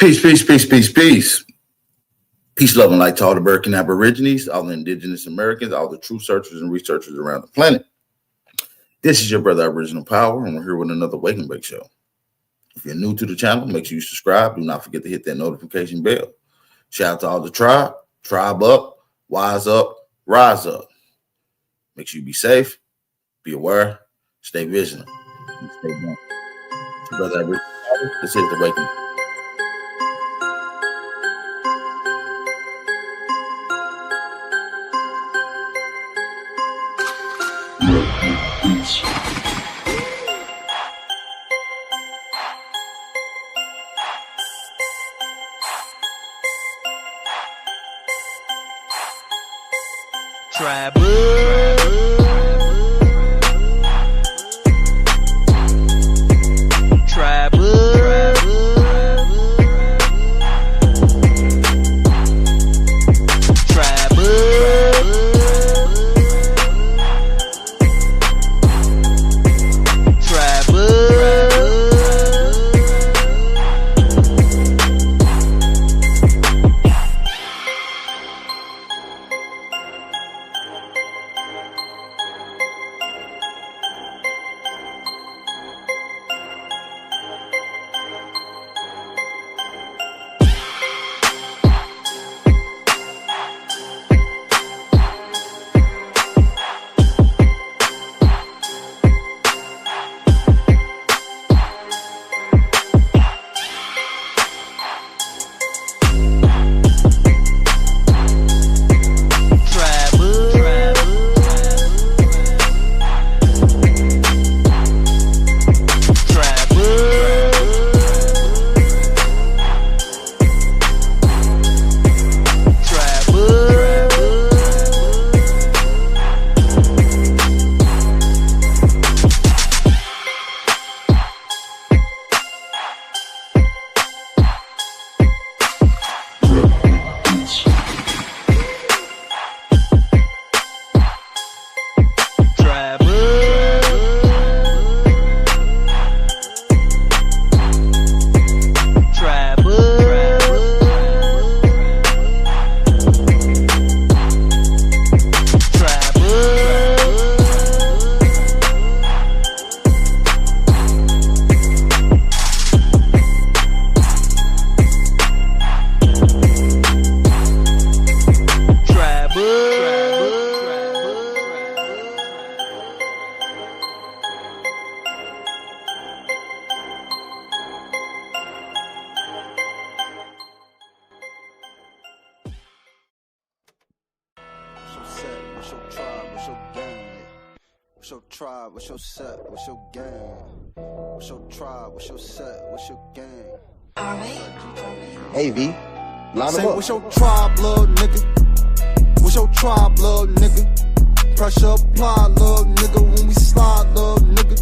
Peace, peace, peace, peace, peace. Peace, love, and light to all the American Aborigines, all the indigenous Americans, all the truth searchers and researchers around the planet. This is your brother Aboriginal Power, and we're here with another Wake and Bake show. If you're new to the channel, make sure you subscribe. Do not forget to hit that notification bell. Shout out to all the tribe up, wise up, rise up. Make sure you be safe, be aware, stay vigilant, and stay young. It's your brother Aboriginal Power. This is the Wake and Bake. Hey V, line Say, up. what's your tribe, little nigga? What's your tribe, little nigga? Pressure apply, little nigga, when we slide, little nigga.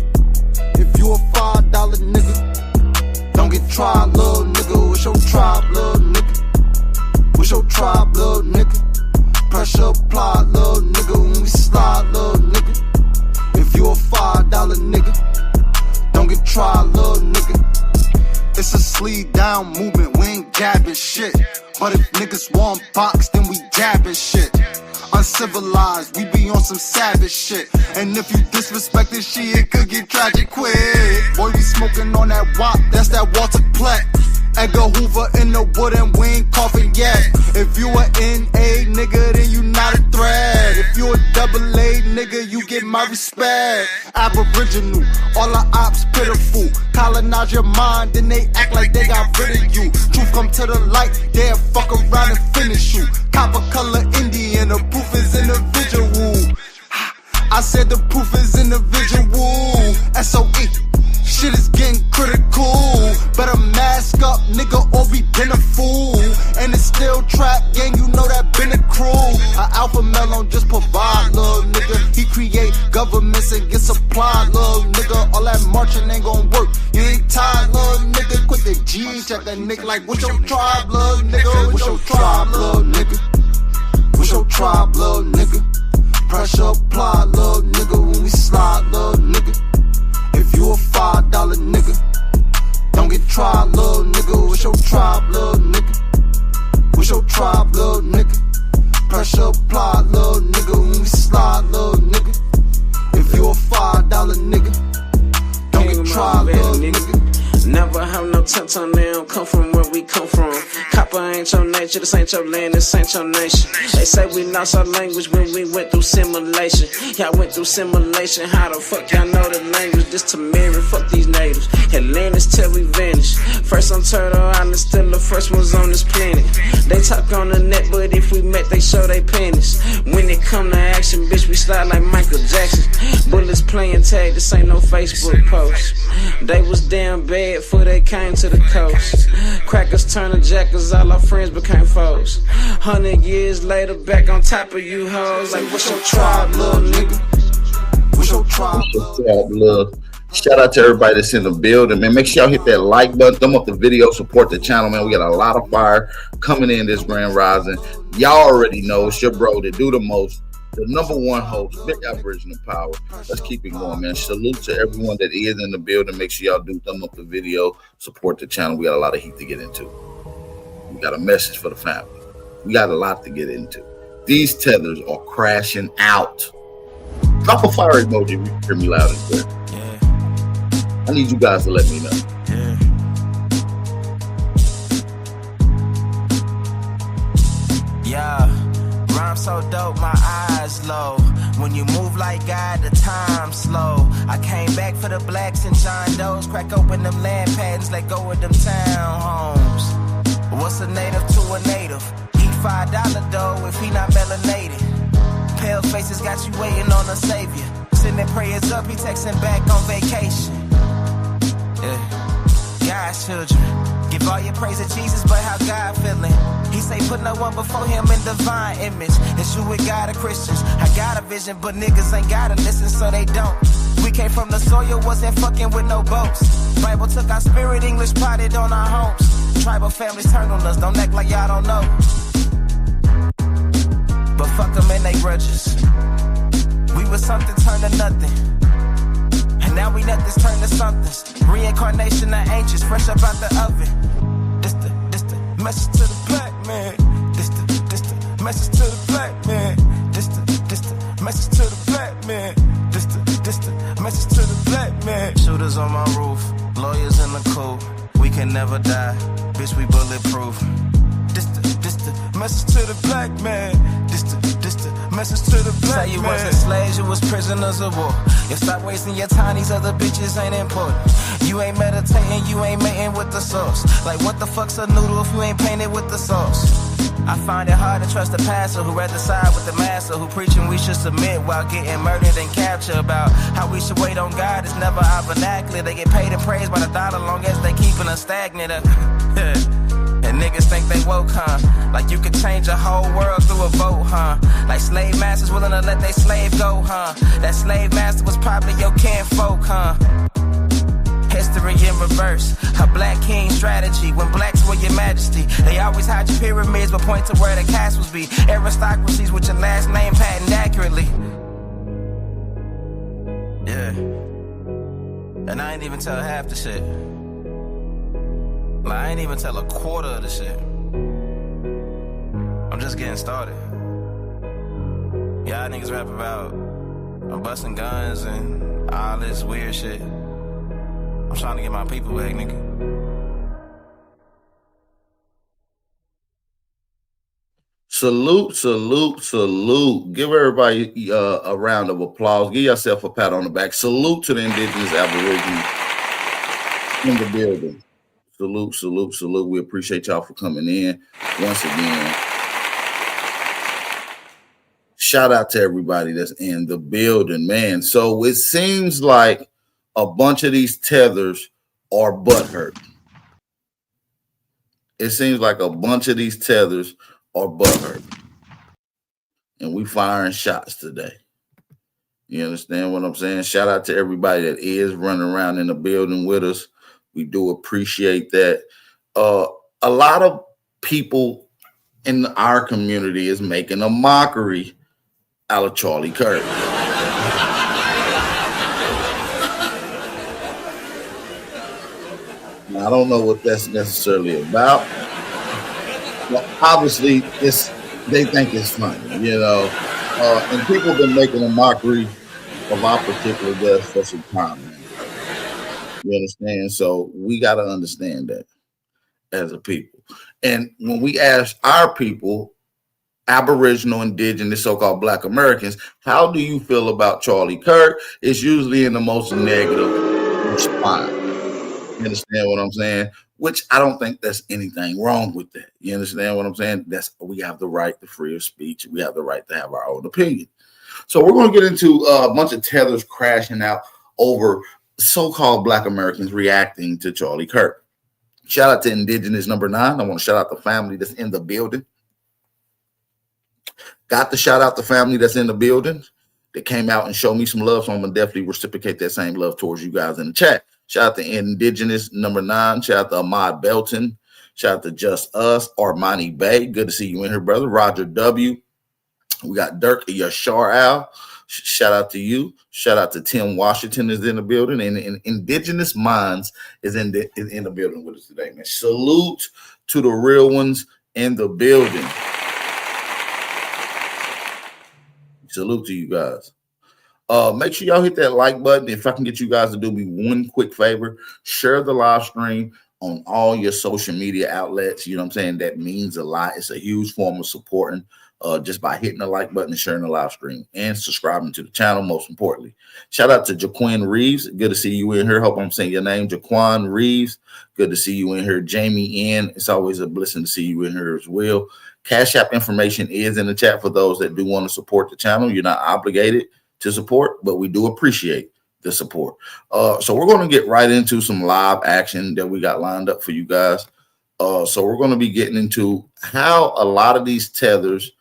If you a $5 nigga, don't get tried, little nigga. What's your tribe, little nigga? What's your tribe, little nigga? Pressure apply, little nigga, when we slide, little nigga. If you a $5 nigga, don't get tried, little nigga. It's a sleeve down movement, we ain't jabbing shit. But if niggas want box, then we jabbing shit. Uncivilized, we be on some savage shit. And if you disrespect this shit, it could get tragic quick. Boy, we smoking on that wop, that's that Walter Platt. Edgar Hoover in the wood and we ain't coughing yet. If you a NA nigga, then you not a threat. If you a AA nigga, you get my respect. Aboriginal, all the ops pitiful. Colonize your mind, then they act like they got rid of you. Truth come to the light, they'll fuck around and finish you. Copper color Indian, the proof is individual. I said the proof is individual. SOE. Shit is getting critical. Better mask up, nigga, or be been a fool. And it's still trap gang, you know that been a crew. A alpha male don't just provide, little nigga. He create governments and get supply, little nigga. All that marching ain't gon' work. You ain't tired, little nigga. Quit the G, check that nigga like, what's your tribe, little nigga? What's your tribe, little nigga? What's your tribe, little nigga? Pressure apply, little nigga. When we slide, little nigga. If you a $5 nigga, don't get tried, little nigga. What's your tribe, little man, don't come from where we come from. Copper ain't your nature, this ain't your land, this ain't your nation. They say we lost our language when we went through simulation. Y'all went through simulation, how the fuck y'all know the language? This to mirror, fuck these natives. Atlantis till we vanish. First on Turtle Island, still the first ones on this planet. They talk on the net, but if we met, they show they penis. When it come to action, bitch, we slide like Michael Jackson. Bullets playing tag, this ain't no Facebook post. They was damn bad before they came to the coast. Crackers turn to jackers, all our friends became foes. 100 years later, back on top of you hoes. Like, what's your tribe, little nigga? What's your tribe, love? Shout out to everybody that's in the building, man. Make sure y'all hit that like button, thumb up the video, support the channel, man. We got a lot of fire coming in this Grand Rising. Y'all already know it's your bro that do the most, the #1 host, Big Aboriginal Power. Let's keep it going, man. Salute to everyone that is in the building. Make sure y'all do thumb up the video, support the channel. We got a lot of heat to get into. We got a message for the family. We got a lot to get into. These tethers are crashing out. Drop a fire emoji if you hear me loud and clear. I need you guys to let me know. Yeah, rhyme so dope, my eyes low. When you move like God, the time slow. I came back for the blacks and John Doe's. Crack open them land patents, let go of them townhomes. What's a native to a native? Eat $5 dough if he not melanated. Pale faces got you waiting on a savior. Sending prayers up, he texting back on vacation. God's children, give all your praise to Jesus, but how God feeling? He say put no one before him in divine image. It's you with God of Christians. I got a vision, but niggas ain't gotta listen, so they don't. We came from the soil, wasn't fucking with no boats. Bible took our spirit, English plotted on our homes. Tribal families turned on us, don't act like y'all don't know. But fuck them and they grudges. We was something turned to nothing. And now we let this turn to somethings. Reincarnation of ancients, fresh up out the oven. This the message to the black man. This the message to the black man. This the message to the black man. This the message to the black man. Shooters on my roof, lawyers in the coop. We can never die, bitch, we bulletproof. This the message to the black man. This the message to the black man. Say you wasn't slaves, you was prisoners of war. You stop wasting your time, these other bitches ain't important. You ain't meditating, you ain't mating with the sauce. Like what the fuck's a noodle if you ain't painted with the sauce? I find it hard to trust the pastor who rather side with the master, who preaching we should submit while getting murdered and captured. About how we should wait on God is never our vernacular. They get paid and praised by the dollar long as they keeping us stagnant. And niggas think they woke, huh? Like you could change a whole world through a vote, huh? Like slave masters willing to let their slave go, huh? That slave master was probably your kinfolk, huh? History in reverse, a black king strategy. When blacks were your majesty, they always hide your pyramids but point to where the castles be. Aristocracies with your last name patent accurately. Yeah. And I ain't even tell half the shit. Like, I ain't even tell a quarter of the shit. I'm just getting started. Y'all niggas rap about I'm busting guns and all this weird shit. I'm trying to get my people back, nigga. Salute, salute, salute. Give everybody a round of applause. Give yourself a pat on the back. Salute to the indigenous aborigines in the building. Salute, salute, salute. We appreciate y'all for coming in once again. Shout out to everybody that's in the building, man. So it seems like a bunch of these tethers are butthurt. It seems like a bunch of these tethers are butthurt. And we firing shots today. You understand what I'm saying? Shout out to everybody that is running around in the building with us. We do appreciate that. A lot of people in our community is making a mockery out of Charlie Kirk. Now, I don't know what that's necessarily about. Well, obviously, they think it's funny, you know. And people have been making a mockery of our particular death for some time, man. You understand? So we got to understand that. as a people. And when we ask our people, Aboriginal, Indigenous, so-called Black Americans, how do you feel about Charlie Kirk? It's usually in the most negative response. You understand what I'm saying? Which I don't think there's anything wrong with that. You understand what I'm saying? We have the right to free of speech. We have the right to have our own opinion. So we're going to get into a bunch of tethers crashing out over so-called Black Americans reacting to Charlie Kirk. Shout out to Indigenous number 9. I want to shout out the family that's in the building. Got to shout out the family that's in the building that came out and showed me some love. So I'm going to definitely reciprocate that same love towards you guys in the chat. Shout out to Indigenous number 9. Shout out to Ahmad Belton. Shout out to Just Us. Armani Bay. Good to see you in here, brother. Roger W. We got Dirk Yashar Al. Shout out to you. Shout out to Tim Washington is in the building. And Indigenous Minds is in the building with us today, man. Salute to the real ones in the building. Salute to you guys. Make sure y'all hit that like button. If I can get you guys to do me one quick favor, share the live stream on all your social media outlets. You know what I'm saying? That means a lot. It's a huge form of supporting just by hitting the like button and sharing the live stream and subscribing to the channel, most importantly. Shout out to Jaquan Reeves. Good to see you in here. Hope I'm saying your name, Jaquan Reeves. Good to see you in here. Jamie N. It's always a blessing to see you in here as well. Cash App information is in the chat for those that do want to support the channel. You're not obligated to support, but we do appreciate the support. So we're going to get right into some live action that we got lined up for you guys. So we're going to be getting into how a lot of these tethers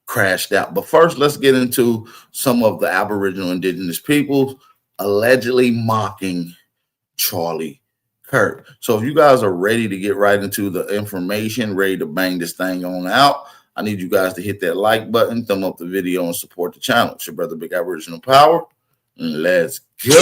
crashed out. But first, let's get into some of the Aboriginal Indigenous peoples allegedly mocking Charlie Kirk. So if you guys are ready to get right into the information, ready to bang this thing on out, I need you guys to hit that like button, thumb up the video, and support the channel. It's your brother Big Aboriginal Power. And let's go.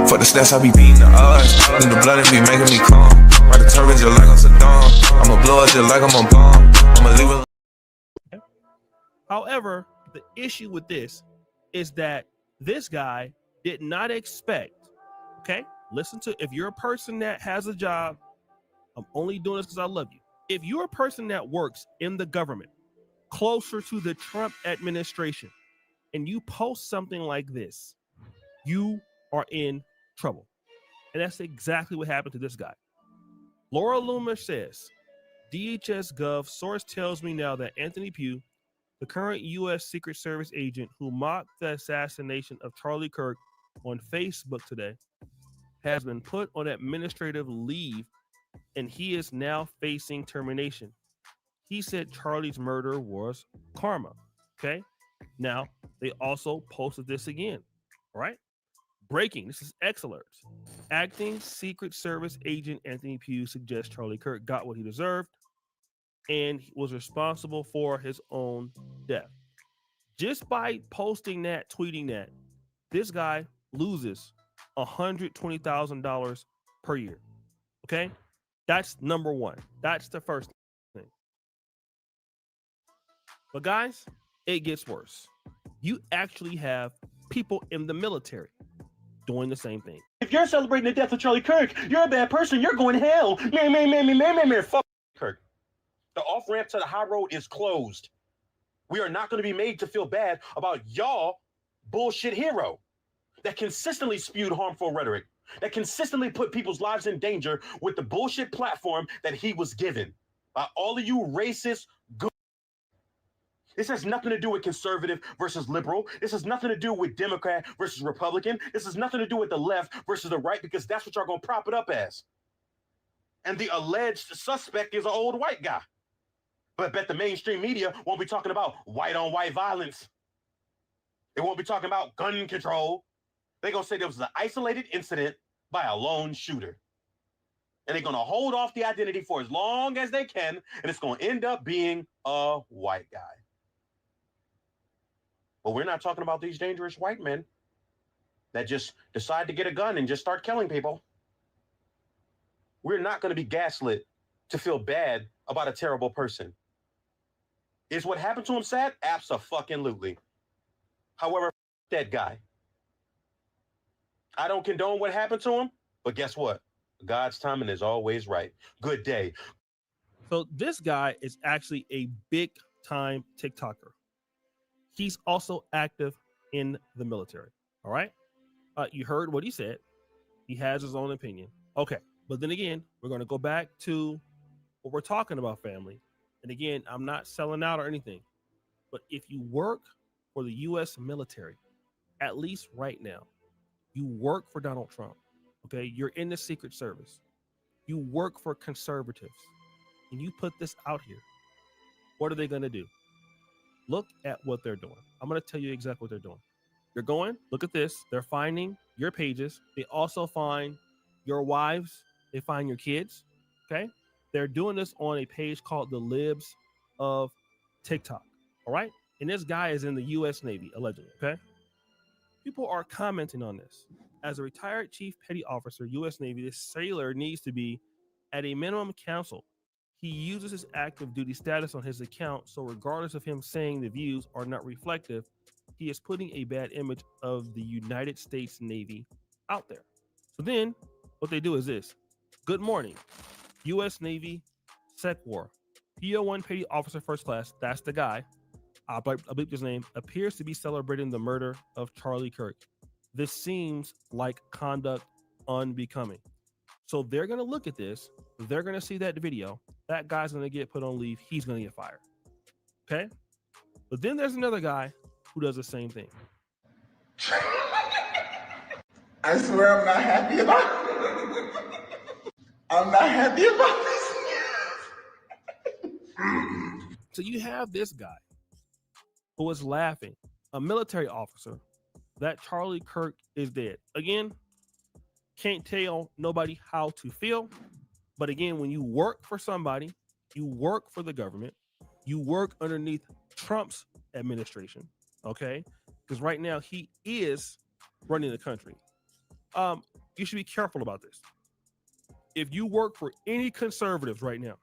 For the stats, I be beating the odds. In the blood, it be making me calm. Ride the turret just like I'm Saddam. I'ma blow it just like I'm a bomb. I'ma leave it. However, the issue with this is that this guy did not expect, okay? Listen to, if you're a person that has a job, I'm only doing this because I love you. If you're a person that works in the government, closer to the Trump administration, and you post something like this, you are in trouble. And that's exactly what happened to this guy. Laura Loomer says, DHS Gov source tells me now that Anthony Pugh, the current U.S. Secret Service agent who mocked the assassination of Charlie Kirk on Facebook today, has been put on administrative leave and he is now facing termination. He said Charlie's murder was karma. Okay. Now, they also posted this again. All right. Breaking. This is X-Alerts. Acting Secret Service agent Anthony Pugh suggests Charlie Kirk got what he deserved and was responsible for his own death. Just by posting that, tweeting that, this guy loses $120,000 per year. Okay? That's number one. That's the first thing. But guys, it gets worse. You actually have people in the military doing the same thing. If you're celebrating the death of Charlie Kirk, you're a bad person. You're going to hell. Man. Fuck Kirk. The off-ramp to the high road is closed. We are not going to be made to feel bad about y'all bullshit hero that consistently spewed harmful rhetoric, that consistently put people's lives in danger with the bullshit platform that he was given by all of you racist good. This has nothing to do with conservative versus liberal. This has nothing to do with Democrat versus Republican. This has nothing to do with the left versus the right, because that's what y'all going to prop it up as. And the alleged suspect is an old white guy. But I bet the mainstream media won't be talking about white-on-white violence. They won't be talking about gun control. They're going to say there was an isolated incident by a lone shooter. And they're going to hold off the identity for as long as they can, and it's going to end up being a white guy. But we're not talking about these dangerous white men that just decide to get a gun and just start killing people. We're not going to be gaslit to feel bad about a terrible person. Is what happened to him sad? Abso-fucking-lutely. However, that guy. I don't condone what happened to him, but guess what? God's timing is always right. Good day. So this guy is actually a big time TikToker. He's also active in the military. All right. You heard what he said. He has his own opinion. Okay. But then again, we're going to go back to what we're talking about, family. And again, I'm not selling out or anything. But if you work for the U.S. military, at least right now, you work for Donald Trump. Okay. You're in the Secret Service. You work for conservatives. And you put this out here. What are they going to do? Look at what they're doing. I'm going to tell you exactly what they're doing. You're going, look at this. They're finding your pages. They also find your wives. They find your kids. Okay. They're doing this on a page called the Libs of TikTok. All right. And this guy is in the U.S. Navy, allegedly. Okay. People are commenting on this. As a retired chief petty officer, U.S. Navy, this sailor needs to be at a minimum counseled. He uses his active duty status on his account, so regardless of him saying the views are not reflective, he is putting a bad image of the United States Navy out there. So then what they do is this. Good morning, U.S. Navy Sec War. PO1 Petty Officer First Class, that's the guy, I believe his name, appears to be celebrating the murder of Charlie Kirk. This seems like conduct unbecoming. So they're going to look at this. They're going to see that video. That guy's going to get put on leave. He's going to get fired. Okay. But then there's another guy who does the same thing. I swear I'm not happy about it. I'm not happy about this. So you have this guy who is laughing, a military officer, that Charlie Kirk is dead. Again, can't tell nobody how to feel. But again, when you work for somebody, you work for the government, you work underneath Trump's administration, okay? Because right now he is running the country. You should be careful about this. If you work for any conservatives right now,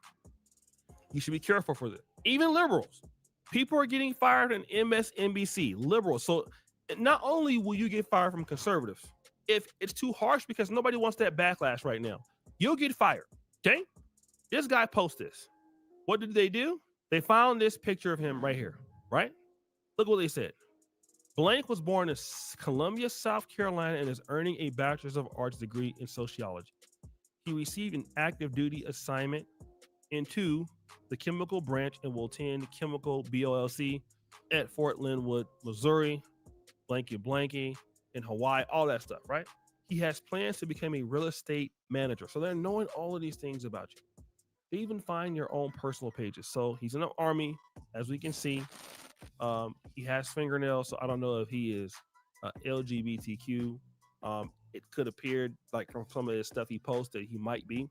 you should be careful for this. Even liberals. People are getting fired in MSNBC, liberals. So not only will you get fired from conservatives, if it's too harsh because nobody wants that backlash right now, you'll get fired. Okay, this guy posted this. What did they do? They found this picture of him right here, right? Look what they said. Blank was born in Columbia, South Carolina, and is earning a Bachelor's of Arts degree in sociology. He received an active duty assignment into the chemical branch and will attend chemical BOLC at Fort Linwood, Missouri, blanky, in Hawaii, all that stuff, right? He has plans to become a real estate manager. So they're knowing all of these things about you. They even find your own personal pages. So he's in the Army, as we can see. He has fingernails, so I don't know if he is LGBTQ. It could appear like from some of the stuff he posted, he might be.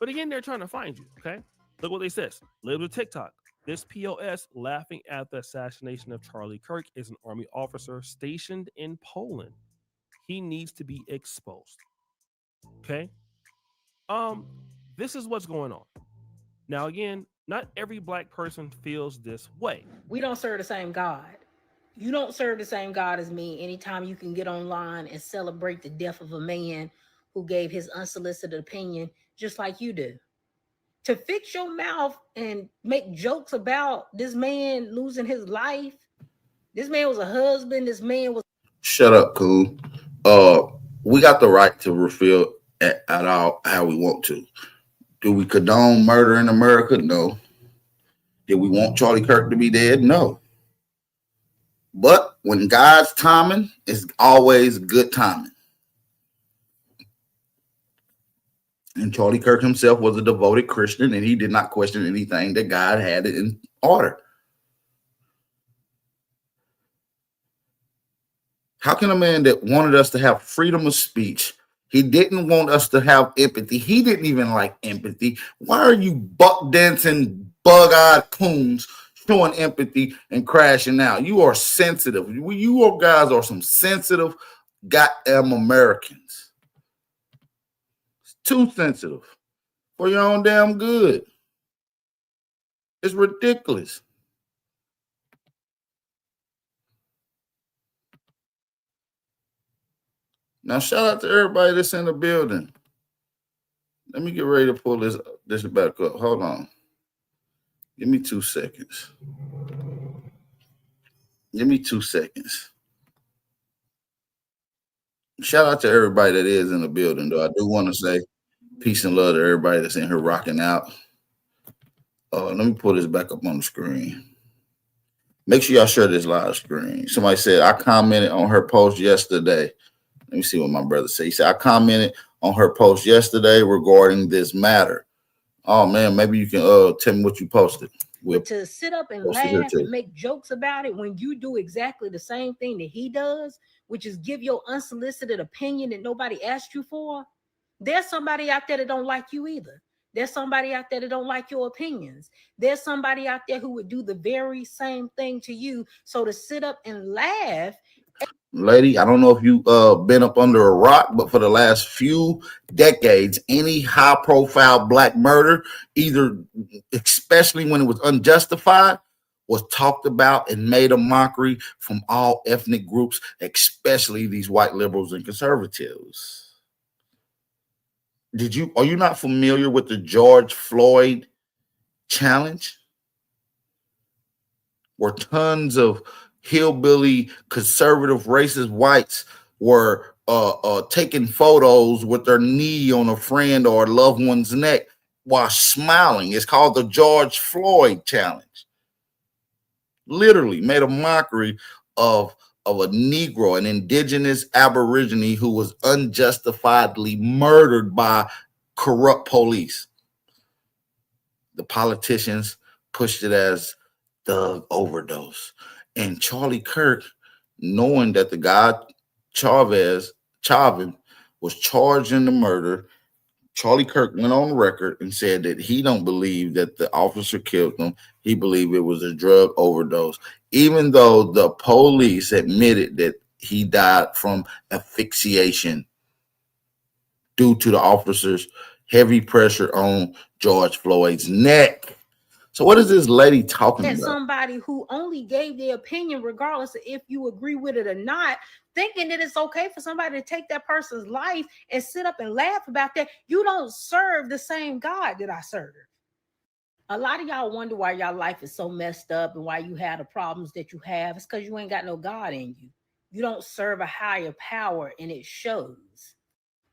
But again, they're trying to find you, okay? Look what they says. Live with TikTok. This POS laughing at the assassination of Charlie Kirk is an Army officer stationed in Poland. He needs to be exposed. Okay. This is what's going on. Now, again, not every black person feels this way. We don't serve the same God. You don't serve the same God as me. Anytime you can get online and celebrate the death of a man who gave his unsolicited opinion, just like you do. To fix your mouth and make jokes about this man losing his life. This man was a husband. This man was. Shut up, cool. We got the right to feel at all how we want to. Do we condone murder in America? No. Did we want Charlie Kirk to be dead? No. But when God's timing is always good timing. And Charlie Kirk himself was a devoted Christian, and he did not question anything that God had in order. How can a man that wanted us to have freedom of speech, he didn't want us to have empathy. He didn't even like empathy. Why are you buck dancing, bug-eyed coons showing empathy and crashing out? You are sensitive. You guys are some sensitive goddamn Americans. It's too sensitive. for your own damn good. It's ridiculous. Now, shout out to everybody that's in the building. Let me get ready to pull this back up. Hold on. Give me 2 seconds. Give me 2 seconds. Shout out to everybody that is in the building, though. I do want to say peace and love to everybody that's in here rocking out. Let me pull this back up on the screen. Make sure y'all share this live screen. Somebody said, I commented on her post yesterday. Let me see what my brother said. He said, I commented on her post yesterday regarding this matter. Oh, man, maybe you can tell me what you posted. To sit up and laugh and make jokes about it when you do exactly the same thing that he does, which is give your unsolicited opinion that nobody asked you for. There's somebody out there that don't like you either. There's somebody out there that don't like your opinions. There's somebody out there who would do the very same thing to you. So to sit up and laugh. Lady, I don't know if you been up under a rock, but for the last few decades, any high-profile black murder, either especially when it was unjustified, was talked about and made a mockery from all ethnic groups, especially these white liberals and conservatives. Are you not familiar with the George Floyd challenge? Where tons of hillbilly, conservative, racist whites were taking photos with their knee on a friend or a loved one's neck while smiling. It's called the George Floyd challenge. Literally made a mockery of a Negro, an indigenous Aborigine who was unjustifiably murdered by corrupt police. The politicians pushed it as thug overdose. And Charlie Kirk, knowing that the guy Chauvin was charged in the murder, Charlie Kirk went on record and said that he don't believe that the officer killed him. He believed it was a drug overdose, even though the police admitted that he died from asphyxiation due to the officer's heavy pressure on George Floyd's neck. So what is this lady talking about? Somebody who only gave their opinion, regardless of if you agree with it or not, thinking that it's okay for somebody to take that person's life and sit up and laugh about that. You don't serve the same God that I serve. A lot of y'all wonder why y'all life is so messed up and why you have the problems that you have. It's because you ain't got no God in you. You don't serve a higher power, and it shows.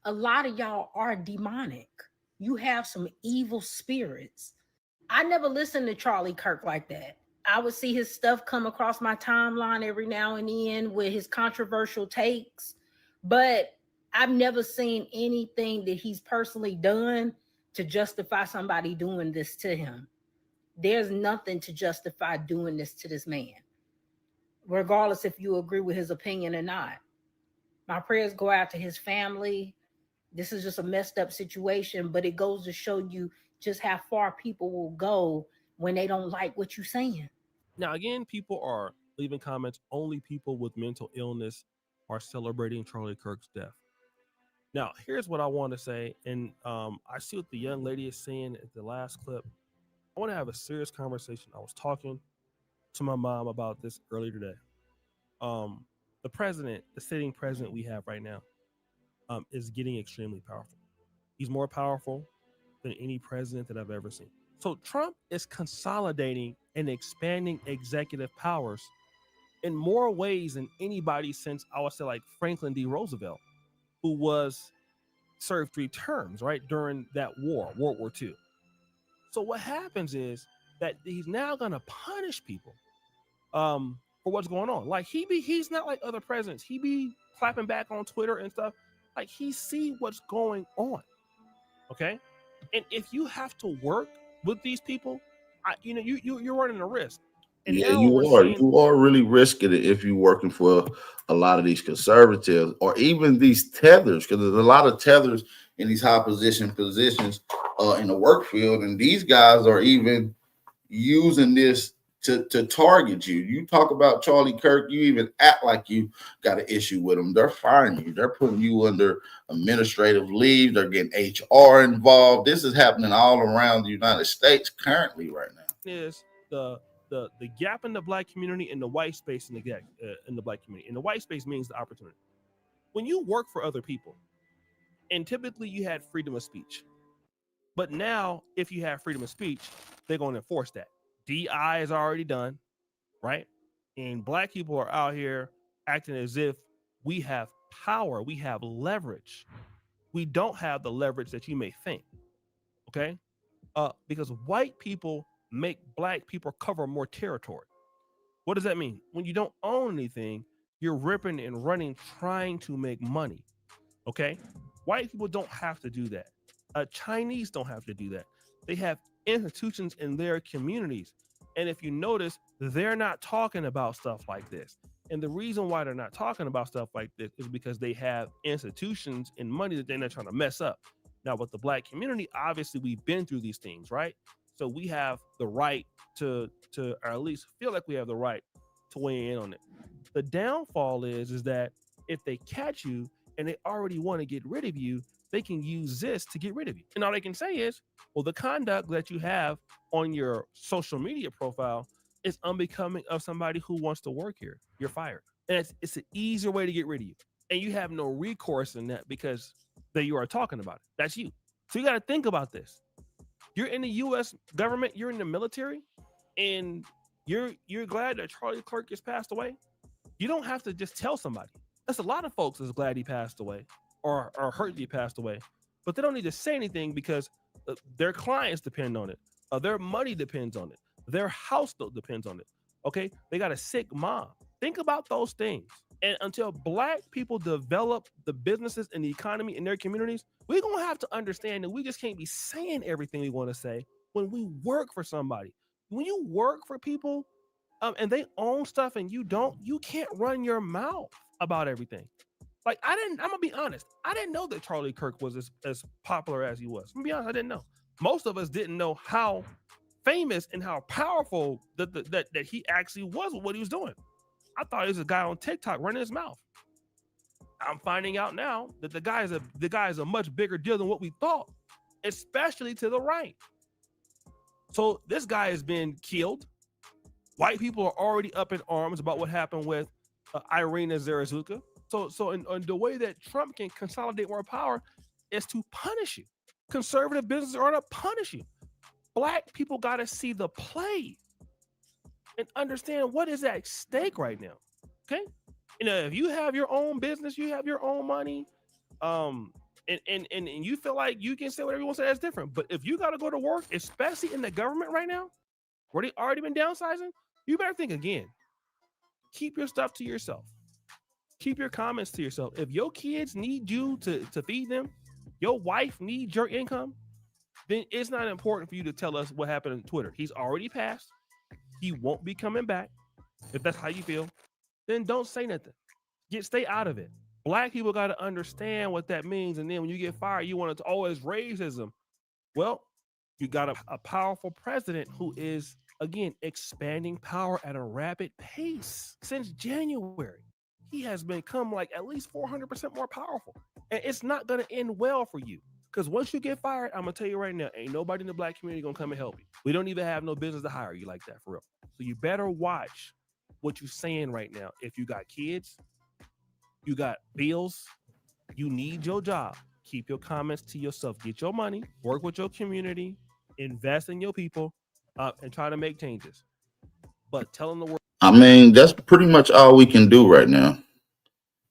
A lot of y'all are demonic. You have some evil spirits. I never listened to Charlie Kirk like that. I would see his stuff come across my timeline every now and then with his controversial takes, but I've never seen anything that he's personally done to justify somebody doing this to him. There's nothing to justify doing this to this man, regardless if you agree with his opinion or not. My prayers go out to his family. This is just a messed up situation, but it goes to show you just how far people will go when they don't like what you're saying. Now, again, people are leaving comments. Only people with mental illness are celebrating Charlie Kirk's death. Now, here's what I want to say. And I see what the young lady is saying at the last clip. I want to have a serious conversation. I was talking to my mom about this earlier today. The president, the sitting president we have right now, is getting extremely powerful. He's more powerful than any president that I've ever seen. So Trump is consolidating and expanding executive powers in more ways than anybody since, I would say, like Franklin D. Roosevelt, who served 3 terms, right, during that war, World War II. So what happens is that he's now going to punish people for what's going on. Like he's not like other presidents. He be clapping back on Twitter and stuff. Like he see what's going on. Okay. And if you have to work with these people, you're running a risk. And yeah, you are really risking it if you're working for a lot of these conservatives or even these tethers, because there's a lot of tethers in these high positions in the work field, and these guys are even using this to target you. You talk about Charlie Kirk, you even act like you got an issue with them. They're firing you. They're putting you under administrative leave. They're getting HR involved. This is happening all around the United States currently right now. Is the gap in the black community and the white space in the black community. And the white space means the opportunity. When you work for other people, and typically you had freedom of speech, but now if you have freedom of speech, they're going to enforce that. DI is already done, right? And black people are out here acting as if we have power, we have leverage. We don't have the leverage that you may think, okay? Because white people make black people cover more territory. What does that mean? When you don't own anything, you're ripping and running, trying to make money, okay? White people don't have to do that. Chinese don't have to do that. They have institutions in their communities. And if you notice, they're not talking about stuff like this. And the reason why they're not talking about stuff like this is because they have institutions and money that they're not trying to mess up. Now, with the black community, obviously we've been through these things, right? So we have the right to or at least feel like we have the right to weigh in on it. The downfall is that if they catch you and they already want to get rid of you, they can use this to get rid of you. And all they can say is, well, the conduct that you have on your social media profile is unbecoming of somebody who wants to work here. You're fired. And it's an easier way to get rid of you. And you have no recourse in that because you are talking about it. That's you. So you got to think about this. You're in the U.S. government, you're in the military, and you're glad that Charlie Kirk has passed away. You don't have to just tell somebody. That's a lot of folks that's glad he passed away or hurt he passed away, but they don't need to say anything because their clients depend on it. Their money depends on it. Their house depends on it. Okay, they got a sick mom. Think about those things. And until black people develop the businesses and the economy in their communities, we're going to have to understand that we just can't be saying everything we want to say when we work for somebody. When you work for people and they own stuff and you don't, you can't run your mouth about everything. Like I'm going to be honest. I didn't know that Charlie Kirk was as popular as he was. I'm going to be honest, I didn't know. Most of us didn't know how famous and how powerful that he actually was with what he was doing. I thought he was a guy on TikTok running his mouth. I'm finding out now that the guy is a much bigger deal than what we thought, especially to the right. So this guy has been killed. White people are already up in arms about what happened with Irina Zarazuka. So in the way that Trump can consolidate more power is to punish you. Conservative businesses are to punish you. Black people got to see the play and understand what is at stake right now. Okay, if you have your own business, you have your own money, and you feel like you can say whatever you want to say, that's different. But if you got to go to work, especially in the government right now, where they already been downsizing, you better think again. Keep your stuff to yourself. Keep your comments to yourself. If your kids need you to feed them, your wife needs your income, then it's not important for you to tell us what happened on Twitter. He's already passed. He won't be coming back. If that's how you feel, then don't say nothing. Stay out of it. Black people got to understand what that means. And then when you get fired, you want to always racism. Well, you got a powerful president who is, again, expanding power at a rapid pace. Since January, he has become like at least 400% more powerful. And it's not going to end well for you. Because once you get fired, I'm going to tell you right now, ain't nobody in the black community going to come and help you. We don't even have no business to hire you like that, for real. So you better watch what you're saying right now. If you got kids, you got bills, you need your job, keep your comments to yourself. Get your money, work with your community, invest in your people, and try to make changes. But telling the world. I mean, that's pretty much all we can do right now.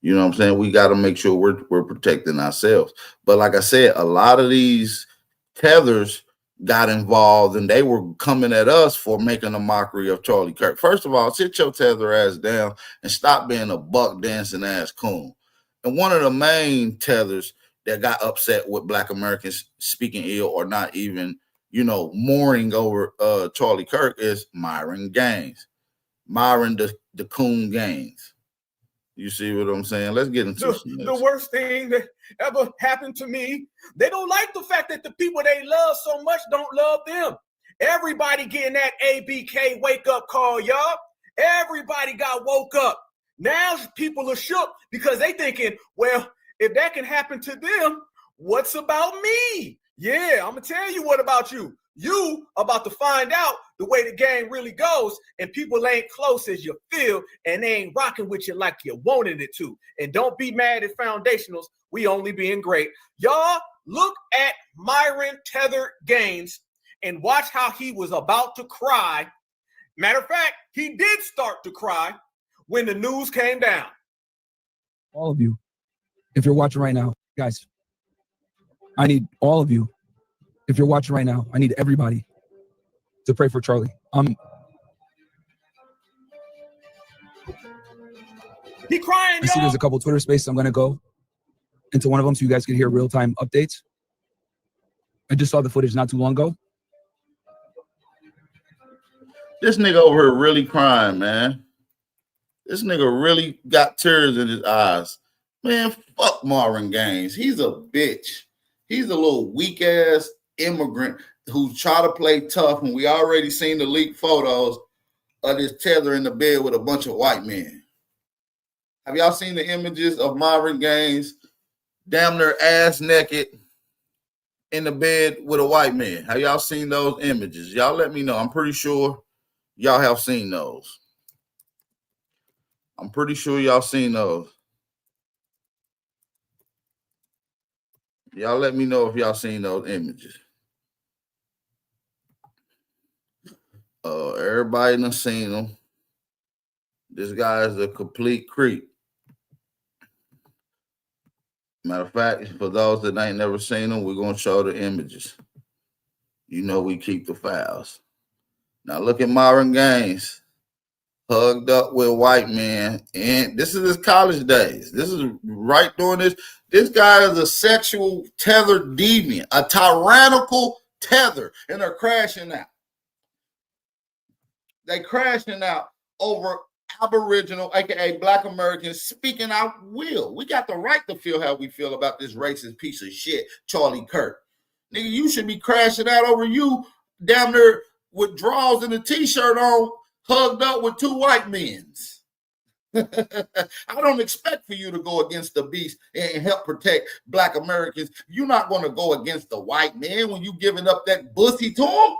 You know what I'm saying? We got to make sure we're protecting ourselves. But like I said, a lot of these tethers got involved and they were coming at us for making a mockery of Charlie Kirk. First of all, sit your tether ass down and stop being a buck dancing ass coon. And one of the main tethers that got upset with Black Americans speaking ill or not even, mourning over Charlie Kirk is Myron Gaines. Myron the coon Gaines. You see what I'm saying? Let's get into the worst thing that ever happened to me. They don't like the fact that the people they love so much don't love them. Everybody getting that ABK wake up call, y'all. Everybody got woke up. Now people are shook because they thinking, well, if that can happen to them, what's about me? Yeah, I'm gonna tell you what about you. You about to find out the way the game really goes, and people ain't close as you feel, and they ain't rocking with you like you wanted it to. And don't be mad at foundationals. We only being great. Y'all look at Myron Tether Gaines and watch how he was about to cry. Matter of fact, he did start to cry when the news came down. All of you, if you're watching right now, guys, I need all of you. If you're watching right now, I need everybody to pray for Charlie. He crying, I see there's a couple Twitter spaces. I'm going to go into one of them so you guys can hear real-time updates. I just saw the footage not too long ago. This nigga over here really crying, man. This nigga really got tears in his eyes. Man, fuck Myron Gaines. He's a bitch. He's a little weak-ass immigrant who try to play tough, and we already seen the leaked photos of this Tether in the bed with a bunch of white men. Have y'all seen the images of Myron Gaines damn near ass naked in the bed with a white man? Have y'all seen those images? Y'all let me know. I'm pretty sure y'all have seen those. I'm pretty sure y'all seen those. Y'all let me know if y'all seen those images. Everybody done seen them. This guy is a complete creep. Matter of fact, for those that ain't never seen them, we're going to show the images. You know we keep the files. Now look at Myron Gaines hugged up with white men. And this is his college days. This is right during this. This guy is a sexual tether deviant, a tyrannical tether, and they're crashing out. They crashing out over Aboriginal, aka Black Americans, speaking our will. We got the right to feel how we feel about this racist piece of shit, Charlie Kirk. Nigga, you should be crashing out over you down there with drawers and a t-shirt on, hugged up with two white men. I don't expect for you to go against the beast and help protect Black Americans. You're not going to go against the white man when you giving up that pussy to him.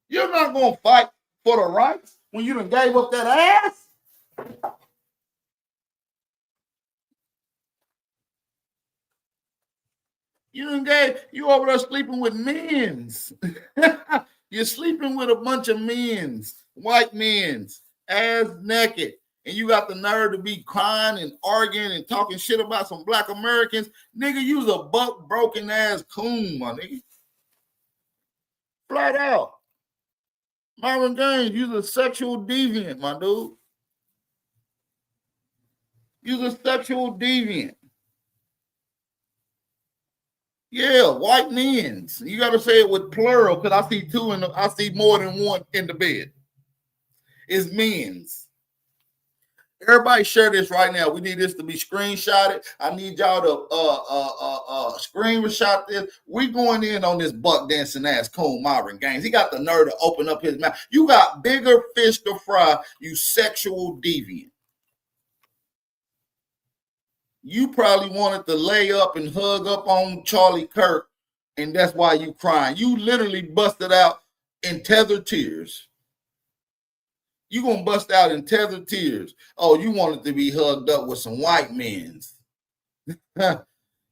You're not going to fight for the rights when you done gave up that ass. You over there sleeping with men's. You're sleeping with a bunch of men's, white men's, ass naked. And you got the nerve to be crying and arguing and talking shit about some Black Americans. Nigga, you's a buck broken ass coon, my nigga. Flat out. Myron Gaines, you's a sexual deviant, my dude. You's a sexual deviant. Yeah, white men's. You got to say it with plural because I see two and I see more than one in the bed. It's men's. Everybody share this right now. We need this to be screenshotted. I need y'all to screenshot this. We going in on this buck dancing ass coon Myron Gaines. He got the nerve to open up his mouth. You got bigger fish to fry, you sexual deviant. You probably wanted to lay up and hug up on Charlie Kirk, and that's why you crying. You literally busted out in tethered tears. You gonna bust out in tethered tears. Oh, you wanted to be hugged up with some white men.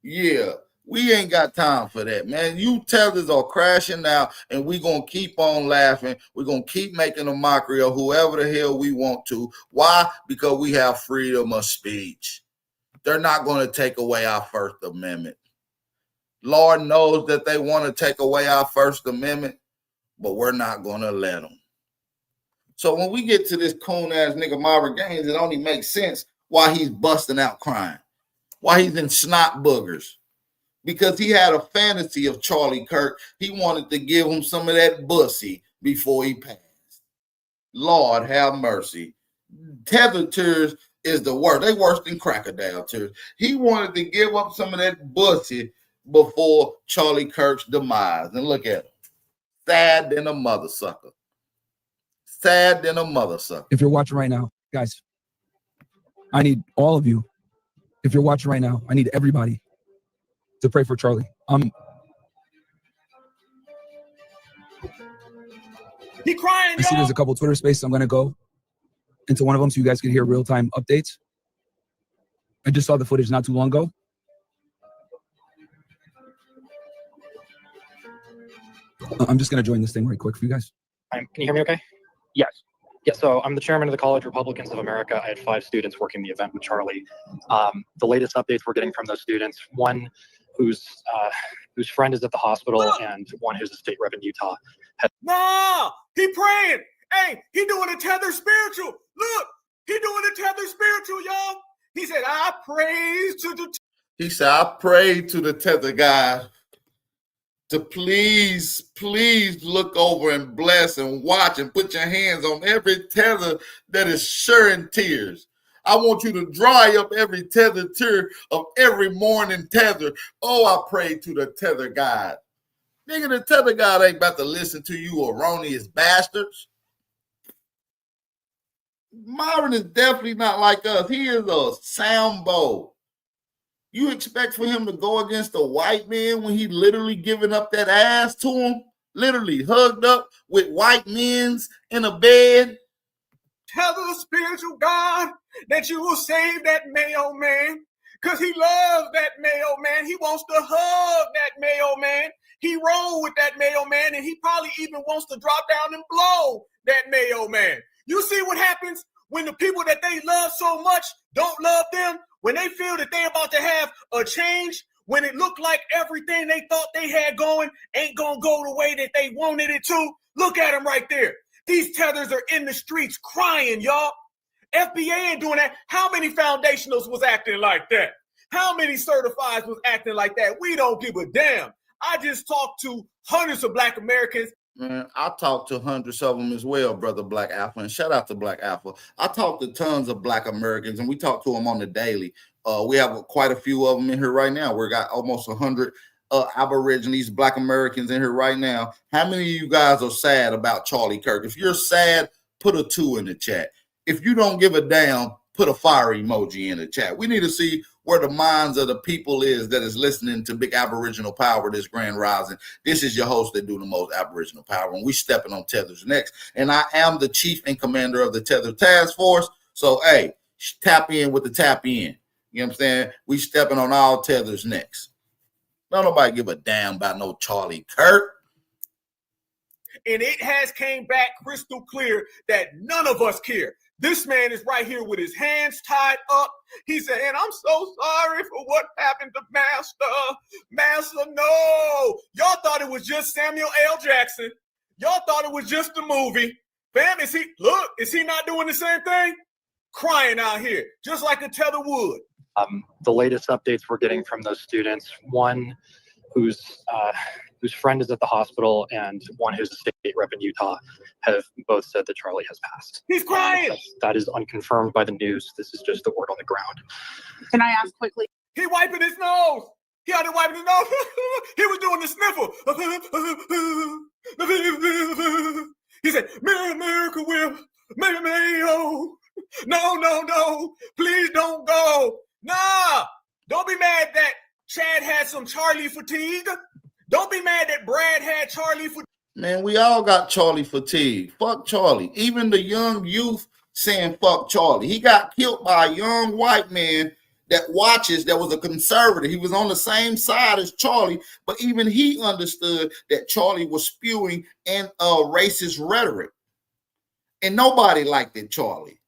Yeah, we ain't got time for that, man. You tethers are crashing out, and we gonna keep on laughing. We're gonna keep making a mockery of whoever the hell we want to. Why? Because we have freedom of speech. They're not going to take away our First Amendment. Lord knows that they want to take away our First Amendment, but we're not going to let them. So when we get to this coon-ass nigga Myron Gaines, it only makes sense why he's busting out crying, why he's in snot boogers, because he had a fantasy of Charlie Kirk. He wanted to give him some of that bussy before he passed. Lord have mercy. Tether tears is the worst. They worse than crocodile tears. He wanted to give up some of that bussy before Charlie Kirk's demise. And look at him. Sad than a mother sucker. Sad than a mother sucker. If you're watching right now, guys, I need all of you. If you're watching right now, I need everybody to pray for Charlie. He crying, I see y'all. there's a couple Twitter spaces. I'm going to go into one of them so you guys can hear real-time updates. I just saw the footage not too long ago. I'm just going to join this thing right quick for you guys. Can you hear me okay? Yes. Yeah, so I'm the chairman of the College Republicans of America. I had 5 students working the event with Charlie. The latest updates we're getting from those students, one whose friend is at the hospital and one who's a state rep in Utah. Nah, he praying. Hey, he doing a tether spiritual. Look, he doing a tether spiritual, y'all. He said, I praise to the... He said, I pray to the tether God to please look over and bless and watch and put your hands on every tether that is sharing tears. I want you to dry up every tether tear of every morning tether. Oh, I pray to the tether God. Nigga, the tether God ain't about to listen to you erroneous bastards. Myron is definitely not like us. He is a soundbow. You expect for him to go against a white man when he literally giving up that ass to him? Literally hugged up with white men's in a bed? Tell the spiritual God that you will save that Mayo man because he loves that Mayo man. He wants to hug that Mayo man. He rolled with that Mayo man, and he probably even wants to drop down and blow that Mayo man. You see what happens when the people that they love so much don't love them? When they feel that they're about to have a change, when it looked like everything they thought they had going ain't going to go the way that they wanted it to, look at them right there. These tethers are in the streets crying, y'all. FBA ain't doing that. How many foundationals was acting like that? How many certifieds was acting like that? We don't give a damn. I just talked to hundreds of Black Americans. Man, I talked to hundreds of them as well, brother Black Alpha, and shout out to Black Alpha. I talked to tons of Black Americans, and we talk to them on the daily. We have quite a few of them in here right now. We got almost 100 Aborigines, Black Americans in here right now. How many of you guys are sad about Charlie Kirk? If you're sad, put a 2 in the chat. If you don't give a damn, put a fire emoji in the chat. We need to see where the minds of the people is that is listening to Big Aboriginal Power, this Grand Rising. This is your host that do the most Aboriginal Power, and we stepping on Tethers next. And I am the chief and commander of the Tether Task Force. So, hey, tap in with the tap in. You know what I'm saying? We stepping on all Tethers next. Don't nobody give a damn about no Charlie Kirk. And it has came back crystal clear that none of us care. This man is right here with his hands tied up. He said, and I'm so sorry for what happened to Master. Master, no. Y'all thought it was just Samuel L. Jackson. Y'all thought it was just a movie. Fam, is he not doing the same thing? Crying out here, just like a tether would. The latest updates we're getting from those students, one whose friend is at the hospital and one who's a state rep in Utah, have both said that Charlie has passed. He's crying. That is unconfirmed by the news. This is just the word on the ground. Can I ask quickly? He wiping his nose. He out there wiping his nose. He was doing the sniffle. He said, America will, Mayo. No. Please don't go. Nah. Don't be mad that Chad had some Charlie fatigue. Don't be mad that Brad had Charlie fatigue. Man, we all got Charlie fatigue. Fuck Charlie. Even the young youth saying fuck Charlie. He got killed by a young white man that was a conservative. He was on the same side as Charlie, but even he understood that Charlie was spewing and racist rhetoric. And nobody liked it, Charlie.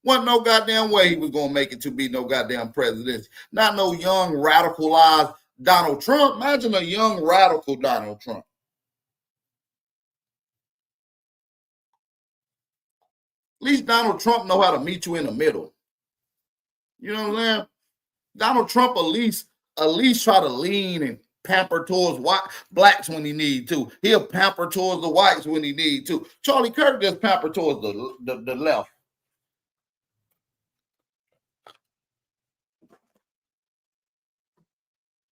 Wasn't no goddamn way he was going to make it to be no goddamn president. Not no young radicalized Donald Trump. Imagine a young radical Donald Trump. At least Donald Trump know how to meet you in the middle. You know what I'm saying? Donald Trump at least try to lean and pamper towards blacks when he need to. He'll pamper towards the whites when he need to. Charlie Kirk just pamper towards the left.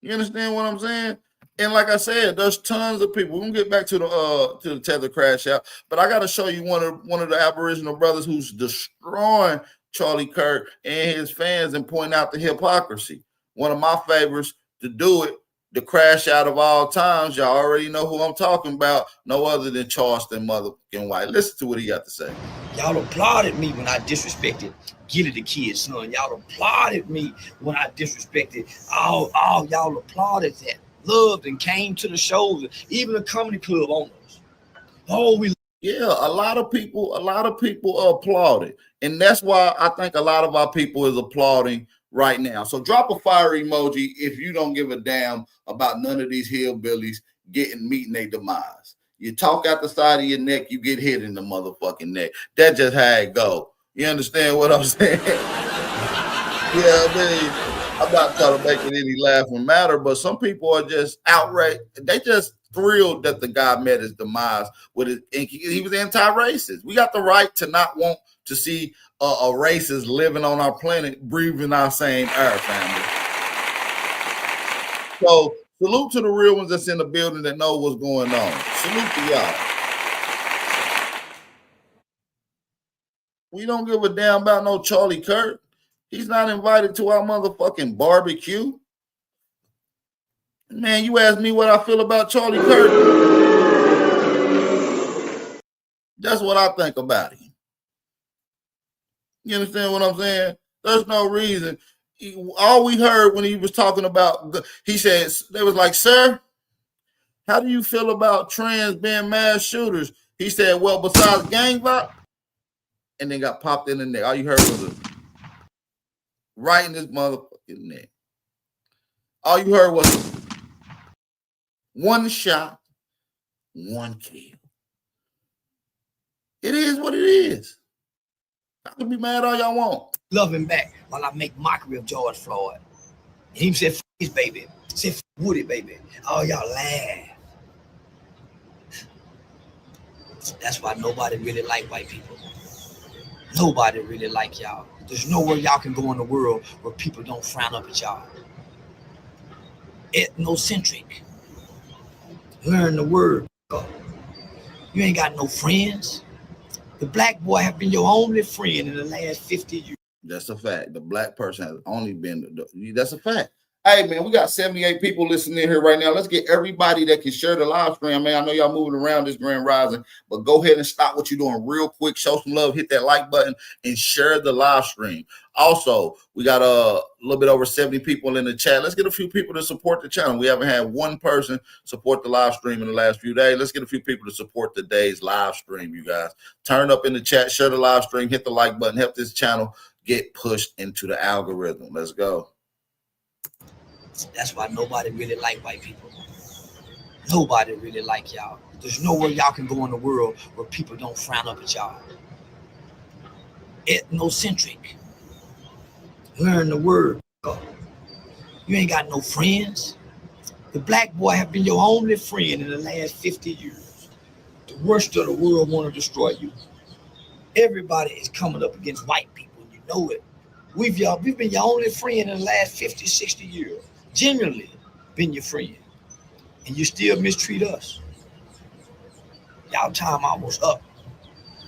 You understand what I'm saying? And like I said, there's tons of people. We're gonna get back to the Tether crash out, but I gotta show you one of the Aboriginal brothers who's destroying Charlie Kirk and his fans and point out the hypocrisy. One of my favorites to do it, the crash out of all times. Y'all already know who I'm talking about. No other than Charleston motherfucking White. Listen to what he got to say. Y'all applauded me when I disrespected Gilly the Kid, son. Y'all applauded me when I disrespected all y'all applauded that. Loved and came to the shows, even the comedy club owners. A lot of people applauded, and that's why I think a lot of our people is applauding right now. So drop a fire emoji if you don't give a damn about none of these hillbillies meeting their demise. You talk out the side of your neck, you get hit in the motherfucking neck. That's just how it go. You understand what I'm saying? Yeah, I mean, I'm not trying to make it any laughing matter, but some people are just outraged. They just thrilled that the guy met his demise with it. And he was anti-racist. We got the right to not want to see a racist living on our planet, breathing our same air, family. So salute to the real ones that's in the building that know what's going on. Salute to y'all. We don't give a damn about no Charlie Kirk. He's not invited to our motherfucking barbecue. Man, you ask me what I feel about Charlie Kirk. That's what I think about him. You understand what I'm saying? There's no reason. All we heard when he was talking about, he said, they was like, sir, how do you feel about trans being mass shooters? He said, well, besides gang violence, and then got popped in the neck. All you heard was right in this motherfucking neck. All you heard was one shot, one kill. It is what it is. I can be mad all y'all want. Love him back while I make mockery of George Floyd. And he said, "F his baby." Said, "F Woody, baby." Oh, y'all laugh. That's why nobody really like white people. Nobody really like y'all. There's nowhere y'all can go in the world where people don't frown up at y'all. Ethnocentric. Learn the word. You ain't got no friends. The black boy have been your only friend in the last 50 years. That's a fact. The black person has only been, that's a fact. Hey, man, we got 78 people listening in here right now. Let's get everybody that can share the live stream, man. I know y'all moving around this Grand Rising, but go ahead and stop what you're doing real quick. Show some love, hit that like button, and share the live stream. Also, we got a little bit over 70 people in the chat. Let's get a few people to support the channel. We haven't had one person support the live stream in the last few days. Let's get a few people to support today's live stream, you guys. Turn up in the chat, share the live stream, hit the like button, help this channel get pushed into the algorithm. Let's go. That's why nobody really like white people. Nobody really like y'all. There's nowhere y'all can go in the world where people don't frown up at y'all. Ethnocentric. Learn the word. You ain't got no friends. The black boy have been your only friend in the last 50 years. The worst of the world want to destroy you. Everybody is coming up against white people. You know it. We've been your only friend in the last 50, 60 years. Genuinely been your friend. And you still mistreat us. Y'all time almost up.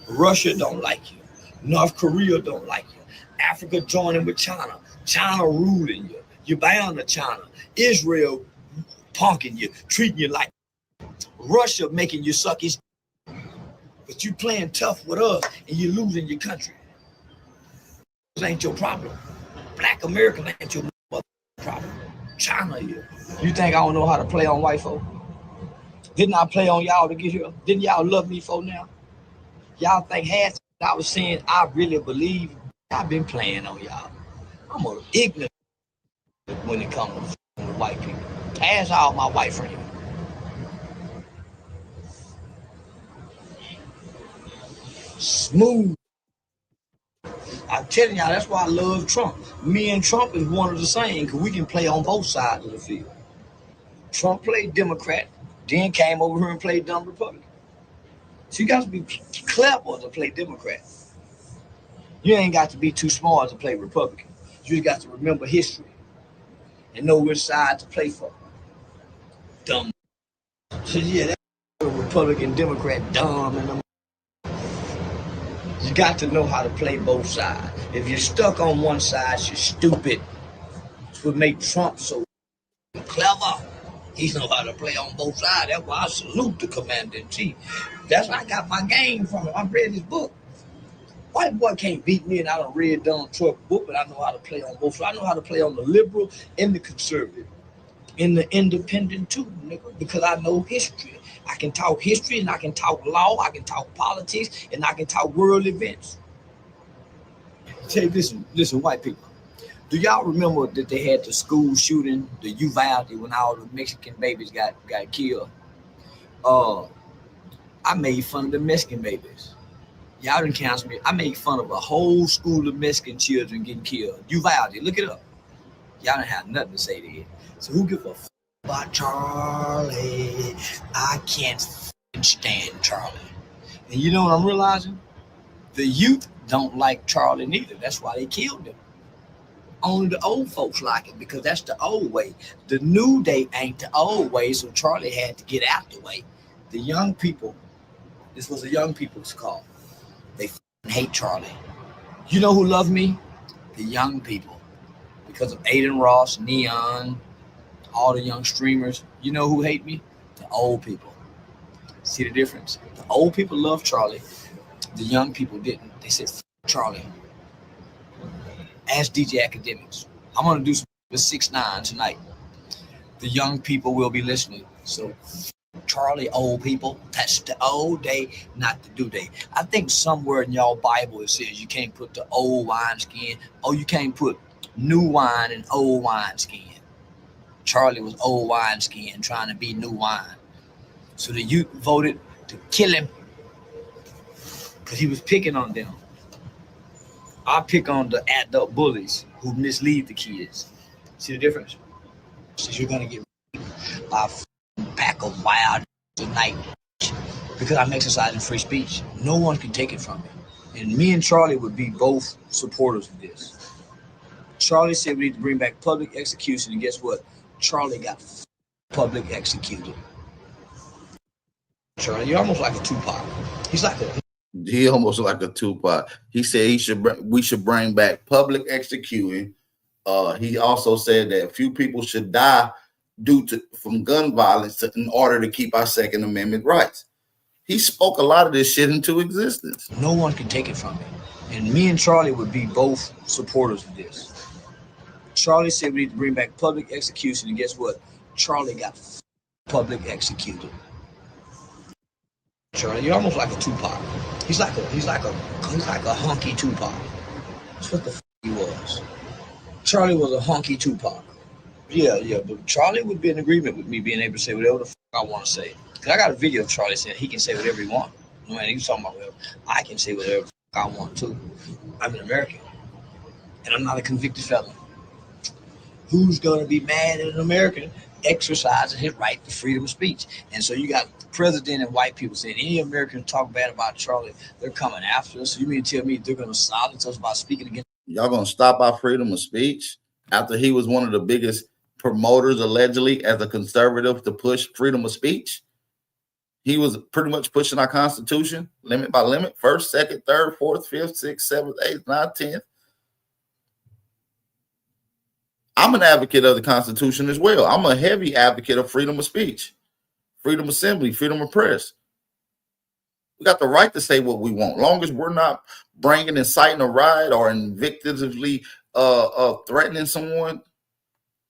Russia don't like you. North Korea don't like you. Africa joining with China. China ruling you. You're bound to China. Israel punking you, treating you like Russia making you suck his. But you playing tough with us and you're losing your country. This ain't your problem. Black American ain't your problem. China here. You think I don't know how to play on white folk? Didn't I play on y'all to get here? Didn't y'all love me for now? Y'all think half I was saying I really believe I've been playing on y'all. I'm a ignorant when it comes to white people. Ask all my white friends. Smooth. I'm telling y'all, that's why I love Trump. Me and Trump is one of the same because we can play on both sides of the field. Trump played Democrat, then came over here and played dumb Republican. So you got to be clever to play Democrat. You ain't got to be too smart to play Republican. You just got to remember history and know which side to play for. Dumb So yeah, that Republican, Democrat, dumb, and you got to know how to play both sides. If you're stuck on one side, you're stupid. It's what made Trump so clever. He knows how to play on both sides. That's why I salute the commander-in-chief. That's where I got my game from. I read his book. White boy can't beat me, and I don't read Donald Trump's book, but I know how to play on both sides. I know how to play on the liberal and the conservative, and the independent too, nigga, because I know history. I can talk history, and I can talk law, I can talk politics, and I can talk world events. Say, listen, white people. Do y'all remember that they had the school shooting, the Uvalde, when all the Mexican babies got killed? I made fun of the Mexican babies. Y'all didn't cancel me. I made fun of a whole school of Mexican children getting killed. Uvalde, look it up. Y'all didn't have nothing to say to it. So who give a f about Charlie? I can't stand Charlie. And you know what I'm realizing? The youth don't like Charlie neither. That's why they killed him. Only the old folks like it because that's the old way. The new day ain't the old way, so Charlie had to get out the way. The young people, this was a young people's call. They hate Charlie. You know who love me? The young people. Because of Aiden Ross, Neon, all the young streamers. You know who hate me? The old people. See the difference? The old people love Charlie. The young people didn't. They said, Charlie. Ask DJ Academics. I'm going to do some 6ix9ine tonight. The young people will be listening. So, Charlie, old people, that's the old day, not the new day. I think somewhere in y'all Bible it says you can't put the old wineskin, or you can't put new wine in old wineskin. Charlie was old wineskin trying to be new wine. So the youth voted to kill him because he was picking on them. I pick on the adult bullies who mislead the kids. See the difference? So you're gonna get by a pack of wild tonight because I'm exercising free speech. No one can take it from me. And me and Charlie would be both supporters of this. Charlie said we need to bring back public execution, and guess what? Charlie got public executed. Charlie, you're almost like a Tupac. He almost like a Tupac. He said we should bring back public executing. He also said that a few people should die from gun violence in order to keep our Second Amendment rights. He spoke a lot of this shit into existence. No one can take it from me. And me and Charlie would be both supporters of this. Charlie said we need to bring back public execution, and guess what? Charlie got public executed. Charlie, you're almost like a Tupac. He's like a hunky Tupac. That's what the f he was. Charlie was a hunky Tupac. Yeah, but Charlie would be in agreement with me being able to say whatever the f I want to say. Cause I got a video of Charlie saying he can say whatever he wants. No man, he was talking about whatever. I can say whatever the f I want to. I'm an American, and I'm not a convicted felon. Who's gonna be mad at an American exercising his right to freedom of speech? And so you got the president and white people saying any American talk bad about Charlie, they're coming after us. So you mean to tell me they're gonna silence us by speaking against? Y'all gonna stop our freedom of speech after he was one of the biggest promoters allegedly as a conservative to push freedom of speech? He was pretty much pushing our Constitution limit by limit, 1st, 2nd, 3rd, 4th, 5th, 6th, 7th, 8th, 9th, 10th. I'm an advocate of the Constitution as well. I'm a heavy advocate of freedom of speech, freedom of assembly, freedom of press. We got the right to say what we want, long as we're not bringing, inciting a riot or invectively threatening someone.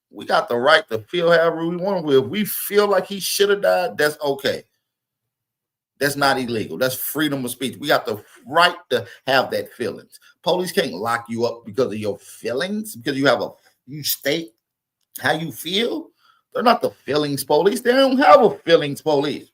We got the right to feel however we want. If we feel like he should have died, that's okay. That's not illegal. That's freedom of speech. We got the right to have that feelings. Police can't lock you up because of your feelings, because you state how you feel. They're not the feelings police. They don't have a feelings police.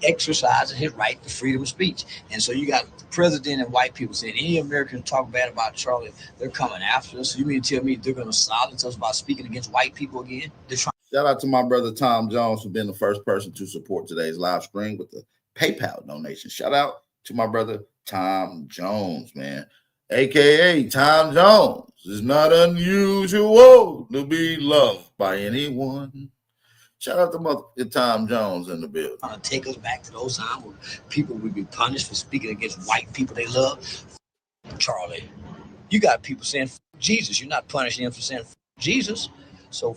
Exercising his right to freedom of speech. And so you got the president and white people saying any American talk bad about Charlie, they're coming after us. So you mean to tell me they're going to silence us by speaking against white people again? Shout out to my brother Tom Jones for being the first person to support today's live stream with the PayPal donation. Shout out to my brother Tom Jones, man. AKA Tom Jones. It's not unusual to be loved by anyone. Shout out to motherfucking Tom Jones in the building. Take us back to those times when people would be punished for speaking against white people they love. Charlie, you got people saying Jesus. You're not punishing him for saying Jesus. So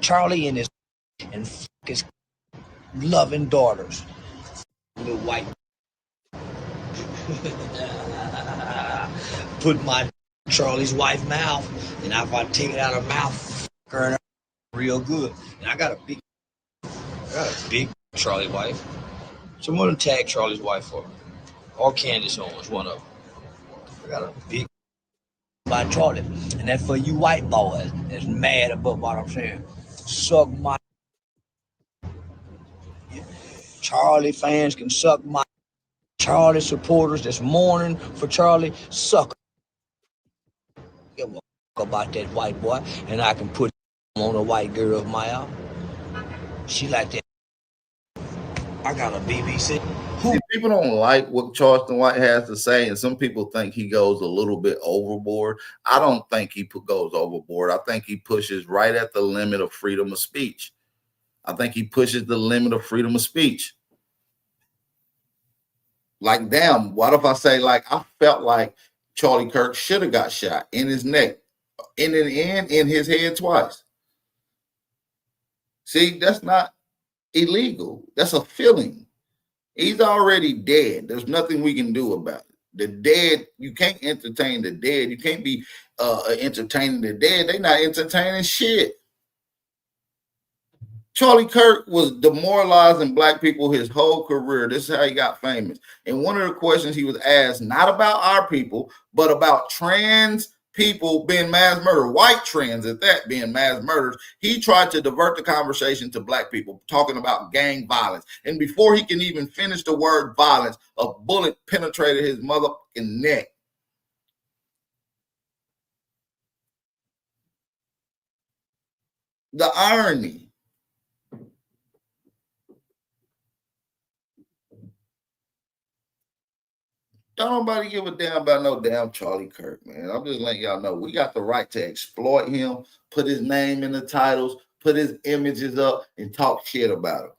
Charlie and his loving daughters, little white. Put my Charlie's wife mouth, and if I take it out of her mouth, her real good. And I got a big Charlie wife. So I'm gonna tag Charlie's wife for her. Or Candace Owens, one of them. I got a big by Charlie. And that's for you white boys that's mad about what I'm saying. Suck my Charlie fans can suck my Charlie supporters that's mourning for Charlie, suck. Give a fuck about that white boy, and I can put on a white girl's mouth. She like that. I got a BBC. See, people don't like what Charleston White has to say, and some people think he goes a little bit overboard. I don't think he goes overboard. I think he pushes right at the limit of freedom of speech. I think he pushes the limit of freedom of speech. Like, damn, what if I say, like, I felt like Charlie Kirk should have got shot in his neck, in his head twice. See, that's not illegal. That's a feeling. He's already dead. There's nothing we can do about it. The dead, you can't entertain the dead. You can't be entertaining the dead. They're not entertaining shit. Charlie Kirk was demoralizing black people his whole career. This is how he got famous. And one of the questions he was asked, not about our people, but about trans people being mass murdered, white trans at that being mass murders, he tried to divert the conversation to black people, talking about gang violence. And before he can even finish the word violence, a bullet penetrated his motherfucking neck. The irony. Don't nobody give a damn about no damn Charlie Kirk, man. I'm just letting y'all know we got the right to exploit him, put his name in the titles, put his images up, and talk shit about him.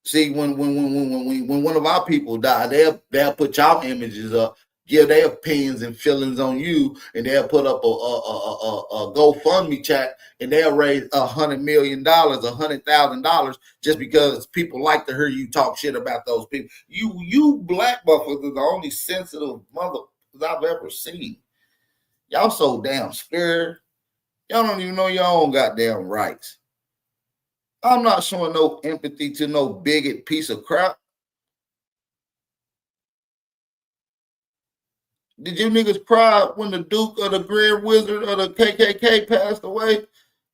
See, when one of our people die, they'll put y'all images up, give their opinions and feelings on you, and they'll put up a GoFundMe chat, and they'll raise $100 million, $100,000, just because people like to hear you talk shit about those people. You black motherfuckers are the only sensitive motherfuckers I've ever seen. Y'all so damn scared. Y'all don't even know your own goddamn rights. I'm not showing no empathy to no bigot piece of crap. Did you niggas cry when the Duke or the Grand Wizard or the KKK passed away?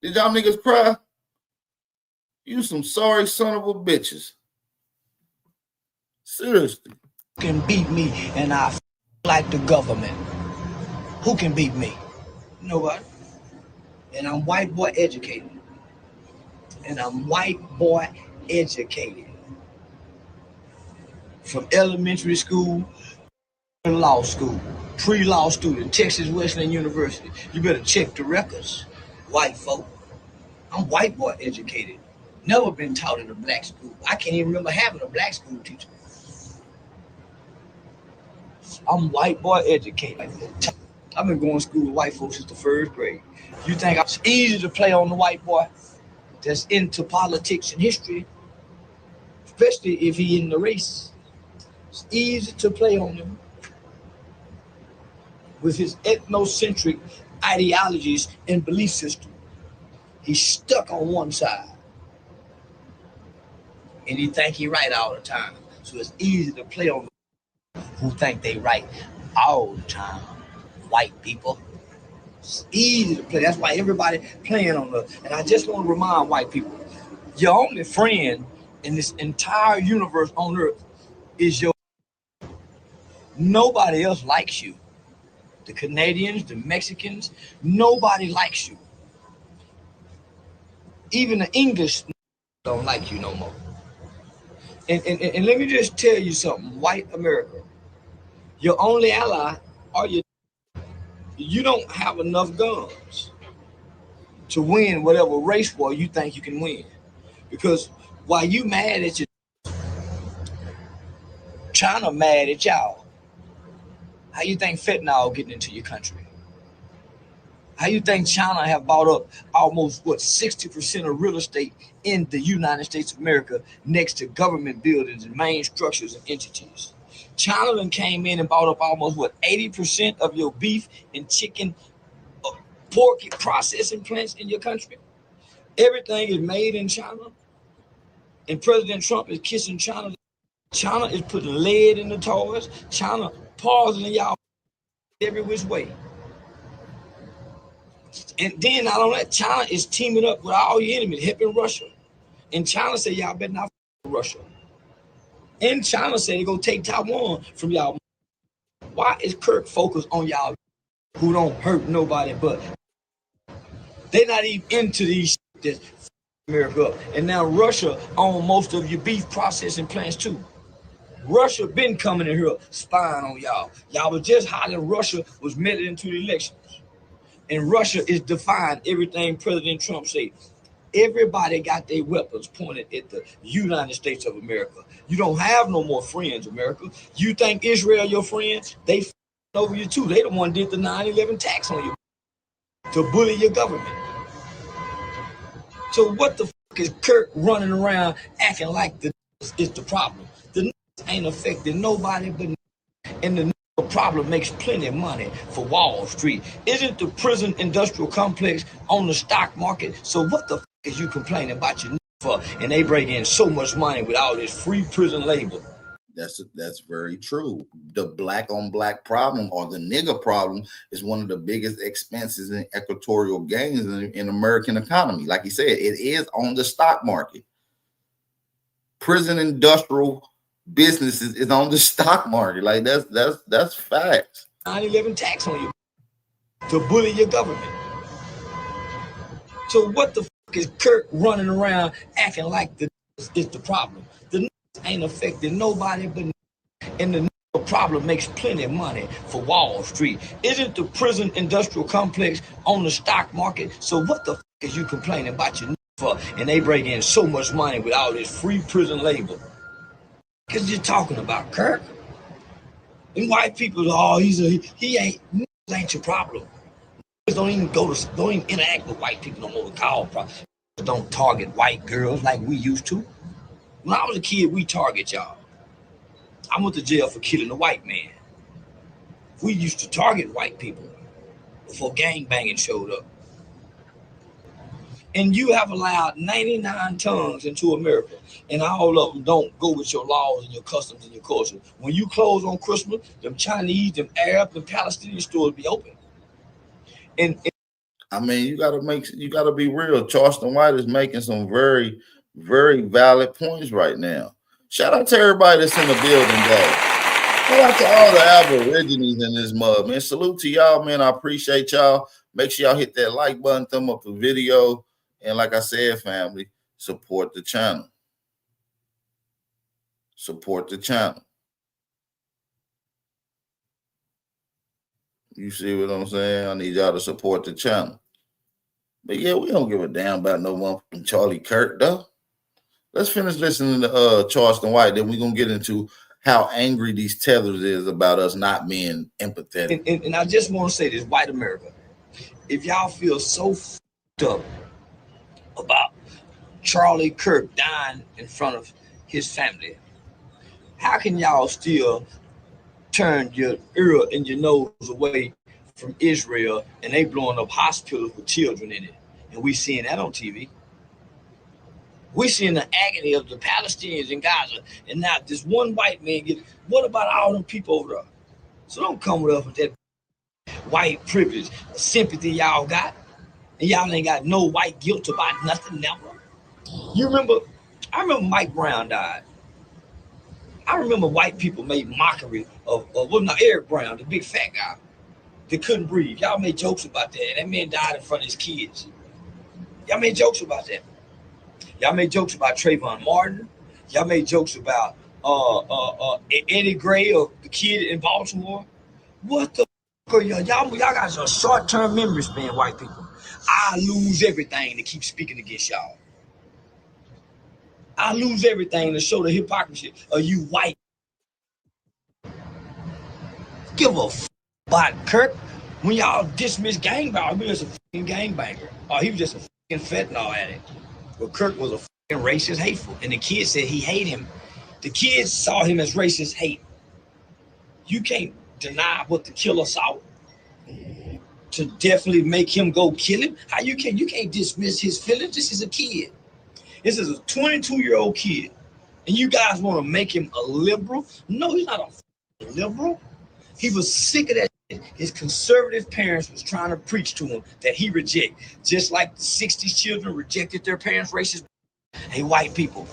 Did y'all niggas cry? You some sorry son of a bitches. Seriously. Who can beat me and I like the government? Who can beat me? Nobody. And I'm white boy educated. From elementary school to law school, pre-law student, Texas Wesleyan University. You better check the records, white folk. I'm white boy educated. Never been taught in a black school. I can't even remember having a black school teacher. I'm white boy educated. I've been going to school with white folks since the first grade. You think it's easy to play on the white boy that's into politics and history, especially if he in the race? It's easy to play on him with his ethnocentric ideologies and belief system. He's stuck on one side, and he think he right all the time. So it's easy to play on them who think they right all the time. White people. It's easy to play. That's why everybody playing on the. And I just want to remind white people, your only friend in this entire universe on earth is your. Nobody else likes you. The Canadians, the Mexicans, nobody likes you. Even the English don't like you no more. And let me just tell you something, white America, your only ally are you don't have enough guns. to win whatever race war you think you can win. Because while you mad at your China mad at y'all, how you think fentanyl getting into your country? How you think China have bought up almost 60% of real estate in the United States of America next to government buildings and main structures and entities? China then came in and bought up almost 80% of your beef and chicken, pork processing plants in your country. Everything is made in China, and President Trump is kissing China. China is putting lead in the toys. China poisoning y'all every which way. And then not only that, China is teaming up with all your enemies, helping Russia. And China said, y'all better not f Russia. And China said they're going to take Taiwan from y'all. Why is Kirk focused on y'all who don't hurt nobody but? They're not even into these that f America up. And now Russia owns most of your beef processing plants too. Russia been coming in here spying on y'all. Y'all was just hot and Russia was meddling into the elections. And Russia is defying everything President Trump said. Everybody got their weapons pointed at the United States of America. You don't have no more friends, America. You think Israel your friend? They over you too. They the one did the 9/11 tax on you to bully your government. So what the fuck is Kirk running around acting like the is the problem? The ain't affecting nobody but, and the problem makes plenty of money for Wall Street. Isn't the prison industrial complex on the stock market? So what the f is you complaining about your for? And they bring in so much money with all this free prison labor. That's very true. The black on black problem, or the nigger problem, is one of the biggest expenses in equatorial gains in American economy. Like you said, it is on the stock market. Prison industrial businesses is on the stock market. Like that's facts. 9/11 tax on you to bully your government. So what the fuck is Kirk running around acting like the is the problem? The ain't affecting nobody but, and the problem makes plenty of money for Wall Street. Isn't the prison industrial complex on the stock market? So what the fuck is you complaining about your for? And they bring in so much money with all this free prison labor. Because you're talking about Kirk. And white people, he ain't your problem. Don't even interact with white people no more to call problem. Don't target white girls like we used to. When I was a kid, we target y'all. I went to jail for killing a white man. We used to target white people before gangbanging showed up. And you have allowed 99 tongues into America, and all of them don't go with your laws and your customs and your culture. When you close on Christmas, them Chinese, them Arab, and Palestinian stores be open. And I mean, you gotta be real. Charleston White is making some very, very valid points right now. Shout out to everybody that's in the building, though. Shout out to all the Aborigines in this mud, man. Salute to y'all, man. I appreciate y'all. Make sure y'all hit that like button, thumb up the video. And like I said, family, support the channel. Support the channel. You see what I'm saying? I need y'all to support the channel. But yeah, we don't give a damn about no one from Charlie Kirk, though. Let's finish listening to Charleston White. Then we're going to get into how angry these tethers is about us not being empathetic. And I just want to say this, white America, if y'all feel so f***ed up about Charlie Kirk dying in front of his family, how can y'all still turn your ear and your nose away from Israel and they blowing up hospitals with children in it? And we seeing that on TV. We seeing the agony of the Palestinians in Gaza. And now this one white man what about all them people over there? So don't come with us with that white privilege, sympathy y'all got. And y'all ain't got no white guilt about nothing, never. I remember Mike Brown died. I remember white people made mockery of Eric Brown, the big fat guy that couldn't breathe. Y'all made jokes about that. That man died in front of his kids. Y'all made jokes about that. Y'all made jokes about Trayvon Martin. Y'all made jokes about Eddie Gray, or the kid in Baltimore. What the fuck are y'all? Y'all got a short-term memory span, white people. I lose everything to keep speaking against y'all. I lose everything to show the hypocrisy of you white. Give a f about Kirk. When y'all dismiss gangbanger, he was just a fucking gangbanger. Or he was just a fucking fentanyl addict. Well, Kirk was a fucking racist, hateful. And the kids said he hated him. The kids saw him as racist hate. You can't deny what the killer saw to definitely make him go kill him. How you can't dismiss his feelings. This is a kid. This is a 22-year-old kid. And you guys want to make him a liberal? No, he's not a liberal. He was sick of that shit. His conservative parents was trying to preach to him that he reject. Just like the 60s children rejected their parents' racist. Hey, white people,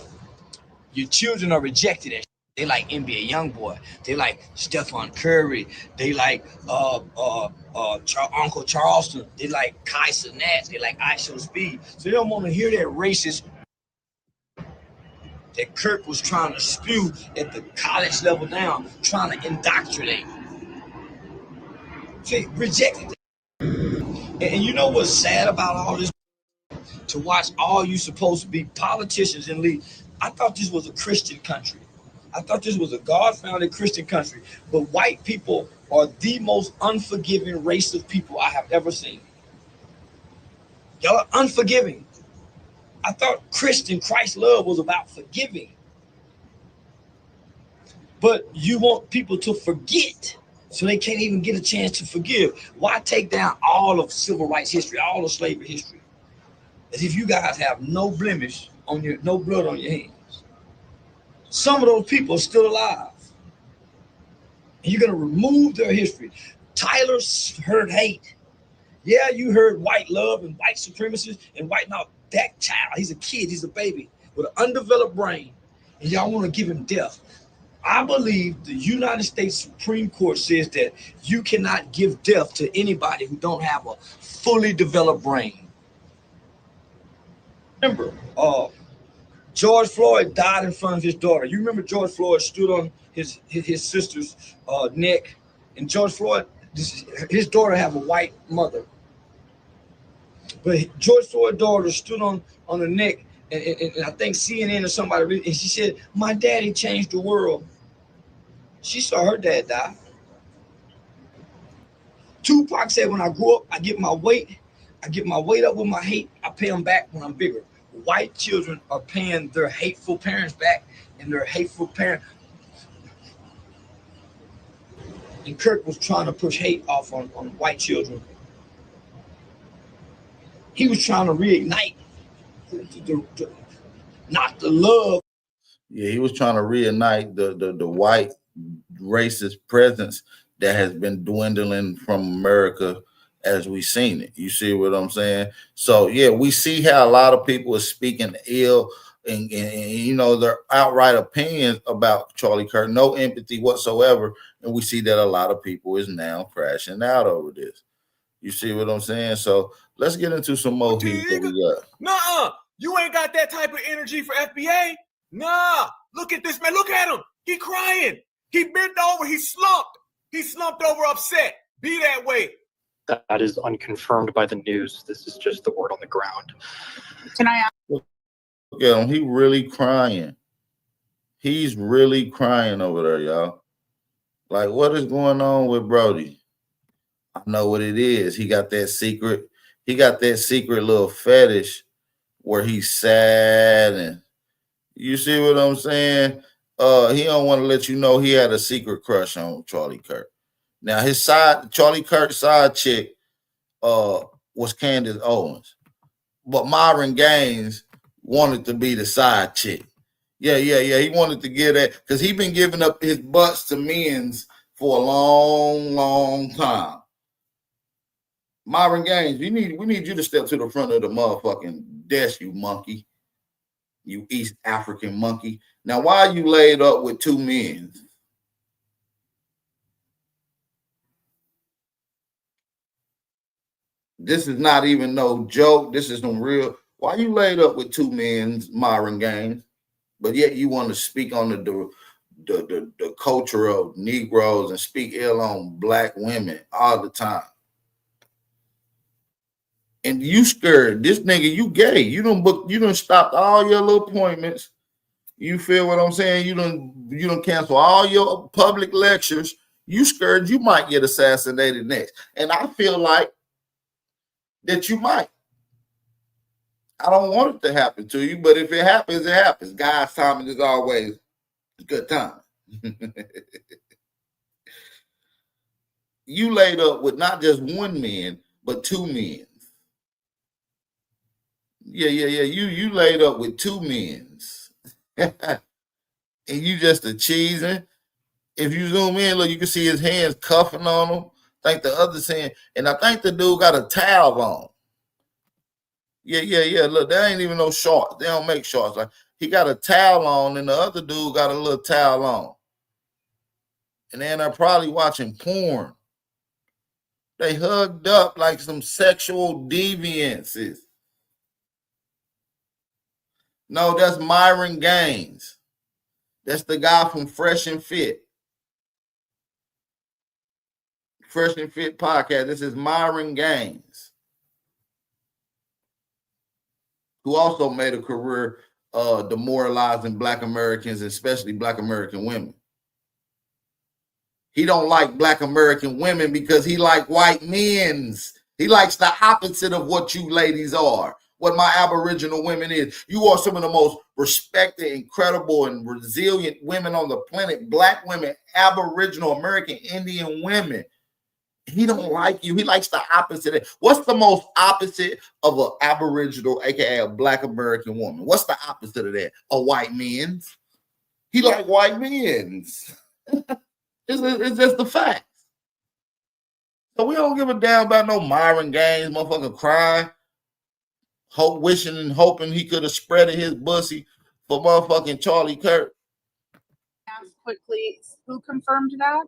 your children are rejected at shit. They like NBA Youngboy. They like Stephon Curry. They like Uncle Charleston. They like Kai Cenat. They like ISO Speed. So they don't want to hear that racist that Kirk was trying to spew at the college level down, trying to indoctrinate. See, rejected it. And you know what's sad about all this? To watch all you supposed to be politicians and lead. I thought this was a Christian country. I thought this was a God-founded Christian country. But white people are the most unforgiving race of people I have ever seen. Y'all are unforgiving. I thought Christian Christ love was about forgiving. But you want people to forget, so they can't even get a chance to forgive. Why take down all of civil rights history, all of slavery history? As if you guys have no blemish on your, no blood on your hands. Some of those people are still alive. And you're gonna remove their history. Tyler heard hate. Yeah, you heard white love and white supremacists and white, now that child, he's a kid, he's a baby with an undeveloped brain. And y'all wanna give him death. I believe the United States Supreme Court says that you cannot give death to anybody who don't have a fully developed brain. Remember, George Floyd died in front of his daughter. You remember George Floyd stood on his sister's neck, and George Floyd, his daughter have a white mother. But George Floyd's daughter stood on the neck, and I think CNN or somebody, and she said, "My daddy changed the world." She saw her dad die. Tupac said, "When I grow up, I get my weight up with my hate. I pay them back when I'm bigger." White children are paying their hateful parents back, and their hateful parent. And Kirk was trying to push hate off on white children. He was trying to reignite not the love. Yeah, he was trying to reignite the white racist presence that has been dwindling from America as we've seen it. You see what I'm saying? So yeah, we see how a lot of people are speaking ill and you know, their outright opinions about Charlie Kirk, no empathy whatsoever. And we see that a lot of people is now crashing out over this. You see what I'm saying? So let's get into some more heat that we got. Nuh-uh. You ain't got that type of energy for FBA. Nah. Look at this man. Look at him. He crying. He bent over. He slumped. He slumped over upset. Be that way. That is unconfirmed by the news. This is just the word on the ground. Can I ask? Look at him. He really crying. He's really crying over there, y'all. Like, what is going on with Brody? I know what it is. He got that secret little fetish where he's sad, and you see what I'm saying? He don't want to let you know he had a secret crush on Charlie Kirk. Now Charlie Kirk's side chick was Candace Owens, but Myron Gaines wanted to be the side chick. Yeah. He wanted to get that because he been giving up his butts to men's for a long time. Myron Gaines, we need you to step to the front of the motherfucking desk, you monkey. You East African monkey. Now, why are you laid up with two men? This is not even no joke. This is some real. Why you laid up with two men, Myron Gaines? But yet you want to speak on the culture of Negroes and speak ill on black women all the time. And you scared. This nigga, you gay. You done stopped all your little appointments. You feel what I'm saying? You done cancel all your public lectures. You scared you might get assassinated next. And I feel like that you might. I don't want it to happen to you, but if it happens, it happens. God's timing is always a good time. You laid up with not just one man, but two men. Yeah. You laid up with two men. And you just a cheesing. If you zoom in, look, you can see his hands cuffing on him. I think the other hand, and I think the dude got a towel on. Yeah. Look, there ain't even no shorts. They don't make shorts. Like he got a towel on, and the other dude got a little towel on. And then they're probably watching porn. They hugged up like some sexual deviances. No, that's Myron Gaines. That's the guy from Fresh and Fit. Fresh and Fit podcast. This is Myron Gaines, who also made a career demoralizing Black Americans, especially Black American women. He don't like Black American women because he like white men's. He likes the opposite of what you ladies are. What my Aboriginal women is. You are some of the most respected, incredible, and resilient women on the planet. Black women, Aboriginal, American, Indian women. He don't like you. He likes the opposite. What's the most opposite of an Aboriginal, aka a Black American woman? What's the opposite of that? A white man's. He like white men's. It's just the facts. So we don't give a damn about no Myron Gaines, motherfucker crying. Wishing and hoping he could have spreaded his bussy for motherfucking Charlie Kirk. Ask quickly, who confirmed that?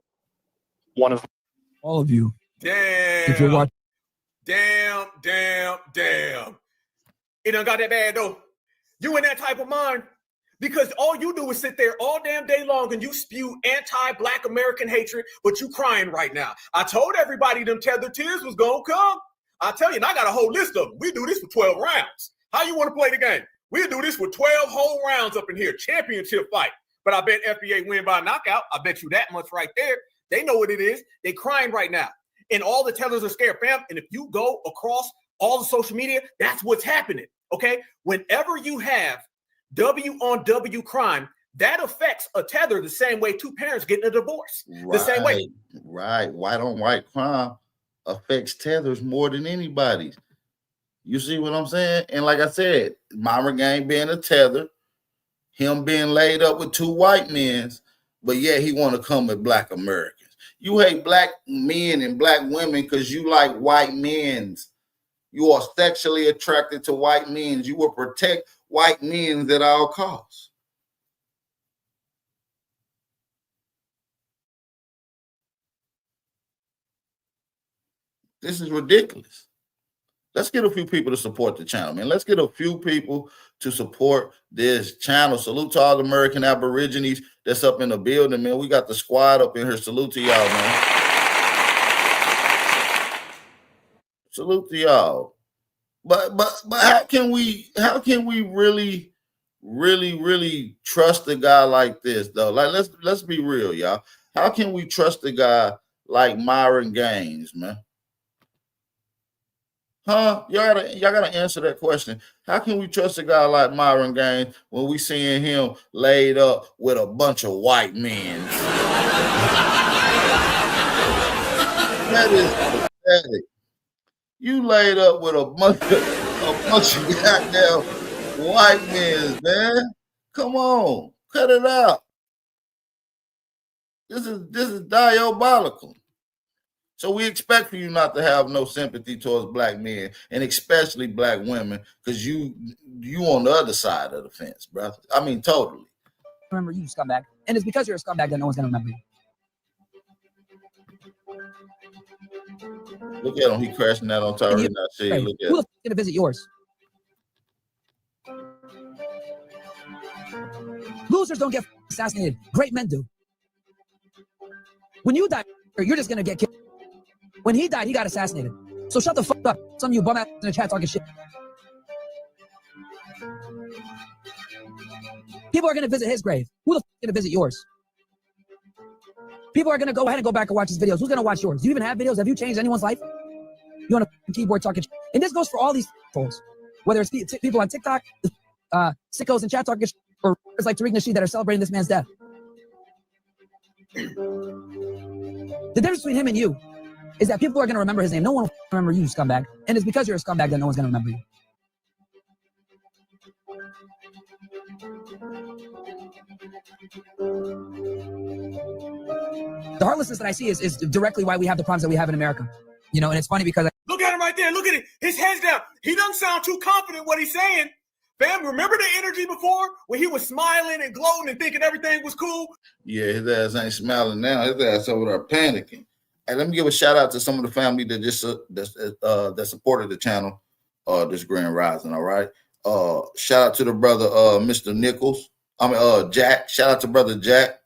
One of all of you. Damn. If you're watching. Damn. It done got that bad though. You in that type of mind? Because all you do is sit there all damn day long and you spew anti-Black American hatred, but you crying right now. I told everybody them Tether tears was gonna come. I tell you, and I got a whole list of them. We do this for 12 rounds. How you want to play the game? We'll do this for 12 whole rounds up in here. Championship fight. But I bet FBA win by knockout. I bet you that much right there. They know what it is. They crying right now. And all the tethers are scared, fam. And if you go across all the social media, that's what's happening, okay? Whenever you have W on W crime, that affects a tether the same way two parents getting a divorce. The same way. Right. White on white crime affects tethers more than anybody's. You see what I'm saying? And like I said, Myron Gaines being a tether, him being laid up with two white men, but yet he want to come at Black Americans. You hate Black men and Black women because you like white men. You are sexually attracted to white men. You will protect white men at all costs. This is ridiculous. Let's get a few people to support the channel, man. Let's get a few people to support this channel. Salute to all the American Aborigines that's up in the building, man. We got the squad up in here. Salute to y'all, man. Salute to y'all. But how can we really trust a guy like this, though? Like, let's be real, y'all. How can we trust a guy like Myron Gaines, man? Huh? Y'all gotta answer that question. How can we trust a guy like Myron Gaines when we seeing him laid up with a bunch of white men? That is pathetic. You laid up with a bunch of goddamn white men, man. Come on, cut it out. This is diabolical. So we expect for you not to have no sympathy towards Black men and especially Black women, because you on the other side of the fence, bro. I mean, totally. Remember, you scumbag, and it's because you're a scumbag that no one's gonna remember you. Look at him, he crashing out on Tyrannical. Look at Who the f gonna visit yours? Losers don't get assassinated. Great men do. When you die, you're just gonna get killed. When he died, he got assassinated. So shut the fuck up. Some of you bum ass in the chat talking shit. People are gonna visit his grave. Who the fuck is gonna visit yours? People are gonna go ahead and go back and watch his videos. Who's gonna watch yours? Do you even have videos? Have you changed anyone's life? You on a keyboard talking shit. And this goes for all these fools. Whether it's people on TikTok, sickos in chat talking shit, or it's like Tariq Nasheed that are celebrating this man's death. The difference between him and you is that people are gonna remember his name. No one will remember you, scumbag. And it's because you're a scumbag that no one's gonna remember you. The heartlessness that I see is directly why we have the problems that we have in America. You know, and it's funny because look at him right there. Look at it. His head's down. He doesn't sound too confident what he's saying. Fam, remember the energy before when he was smiling and gloating and thinking everything was cool? Yeah, his ass ain't smiling now. His ass over there panicking. And let me give a shout out to some of the family that just that supported the channel this Grand Rising. All right. Shout out to the brother Mr. Nichols. Jack. Shout out to brother Jack.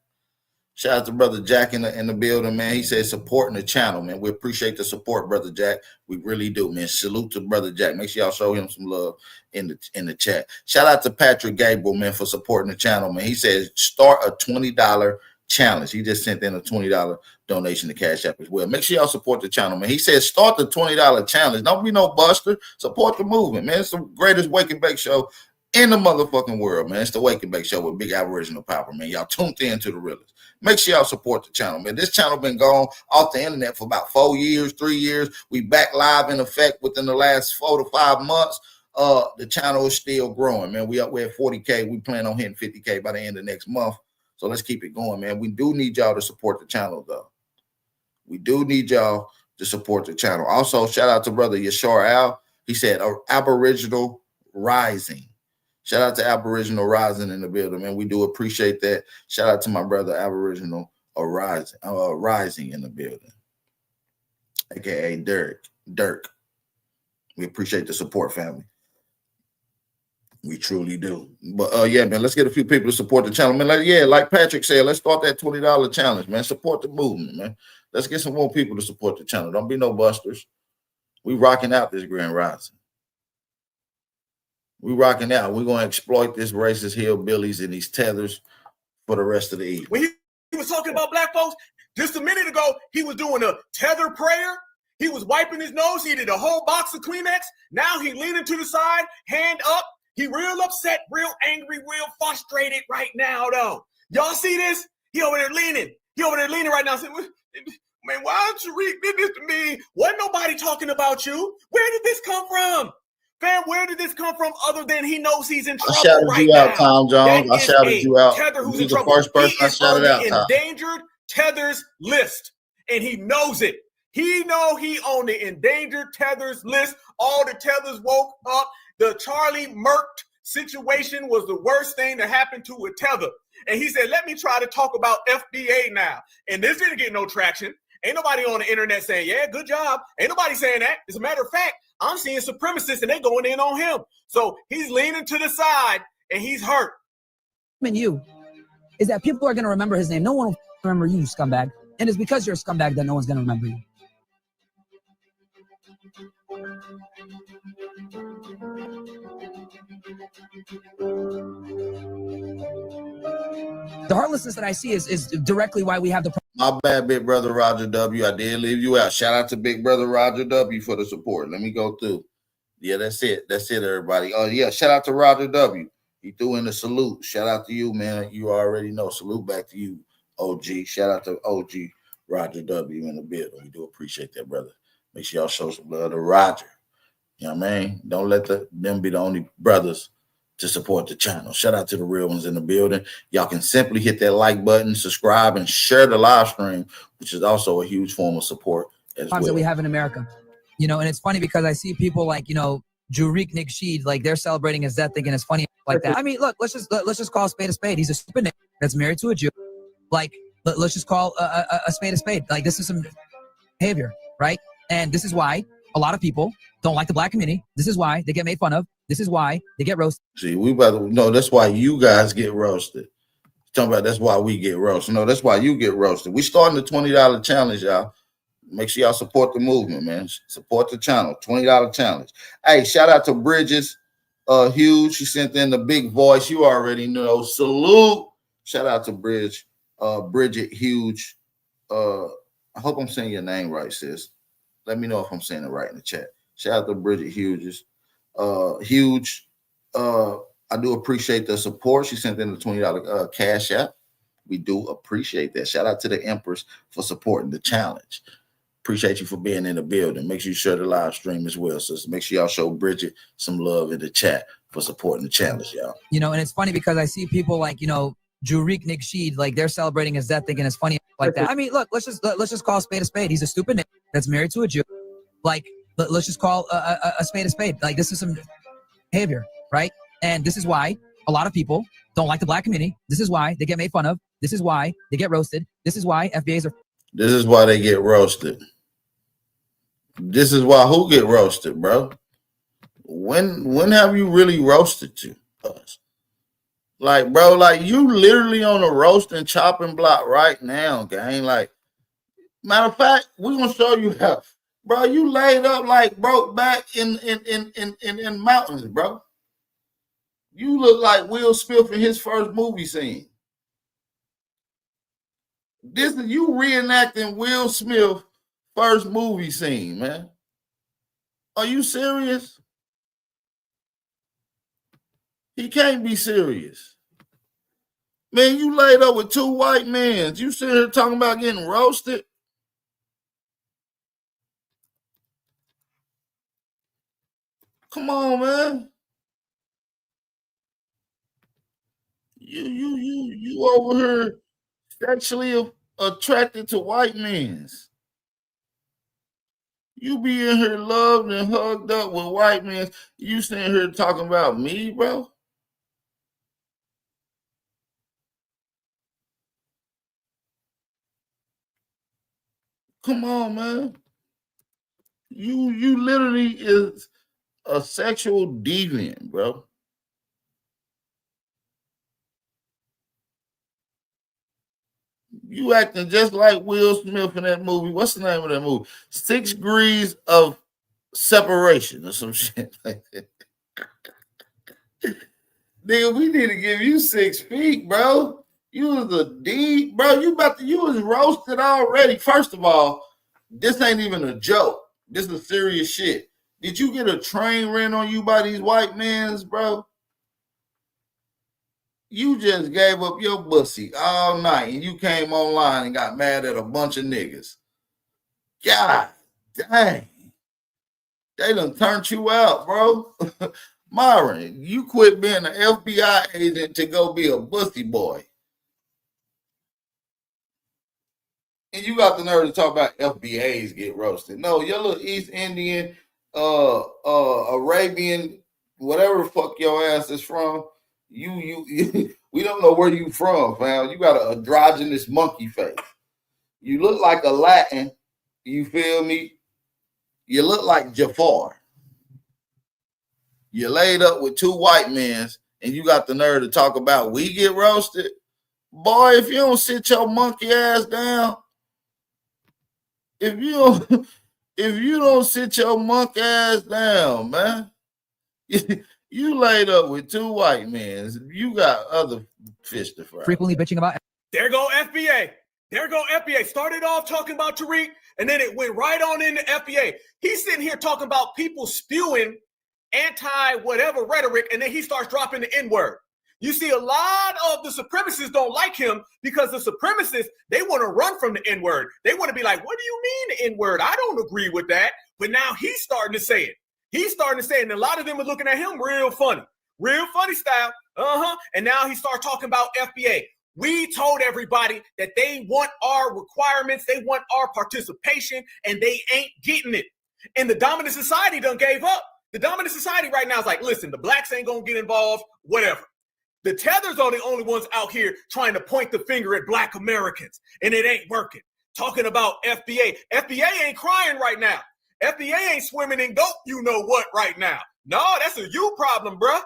Shout out to brother Jack in the building, man. He said supporting the channel, man. We appreciate the support, brother Jack. We really do, man. Salute to brother Jack. Make sure y'all show him some love in the chat. Shout out to Patrick Gabriel, man, for supporting the channel, man. He says start a $20 challenge. He just sent in a $20 donation to Cash App as well. Make sure y'all support the channel, man. He says start the $20 challenge. Don't be no buster. Support the movement, man. It's the greatest wake and bake show in the motherfucking world, man. It's the Wake and Bake Show with Big Aboriginal Power, man. Y'all tuned in to the realest. Make sure y'all support the channel, man. This channel been gone off the internet for about 4 years, 3 years. We back live in effect within the last 4 to 5 months. The channel is still growing, man. We're at 40K. We plan on hitting 50K by the end of next month. So let's keep it going, man. We do need y'all to support the channel, though. We do need y'all to support the channel. Also, shout out to brother Yashar Al. He said Aboriginal Rising. Shout out to Aboriginal Rising in the building, man. We do appreciate that. Shout out to my brother Aboriginal Rising in the building, aka Dirk. We appreciate the support, family. We truly do. But yeah, man, let's get a few people to support the channel, man. Like Patrick said, let's start that $20 challenge, man. Support the movement, man. Let's get some more people to support the channel. Don't be no busters. We rocking out this Grand Rising. We rocking out. We're going to exploit this racist hillbillies and these tethers for the rest of the evening. When he was talking about black folks, just a minute ago, he was doing a tether prayer. He was wiping his nose. He did a whole box of Kleenex. Now he leaning to the side, hand up. He real upset, real angry, real frustrated right now, though. Y'all see this? He over there leaning. He over there leaning right now. Saying, man, why don't you did this to me? Wasn't nobody talking about you. Where did this come from? Fam, where did this come from other than he knows he's in trouble? I shouted right you out, Tom Jones. I shouted you out. Tether who's in trouble. First person I shouted out, Tom. Endangered Tethers list, and he knows it. He know he on the endangered Tethers list. All the Tethers woke up. The Charlie Murked situation was the worst thing that happened to a Tether. And he said, let me try to talk about FBA now. And this didn't get no traction. Ain't nobody on the internet saying, yeah, good job. Ain't nobody saying that. As a matter of fact, I'm seeing supremacists and they going in on him. So he's leaning to the side and he's hurt. And you is that people are going to remember his name. No one will remember you, scumbag. And it's because you're a scumbag that no one's going to remember you. The heartlessness that I see is directly why we have the My bad, big brother Roger W. I did leave you out. Shout out to big brother Roger W. for the support. Let me go through. Yeah, that's it. That's it, everybody. Oh, yeah. Shout out to Roger W. He threw in the salute. Shout out to you, man. You already know. Salute back to you, OG. Shout out to OG Roger W. in the building. We do appreciate that, brother. Make sure y'all show some love to Roger. You know what I mean? Don't let them be the only brothers to support the channel. Shout out to the real ones in the building. Y'all can simply hit that like button, subscribe, and share the live stream, which is also a huge form of support as well. That we have in America. You know, and it's funny because I see people like, you know, Jurik Niksheed, like they're celebrating his death, thinking it's funny like that. I mean, look, let's just call a spade a spade. He's a stupid nigga that's married to a Jew. Like, let's just call a spade a spade. Like, this is some behavior, right? And this is why a lot of people don't like the black community. This is why they get made fun of. This is why they get roasted. See, we better no. That's why you guys get roasted. Talking about that's why we get roasted. No, that's why you get roasted. We starting the $20 challenge, y'all. Make sure y'all support the movement, man. Support the channel. $20 challenge. Hey, shout out to Bridges. Huge. She sent in the big voice. You already know. Salute. Shout out to Bridget Huge. I hope I'm saying your name right, sis. Let me know if I'm saying it right in the chat. Shout out to Bridget Huge. Huge. I do appreciate the support. She sent in the $20 cash app. We do appreciate that. Shout out to the Empress for supporting the challenge. Appreciate you for being in the building. Make sure you share the live stream as well. So make sure y'all show Bridget some love in the chat for supporting the challenge, y'all. You know, and it's funny because I see people like, you know, Jurik Nick Sheed, like they're celebrating his death thinking it's funny like that. I mean, look, let's just call a spade a spade. He's a stupid nigga that's married to a Jew. Like, let's just call a spade a spade. Like, this is some behavior, right? And this is why a lot of people don't like the black community. This is why they get made fun of. This is why they get roasted. This is why FBAs are. This is why they get roasted. This is why who get roasted, bro? When have you really roasted to us? Like, bro, like you literally on a roasting chopping block right now, gang. Like, matter of fact, we're gonna show you how, bro. You laid up like broke back in mountains, bro. You look like Will Smith in his first movie scene. This is you reenacting Will Smith first movie scene, man. Are you serious? He can't be serious. Man, you laid up with two white men. You sitting here talking about getting roasted? Come on, man. You over here sexually attracted to white men. You be in here loved and hugged up with white men. You sitting here talking about me, bro? Come on, man. You literally is a sexual deviant, bro. You acting just like Will Smith in that movie. What's the name of that movie? 6 Degrees of Separation or some shit like that. Nigga, we need to give you 6 feet, bro. You was a D, bro. You was roasted already. First of all, this ain't even a joke. This is serious shit. Did you get a train ran on you by these white men, bro? You just gave up your pussy all night and you came online and got mad at a bunch of niggas. God dang. They done turned you out, bro. Myron, you quit being an FBI agent to go be a pussy boy. And you got the nerve to talk about FBAs get roasted. No, your little East Indian, Arabian, whatever the fuck your ass is from, you we don't know where you from, fam. You got an androgynous monkey face. You look like a Latin, you feel me? You look like Jafar. You laid up with 2 white men and you got the nerve to talk about we get roasted. Boy, if you don't sit your monkey ass down, if you don't sit your monkey ass down, man, you laid up with 2 white men. You got other fish to fry. Frequently bitching about. There go FBA. There go FBA. Started off talking about Tariq, and then it went right on into FBA. He's sitting here talking about people spewing anti-whatever rhetoric, and then he starts dropping the N-word. You see, a lot of the supremacists don't like him because the supremacists, they want to run from the N-word. They want to be like, what do you mean the N-word? I don't agree with that. But now he's starting to say it. He's starting to say it, and a lot of them are looking at him real funny style. And now he starts talking about FBA. We told everybody that they want our requirements, they want our participation, and they ain't getting it. And the dominant society done gave up. The dominant society right now is like, listen, the blacks ain't gonna get involved, whatever. The tethers are the only ones out here trying to point the finger at black Americans, and it ain't working. Talking about FBA. FBA ain't crying right now. FBA ain't swimming in dope, you know what, right now. No, that's a you problem, bruh.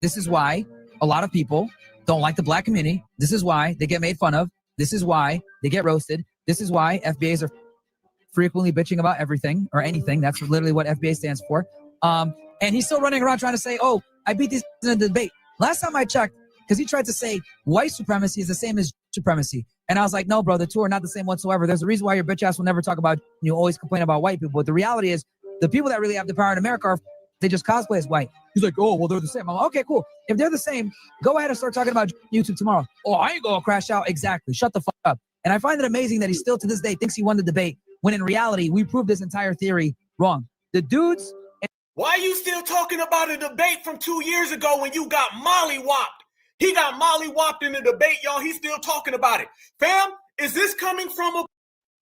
This is why a lot of people don't like the black community. This is why they get made fun of. This is why they get roasted. This is why FBAs are frequently bitching about everything or anything. That's literally what FBA stands for. And he's still running around trying to say, oh, I beat these in a debate. Last time I checked, because he tried to say white supremacy is the same as supremacy. And I was like, no, bro, the two are not the same whatsoever. There's a reason why your bitch ass will never talk about, you always complain about white people. But the reality is the people that really have the power in America are, they just cosplay as white. He's like, oh, well, they're the same. I'm like, okay, cool. If they're the same, go ahead and start talking about YouTube tomorrow. Oh, I ain't gonna crash out. Exactly. Shut the fuck up. And I find it amazing that he still to this day thinks he won the debate, when in reality, we proved this entire theory wrong. The dudes. Why are you still talking about a debate from 2 years ago when you got mollywopped? He got mollywopped in the debate, y'all. He's still talking about it. Fam, is this coming from a...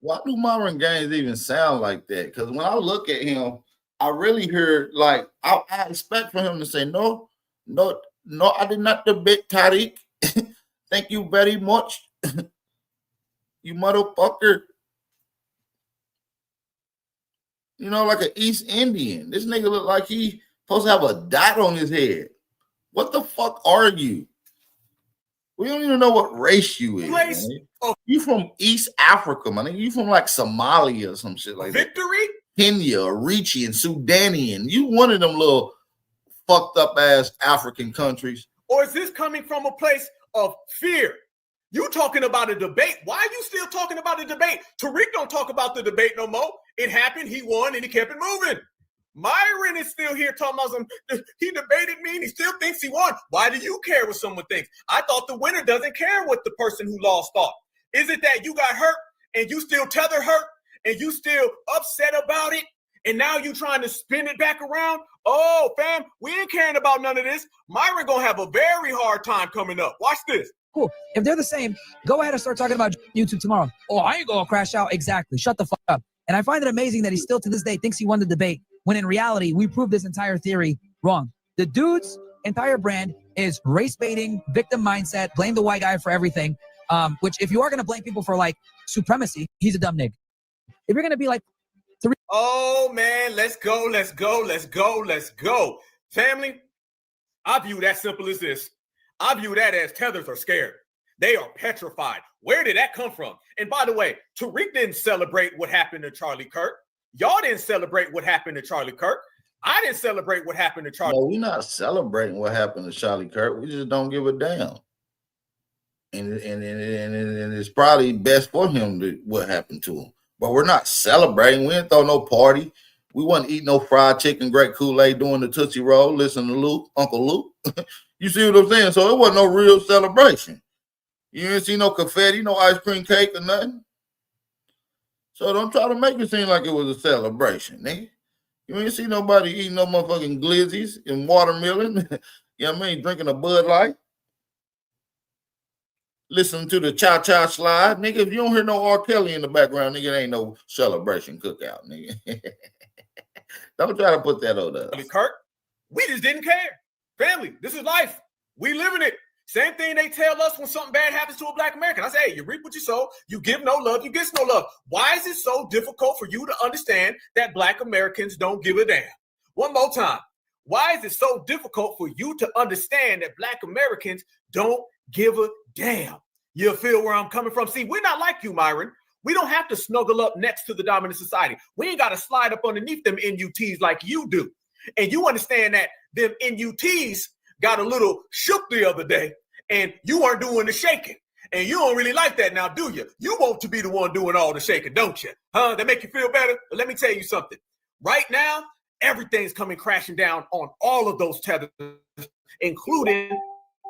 Why do Myron Gaines even sound like that? Because when I look at him, I really hear, like, I expect for him to say, no, I did not debate Tariq. Thank you very much. You motherfucker. You know, like an East Indian. This nigga look like he supposed to have a dot on his head. What the fuck are you? We don't even know what race you is. You from East Africa, man. You from like Somalia or some shit like Victory? that. Kenya, Eritrean, Sudanian. You one of them little fucked up ass African countries. Or is this coming from a place of fear? You talking about a debate. Why are you still talking about a debate? Tariq don't talk about the debate no more. It happened, he won, and he kept it moving. Myron is still here talking about some, he debated me and he still thinks he won. Why do you care what someone thinks? I thought the winner doesn't care what the person who lost thought. Is it that you got hurt and you still tether hurt and you still upset about it? And now you trying to spin it back around? Oh, fam, we ain't caring about none of this. Myron gonna have a very hard time coming up. Watch this. Cool. If they're the same, go ahead and start talking about YouTube tomorrow. Oh, I ain't gonna crash out. Exactly. Shut the fuck up. And I find it amazing that he still to this day thinks he won the debate, when in reality, we proved this entire theory wrong. The dude's entire brand is race baiting, victim mindset, blame the white guy for everything. Which if you are gonna blame people for like supremacy, he's a dumb nigga. If you're gonna be like, oh man, let's go. Family, I view that simple as this. I view that as tethers are scared. They are petrified. Where did that come from? And by the way, Tariq didn't celebrate what happened to Charlie Kirk. Y'all didn't celebrate what happened to Charlie Kirk. I didn't celebrate what happened to Charlie. No, we're not celebrating what happened to Charlie Kirk. We just don't give a damn. And it's probably best for him to what happened to him. But we're not celebrating. We didn't throw no party. We wasn't eating no fried chicken, great Kool-Aid, doing the Tootsie Roll, listening to Luke, Uncle Luke. You see what I'm saying? So it wasn't no real celebration. You didn't see no confetti, no ice cream cake or nothing. So don't try to make it seem like it was a celebration, nigga. You ain't see nobody eating no motherfucking glizzies and watermelon. You know what I mean? Drinking a Bud Light. Listening to the cha-cha slide. Nigga, if you don't hear no R. Kelly in the background, nigga, it ain't no celebration cookout, nigga. Don't try to put that on us. Kirk, we just didn't care. Family, this is life. We living it. Same thing they tell us when something bad happens to a black American. I say, hey, you reap what you sow. You give no love, you get no love. Why is it so difficult for you to understand that black Americans don't give a damn? One more time. Why is it so difficult for you to understand that black Americans don't give a damn? You feel where I'm coming from? See, we're not like you, Myron. We don't have to snuggle up next to the dominant society. We ain't got to slide up underneath them NUTs like you do. And you understand that them NUTs got a little shook the other day and you weren't doing the shaking. And you don't really like that now, do you? You want to be the one doing all the shaking, don't you? Huh? That make you feel better? But let me tell you something. Right now, everything's coming crashing down on all of those tethers, including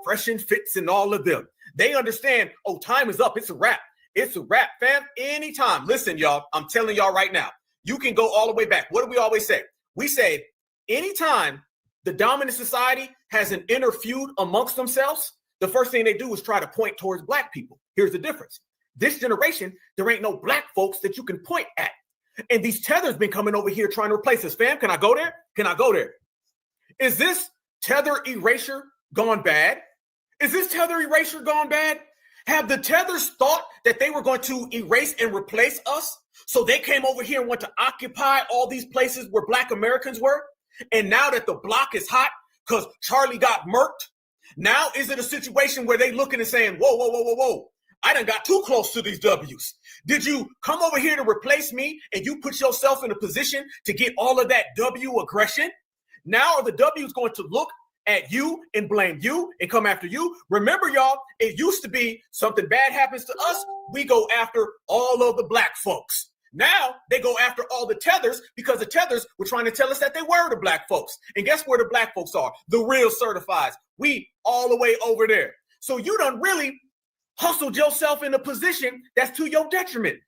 Fresh and Fits and all of them. They understand, oh, time is up. It's a wrap. It's a wrap, fam. Anytime. Listen, y'all, I'm telling y'all right now, you can go all the way back. What do we always say? We say anytime the dominant society has an inner feud amongst themselves, the first thing they do is try to point towards black people. Here's the difference. This generation, there ain't no black folks that you can point at. And these tethers been coming over here trying to replace us. Fam, can I go there? Can I go there? Is this tether erasure gone bad? Is this tether erasure gone bad? Have the tethers thought that they were going to erase and replace us? So they came over here and went to occupy all these places where black Americans were? And now that the block is hot because Charlie got murked, now is it a situation where they looking and saying, whoa, I done got too close to these W's. Did you come over here to replace me and you put yourself in a position to get all of that W aggression? Now are the W's going to look at you and blame you and come after you? Remember, y'all, it used to be something bad happens to us, we go after all of the black folks. Now they go after all the tethers because the tethers were trying to tell us that they were the black folks. And guess where the black folks are? The real certifieds. We all the way over there. So you done really hustled yourself in a position that's to your detriment.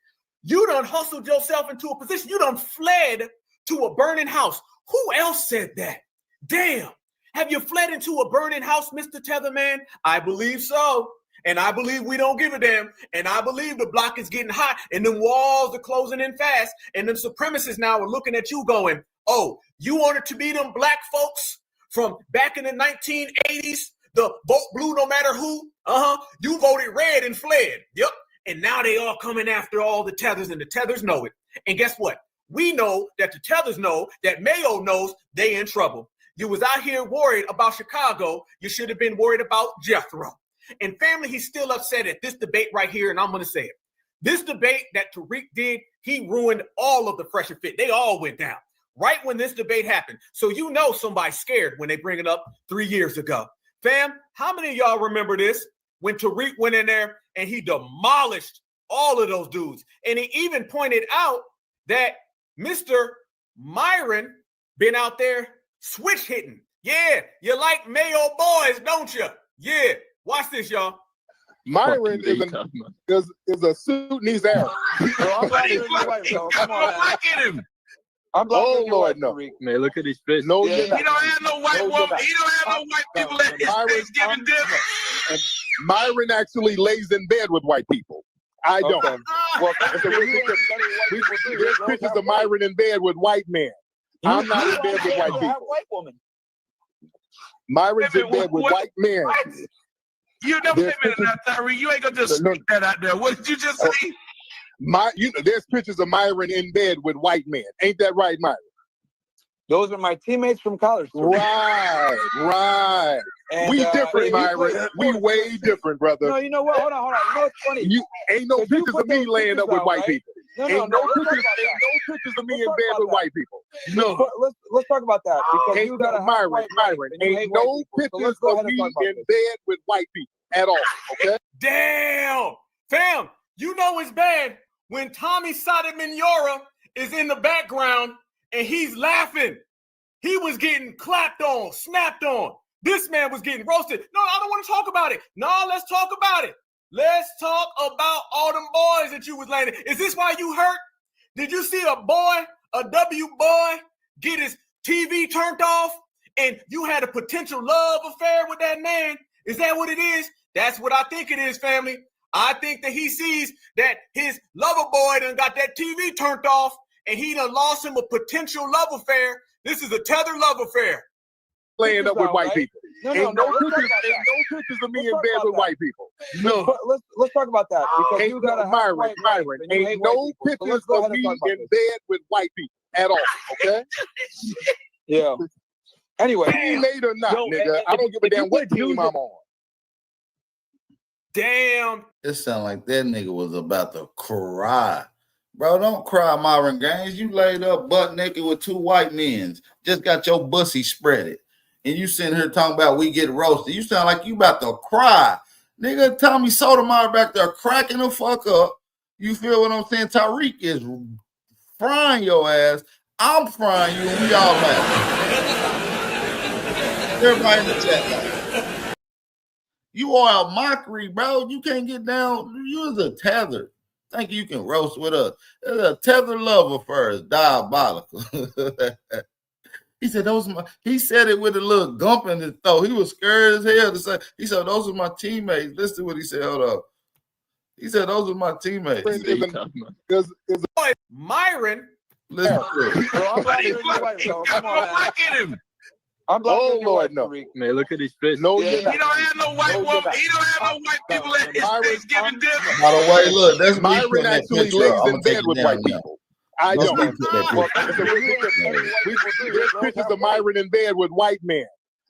You done hustled yourself into a position. You done fled to a burning house. Who else said that? Damn. Have you fled into a burning house, Mr. Tetherman? I believe so. And I believe we don't give a damn. And I believe the block is getting hot and them walls are closing in fast. And them supremacists now are looking at you going, oh, you wanted to be them black folks from back in the 1980s, the vote blue no matter who? You voted red and fled. Yep. And now they all coming after all the tethers, and the tethers know it. And guess what? We know that the tethers know that Mayo knows they in trouble. You was out here worried about Chicago. You should have been worried about Jethro. And family, he's still upset at this debate right here, and I'm going to say it. This debate that Tariq did, he ruined all of the Fresh and Fit. They all went down right when this debate happened. So you know somebody's scared when they bring it up 3 years ago. Fam, how many of y'all remember this? When Tariq went in there and he demolished all of those dudes. And he even pointed out that Mr. Myron been out there switch hitting. Yeah, you like Mayo boys, don't you? Yeah, watch this, y'all. Myron is a Sudanese Arab. I'm him. Oh Lord, no. Man, look at his face. No, he don't have no white woman. He don't have no white people at his Thanksgiving dinner. Myron actually lays in bed with white people. I don't. Okay. Well, there's pictures of Myron in bed with white men. I'm not in bed with white people. White woman. Myron's in bed with white men. What? You never been in that, Tyree. You ain't gonna just stick that out there. What did you just say? There's pictures of Myron in bed with white men. Ain't that right, Myron? Those are my teammates from college. Right. And, we different, Myron. We way different, brother. No, you know what? Hold on. You know what's funny? You ain't no pictures of me laying up with white people. No pictures of me in bed with white people. No. Let's talk about that. Because ain't you got Myron. Ain't no pictures of me in bed with white people at all. Okay. Damn, fam. You know it's bad when Tommy Sotomayor is in the background and he's laughing. He was getting clapped on, snapped on. This man was getting roasted. No, I don't want to talk about it. No, let's talk about it. Let's talk about all them boys that you was landing. Is this why you hurt? Did you see a W boy, get his TV turned off and you had a potential love affair with that man? Is that what it is? That's what I think it is, family. I think that he sees that his lover boy done got that TV turned off and he done lost him a potential love affair. This is a Tether love affair. Laying up with white people. Ain't no pictures of me in bed with white people. No. Let's talk about that. Because ain't you got a Myron. Ain't no pictures of me in bed with white people at all. Okay? Yeah. Anyway. Teammate or not, nigga. I don't give a damn what team I'm on. Damn. It sound like that nigga was about to cry. Bro, don't cry, Myron Gaines. You laid up butt naked with two white men. Just got your bussy spreaded. And you sitting here talking about we get roasted. You sound like you about to cry. Nigga, Tommy Sotomayor back there cracking the fuck up. You feel what I'm saying? Tariq is frying your ass. I'm frying you, and we all laugh. Everybody in the chat. You are a mockery, bro. You can't get down. You're a tether. Think you can roast with us. There's a tether love affair is diabolical. He said he said it with a little gump in his throat. He was scared as hell to say. He said, those are my teammates. Listen to what he said. Hold up. He said, those are my teammates. Myron. Listen to him. Oh Lord, no. Man, look at his face. No, he don't have no white woman. He don't have no white people at his Thanksgiving dinner. By the way, look, that's Myron actually lays in bed with white people. I don't. There's pictures of Myron in bed with white men.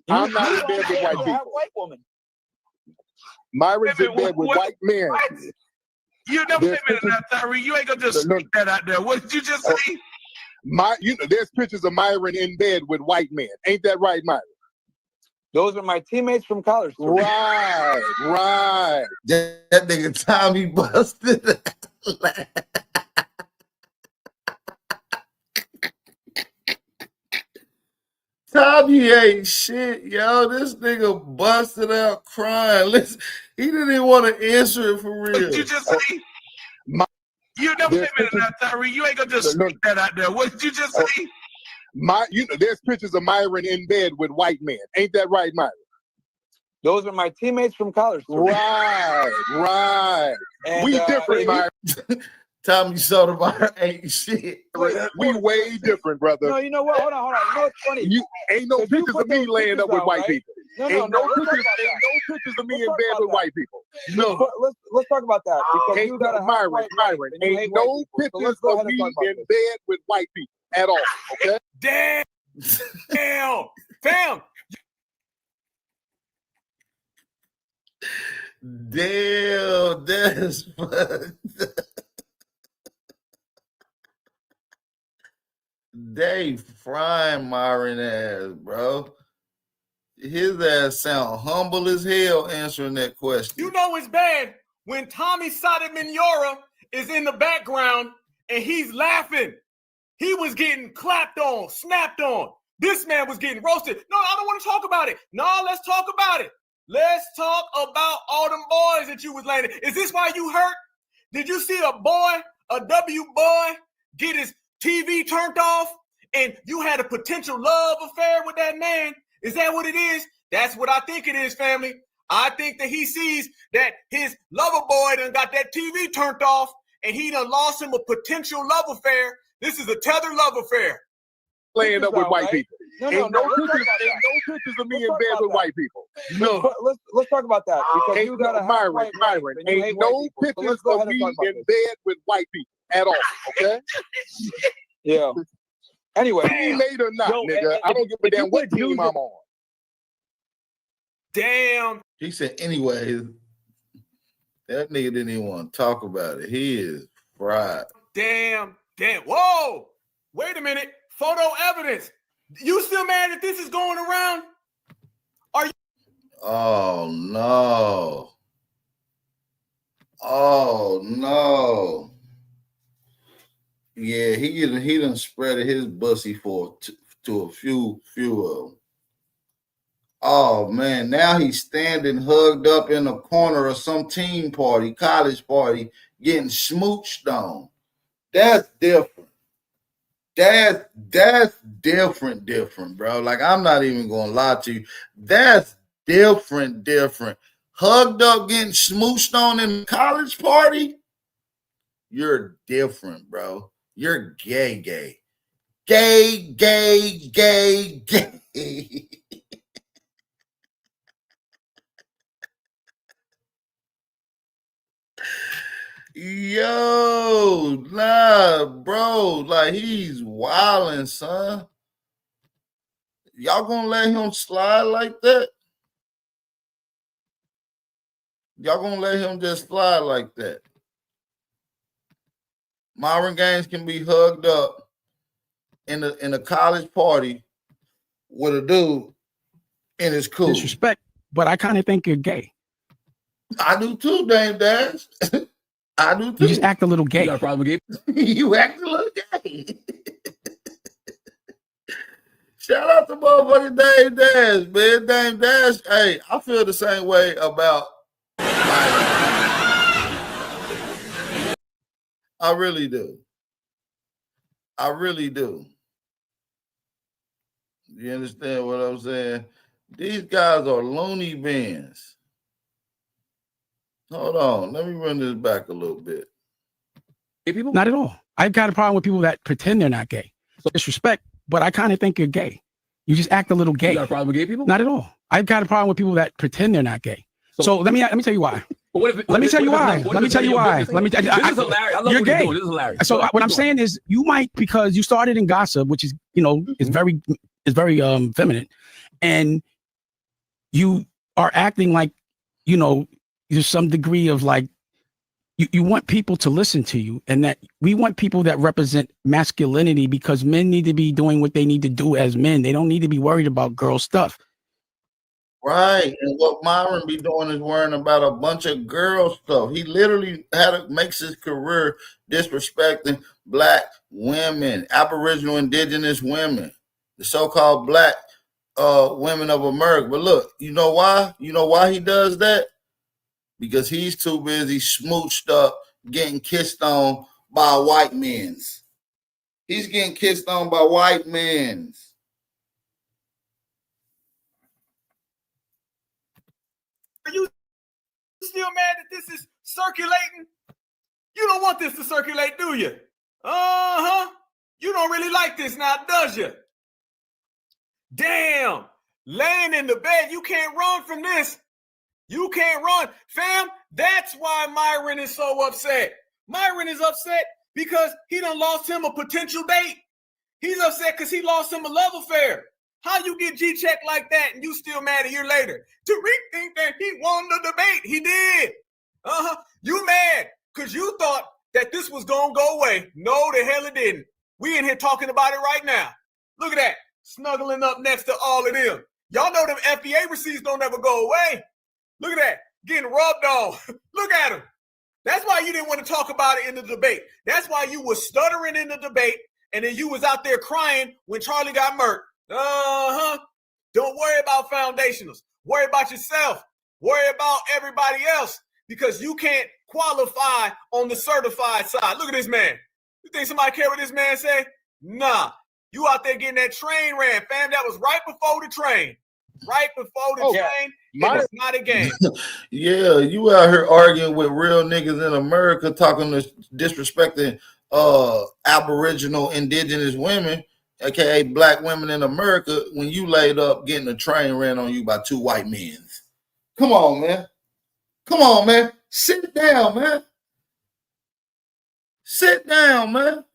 I'm not in bed with white people. White woman. Myron's in bed with white men. What? You never say that, Tyree. You ain't gonna just stick that out there. What did you just say? There's pictures of Myron in bed with white men. Ain't that right, Myron? Those are my teammates from college. Right. That nigga Tommy busted. Tommy ain't shit, yo. This nigga busted out crying. Listen, he didn't even want to answer it for real. What did you just say? You never say that, Tyree. You ain't gonna just stick that out there. What did you just say? There's pictures of Myron in bed with white men. Ain't that right, Myron? Those are my teammates from college. Right. And, we different, Myron. Tommy Sotomayor ain't shit. We way different, brother. No, you know what? Hold on. You know what's funny? You ain't no pictures of me laying up with white people. No, ain't no pictures of me in bed with white people. No. Let's talk about that. Because Ain't you got Myron. Ain't no pictures of me in bed with white people at all. Okay? Damn. Damn, that's fucked. They frying Myron ass, bro. His ass sound humble as hell answering that question. You know it's bad when Tommy Sotomayor is in the background and he's laughing. He was getting clapped on, snapped on. This man was getting roasted. No, I don't want to talk about it. No, let's talk about it. Let's talk about all them boys that you was landing. Is this why you hurt? Did you see a W boy, get his TV turned off and you had a potential love affair with that man? Is that what it is? That's what I think it is, family. I think that he sees that his lover boy done got that TV turned off and he done lost him a potential love affair. This is a Tether love affair. Laying up with white people. Ain't no pictures of me in bed with white people. No. Let's talk about that. Because ain't you got a Myron. Ain't no pictures of me in bed with white people at all. Okay? Yeah. Anyway. Teammate or not, nigga. I don't give a damn what team I'm on. Damn. He said, anyway, that nigga didn't even want to talk about it. He is fried. Damn. Whoa. Wait a minute. Photo evidence. You still mad that this is going around? Are you? Oh no. Yeah, he done spread his bussy to a few of them. Oh man, now he's standing hugged up in a corner of some team party, college party, getting smooched on. That's different. That's different, bro. Like, I'm not even gonna lie to you. That's different. Hugged up, getting smooched on in a college party. You're different, bro. You're gay. Yo, nah, bro. Like, he's wilding, son. Y'all gonna let him slide like that? Y'all gonna let him just slide like that? Myron Gaines can be hugged up in a college party with a dude, and it's cool. Disrespect, but I kind of think you're gay. I do too, Dame Dash. I do too. You just act a little gay. You got a problem with gay? You act a little gay. Shout out to motherfucking Dame Dash, man. Dame Dash, hey, I feel the same way about I really do. You understand what I'm saying? These guys are loony bins. Hold on. Let me run this back a little bit. Gay people? Not at all. I've got a problem with people that pretend they're not gay. So disrespect, but I kind of think you're gay. You just act a little gay. You got a problem with gay people? Not at all. I've got a problem with people that pretend they're not gay. So let me tell you why. Let me tell you why. This is hilarious. You're gay. This is hilarious. So what I'm saying is, you might, because you started in gossip, which is, is very feminine, and you are acting like, there's some degree of like, you want people to listen to you, and that we want people that represent masculinity, because men need to be doing what they need to do as men. They don't need to be worried about girl stuff. Right. And what Myron be doing is worrying about a bunch of girl stuff. He literally makes his career disrespecting black women, Aboriginal, indigenous women, the so-called black women of America. But look, you know why? You know why he does that? Because he's too busy smooched up, getting kissed on by white men's. He's getting kissed on by white men's. Are you still mad that this is circulating? You don't want this to circulate, do you? Uh-huh. You don't really like this now, does you? Damn. Laying in the bed, you can't run from this. You can't run. Fam, that's why Myron is so upset. Myron is upset because he done lost him a potential date. He's upset because he lost him a love affair. How you get G-checked like that and you still mad a year later? Tariq think that he won the debate. He did. You mad because you thought that this was going to go away. No, the hell it didn't. We in here talking about it right now. Look at that. Snuggling up next to all of them. Y'all know them FBA receipts don't ever go away. Look at that. Getting rubbed on. Look at him. That's why you didn't want to talk about it in the debate. That's why you was stuttering in the debate, and then you was out there crying when Charlie got murked. Don't worry about foundationals. Worry about yourself. Worry about everybody else, because you can't qualify on the certified side. Look at this man. You think somebody care what this man say? Nah. You out there getting that train ran, fam. That was right before the train. Right before the train. It's not a game. Yeah, you out here arguing with real niggas in America, talking to disrespecting Aboriginal, indigenous women, aka black women in America, when you laid up getting a train ran on you by two white men. Come on, man. Come on, man. Sit down, man. Sit down, man.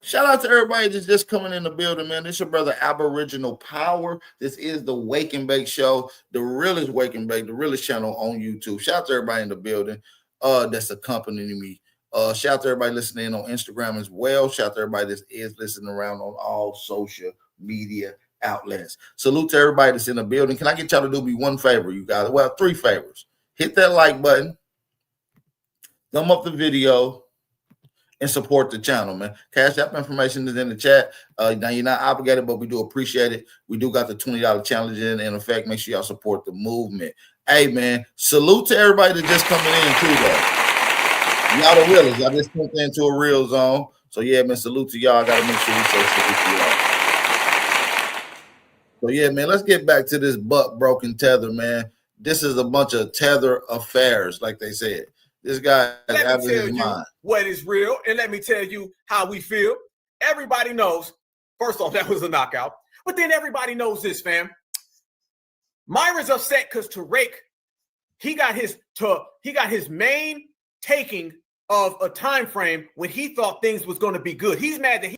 Shout out to everybody that's just coming in the building, man. This is your brother Aboriginal Power. This is the Wake and Bake Show, the realest Wake and Bake, the realest channel on YouTube. Shout out to everybody in the building that's accompanying me. Shout out to everybody listening on Instagram as well. Shout out to everybody that is listening around on all social media outlets. Salute to everybody that's in the building. Can I get y'all to do me one favor, you guys? Well, 3 favors. Hit that like button. Thumb up the video. And support the channel, man. Cash App information is in the chat. Now you're not obligated, but we do appreciate it. We do got the $20 challenge in effect. Make sure y'all support the movement. Hey, man, salute to everybody that just coming in too, though. Y'all the realest. Y'all just jumped into a real zone. So yeah, man, salute to y'all. I gotta make sure we say salute to y'all. So yeah, man, let's get back to this butt broken tether, man. This is a bunch of tether affairs, like they said. This guy is out of his mind. What is real, and let me tell you how we feel. Everybody knows, first off, that was a knockout. But then everybody knows this, fam. Myron's upset because Tariq, he got his main taking of a time frame when he thought things was going to be good. He's mad that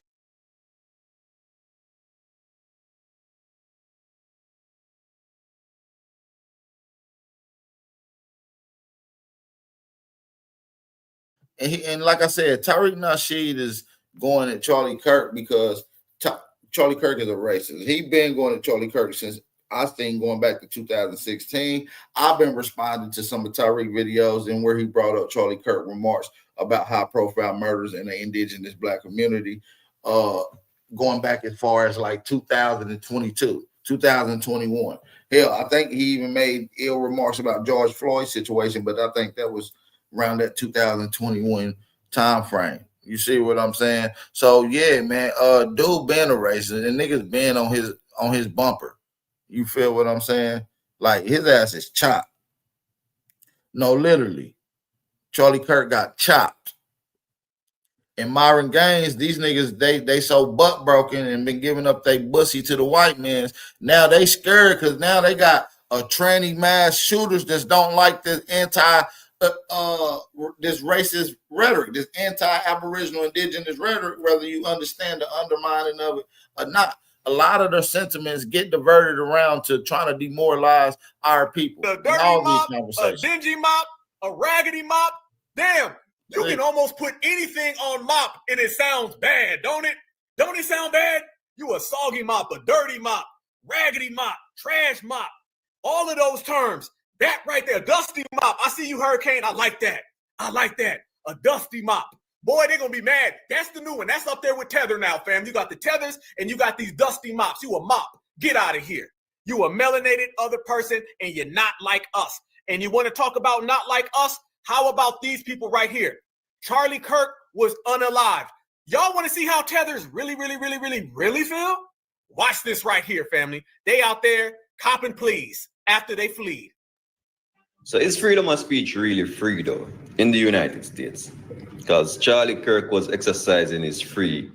And like I said, Tariq Nasheed is going at Charlie Kirk because Charlie Kirk is a racist. He's been going at Charlie Kirk since, I think, going back to 2016. I've been responding to some of Tariq videos and where he brought up Charlie Kirk remarks about high-profile murders in the indigenous black community, going back as far as like 2022, 2021. Hell, I think he even made ill remarks about George Floyd's situation, but I think that was around that 2021 time frame. You see what I'm saying? So yeah, man, dude been a racist and niggas been on his bumper. You feel what I'm saying? Like his ass is chopped. No, literally. Charlie Kirk got chopped. And Myron Gaines, these niggas, they so butt broken and been giving up their bussy to the white men. Now they scared because now they got a tranny mass shooters that don't like this this racist rhetoric, this anti-Aboriginal indigenous rhetoric, whether you understand the undermining of it or not. a lot of their sentiments get diverted around to trying to demoralize our people. A dirty mop, a dingy mop, a raggedy mop. Damn, you can almost put anything on mop and it sounds bad, don't it? Don't it sound bad? You a soggy mop, a dirty mop, raggedy mop, trash mop. All of those terms. That right there, dusty mop. I see you, Hurricane. I like that. I like that. A dusty mop. Boy, they're going to be mad. That's the new one. That's up there with Tether now, fam. You got the tethers and you got these dusty mops. You a mop. Get out of here. You a melanated other person and you're not like us. And you want to talk about not like us? How about these people right here? Charlie Kirk was unalived. Y'all want to see how tethers really feel? Watch this right here, family. They out there copping pleas after they fleed. So is freedom of speech really free, though, in the United States? Because Charlie Kirk was exercising his free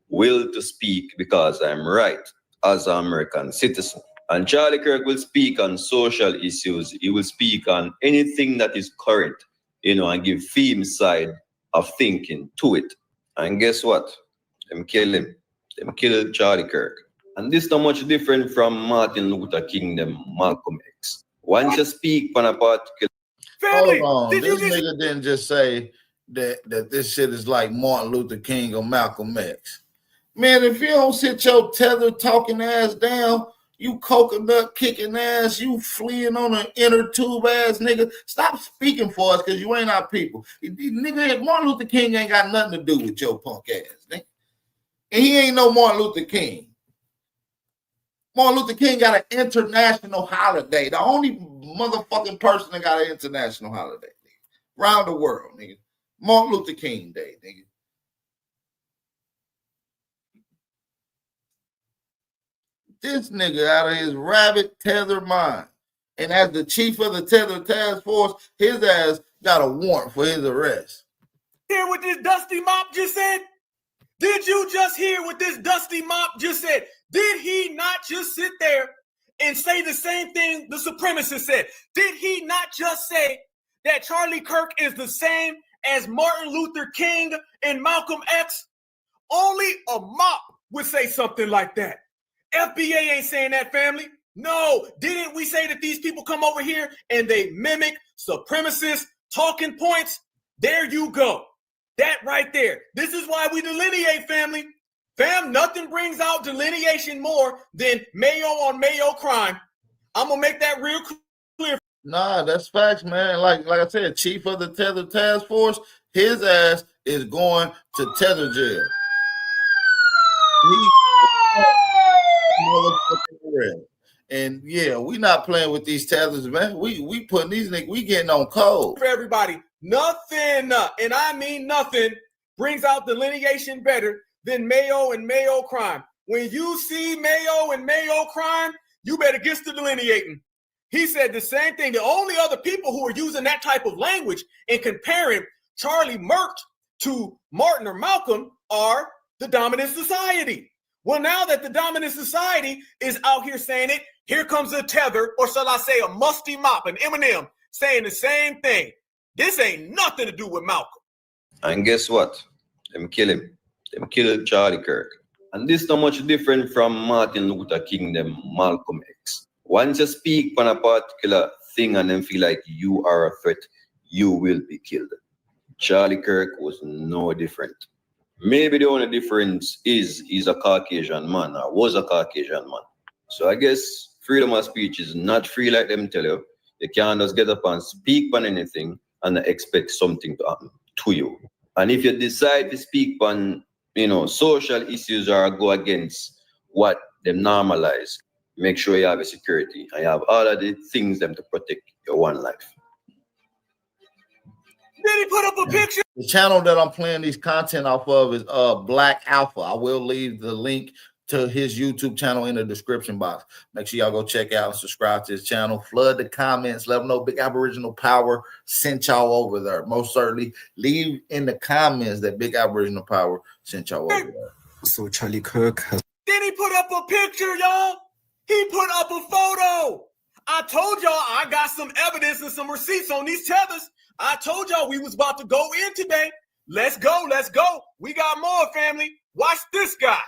will to speak because I'm right as an American citizen. And Charlie Kirk will speak on social issues. He will speak on anything that is current, and give theme side of thinking to it. And guess what? Them kill him. Them kill Charlie Kirk. And this is not much different from Martin Luther King, them Malcolm X. Once you speak on a particular... Hold on, this nigga didn't just say that this shit is like Martin Luther King or Malcolm X. Man, if you don't sit your tether talking ass down, you coconut kicking ass, you fleeing on an inner tube ass nigga, stop speaking for us because you ain't our people. Nigga, Martin Luther King ain't got nothing to do with your punk ass, nigga. And he ain't no Martin Luther King. Martin Luther King got an international holiday. The only motherfucking person that got an international holiday, nigga, around the world, nigga. Martin Luther King Day, nigga. This nigga out of his rabbit tether mind. And as the chief of the Tether Task Force, his ass got a warrant for his arrest. Hear what this dusty mop just said? Did you just hear what this dusty mop just said? Did he not just sit there and say the same thing the supremacist said? Did he not just say that Charlie Kirk is the same as Martin Luther King and Malcolm X? Only a mop would say something like that. FBA ain't saying that, family. No, didn't we say that these people come over here and they mimic supremacist talking points? There you go. That right there. This is why we delineate, family. Fam, nothing brings out delineation more than Mayo on Mayo crime. I'm going to make that real clear. Nah, that's facts, man. Like I said, chief of the Tether Task Force, his ass is going to Tether jail. And yeah, we not playing with these tethers, man. We putting these niggas, we getting on code. For everybody, nothing, and I mean nothing, brings out delineation better than Mayo and Mayo crime. When you see Mayo and Mayo crime, you better get to delineating. He said the same thing. The only other people who are using that type of language and comparing Charlie Murked to Martin or Malcolm are the dominant society. Well, now that the dominant society is out here saying it, here comes a tether, or shall I say a musty mop, an Eminem, saying the same thing. This ain't nothing to do with Malcolm. And guess what? Them kill him. Them kill Charlie Kirk. And this is not much different from Martin Luther King, them Malcolm X. Once you speak on a particular thing and then feel like you are a threat, you will be killed. Charlie Kirk was no different. Maybe the only difference is he's a Caucasian man or was a Caucasian man. So I guess freedom of speech is not free like them tell you. You can't just get up and speak on anything and expect something to happen to you. And if you decide to speak on, social issues or go against what them normalize, make sure you have a security and you have all of the things them to protect your one life. Did he put up a picture? The channel that I'm playing these content off of is Black Alpha. I will leave the link to his YouTube channel in the description box. Make sure y'all go check out and subscribe to his channel. Flood the comments. Let them know Big Aboriginal Power sent y'all over there. Most certainly, leave in the comments that Big Aboriginal Power sent y'all over there. So Charlie Kirk has... Then he put up a picture, y'all. He put up a photo. I told y'all I got some evidence and some receipts on these tethers. I told y'all we was about to go in today. Let's go. We got more, family. Watch this guy.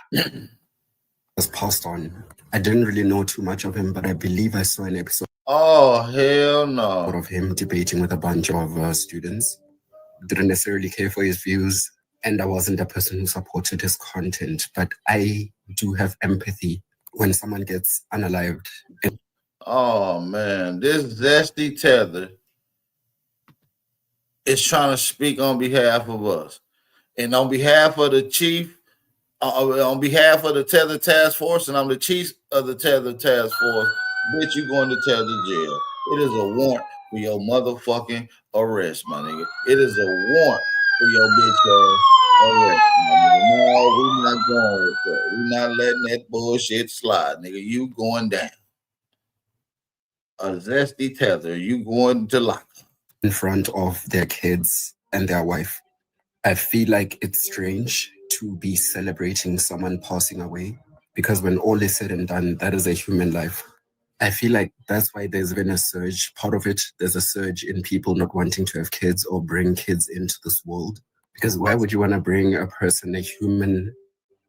was passed on. I didn't really know too much of him, but I believe I saw an episode. Oh, hell no. Of him debating with a bunch of students. Didn't necessarily care for his views, and I wasn't a person who supported his content, but I do have empathy when someone gets unalived. Oh, man, this zesty Tether is trying to speak on behalf of us. And on behalf of the chief, on behalf of the Tether Task Force, and I'm the chief of the Tether Task Force, bitch, you going to Tether jail. It is a warrant for your motherfucking arrest, my nigga. It is a warrant for your bitch arrest, my nigga. No, we're not going with that. We're not letting that bullshit slide, nigga. You going down. A zesty Tether, you going to lock in front of their kids and their wife. I feel like it's strange to be celebrating someone passing away, because when all is said and done, that is a human life. I feel like that's why there's been a surge. Part of it, there's a surge in people not wanting to have kids or bring kids into this world. Because why would you want to bring a person, a human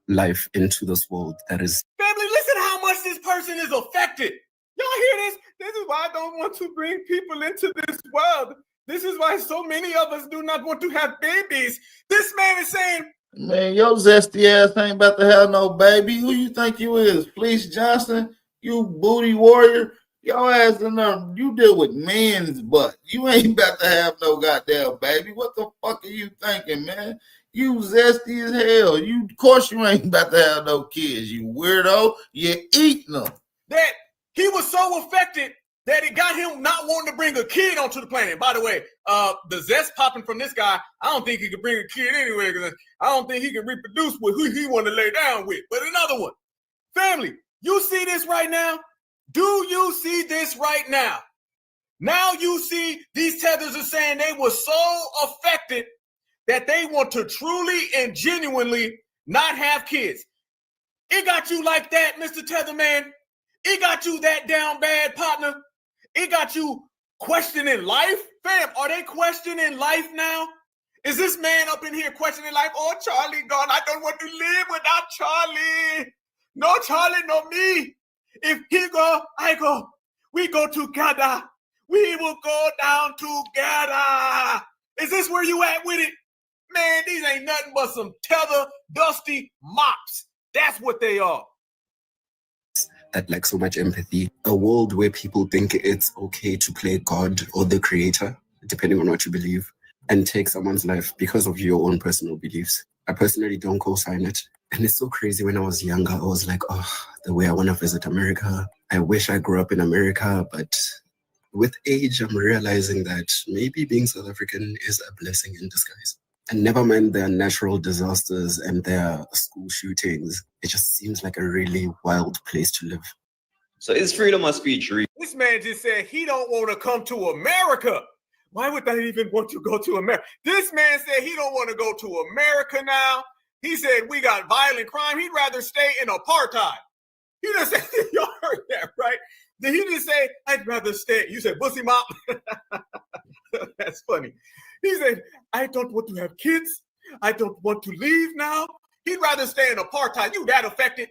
life into this world that is... Family, listen how much this person is affected. Y'all hear this? This is why I don't want to bring people into this world. This is why so many of us do not want to have babies. This man is saying, man, your zesty ass ain't about to have no baby. Who you think you is? Fleece Johnson? You booty warrior? Your ass in there, you deal with men's butt. You ain't about to have no goddamn baby. What the fuck are you thinking, man? You zesty as hell. You, of course you ain't about to have no kids, you weirdo. You're eating them. that he was so affected that it got him not wanting to bring a kid onto the planet. By the way, the zest popping from this guy, I don't think he could bring a kid anyway, because I don't think he can reproduce with who he want to lay down with. But another one. Family, you see this right now? Do you see this right now? Now you see these tethers are saying they were so affected that they want to truly and genuinely not have kids. It got you like that, Mr. Tetherman. It got you that down bad, partner. It got you questioning life. Fam, are they questioning life now? Is this man up in here questioning life? Oh, Charlie gone. I don't want to live without Charlie. No Charlie, no me. If he go, I go. We go together. We will go down together. Is this where you at with it? Man, these ain't nothing but some tether, dusty mops. That's what they are. That lack so much empathy. A world where people think it's okay to play God or the creator, depending on what you believe, and take someone's life because of your own personal beliefs. I personally don't co-sign it. And it's so crazy. When I was younger, I was like, oh, the way I want to visit America. I wish I grew up in America, but with age, I'm realizing that maybe being South African is a blessing in disguise. And never mind their natural disasters and their school shootings, it just seems like a really wild place to live. So is freedom of speech real? This man just said he don't want to come to America. Why would they even want to go to America? This man said he don't want to go to America now. He said we got violent crime. He'd rather stay in apartheid. He just said, y'all heard that, right? Did he just say, I'd rather stay? You said, bussy mop? That's funny. He said, I don't want to have kids. I don't want to leave now. He'd rather stay in apartheid. You that affected?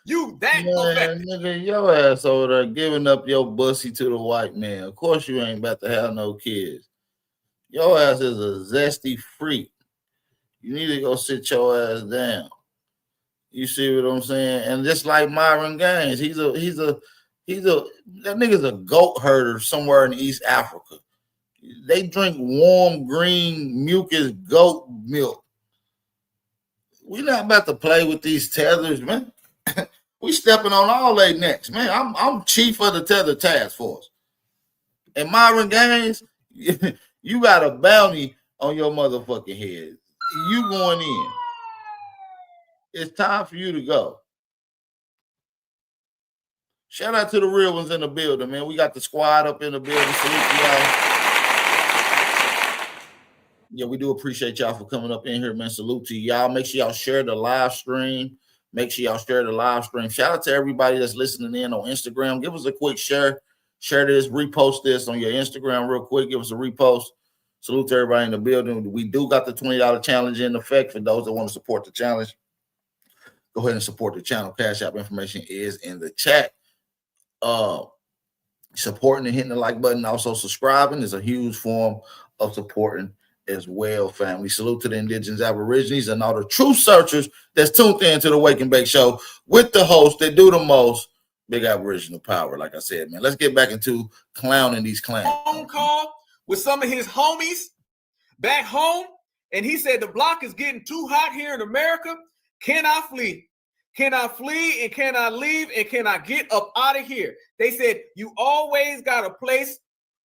You that affected? Nigga, your ass over there giving up your bussy to the white man. Of course you ain't about to have no kids. Your ass is a zesty freak. You need to go sit your ass down. You see what I'm saying? And just like Myron Gaines, that nigga's a goat herder somewhere in East Africa. They drink warm green mucus goat milk. We not about to play with these tethers, man. We stepping on all they necks, man. I'm chief of the Tether Task Force. And Myron Gaines, you got a bounty on your motherfucking head. You going in. It's time for you to go. Shout out to the real ones in the building, man. We got the squad up in the building. Salute y'all. Yeah, we do appreciate y'all for coming up in here, man. Salute to y'all. Make sure y'all share the live stream. Make sure y'all share the live stream. Shout out to everybody that's listening in on Instagram. Give us a quick share. Share this, repost this on your Instagram real quick. Give us a repost. Salute to everybody in the building. We do got the $20 challenge in effect for those that want to support the challenge. go ahead and support the channel. Cash App information is in the chat. Supporting and hitting the like button, also subscribing is a huge form of supporting as well, family. Salute to the indigenous aborigines and all the truth searchers that's tuned in to the Wake and Bake Show with the host that do the most, Big Aboriginal Power. Like I said, man, let's get back into clowning these clowns. Phone call with some of his homies back home, and he said the block is getting too hot here in America. Can I flee? Can I flee, and can I leave, and can I get up out of here? They said, you always got a place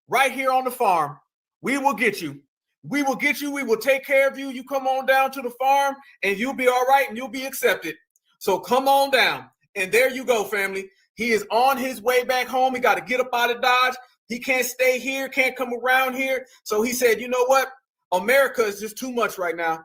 right here on the farm. We will get you. We will get you. We will take care of you. You come on down to the farm, and you'll be all right, and you'll be accepted. So come on down. And there you go, family. He is on his way back home. He got to get up out of Dodge. He can't stay here, can't come around here. So he said, you know what? America is just too much right now.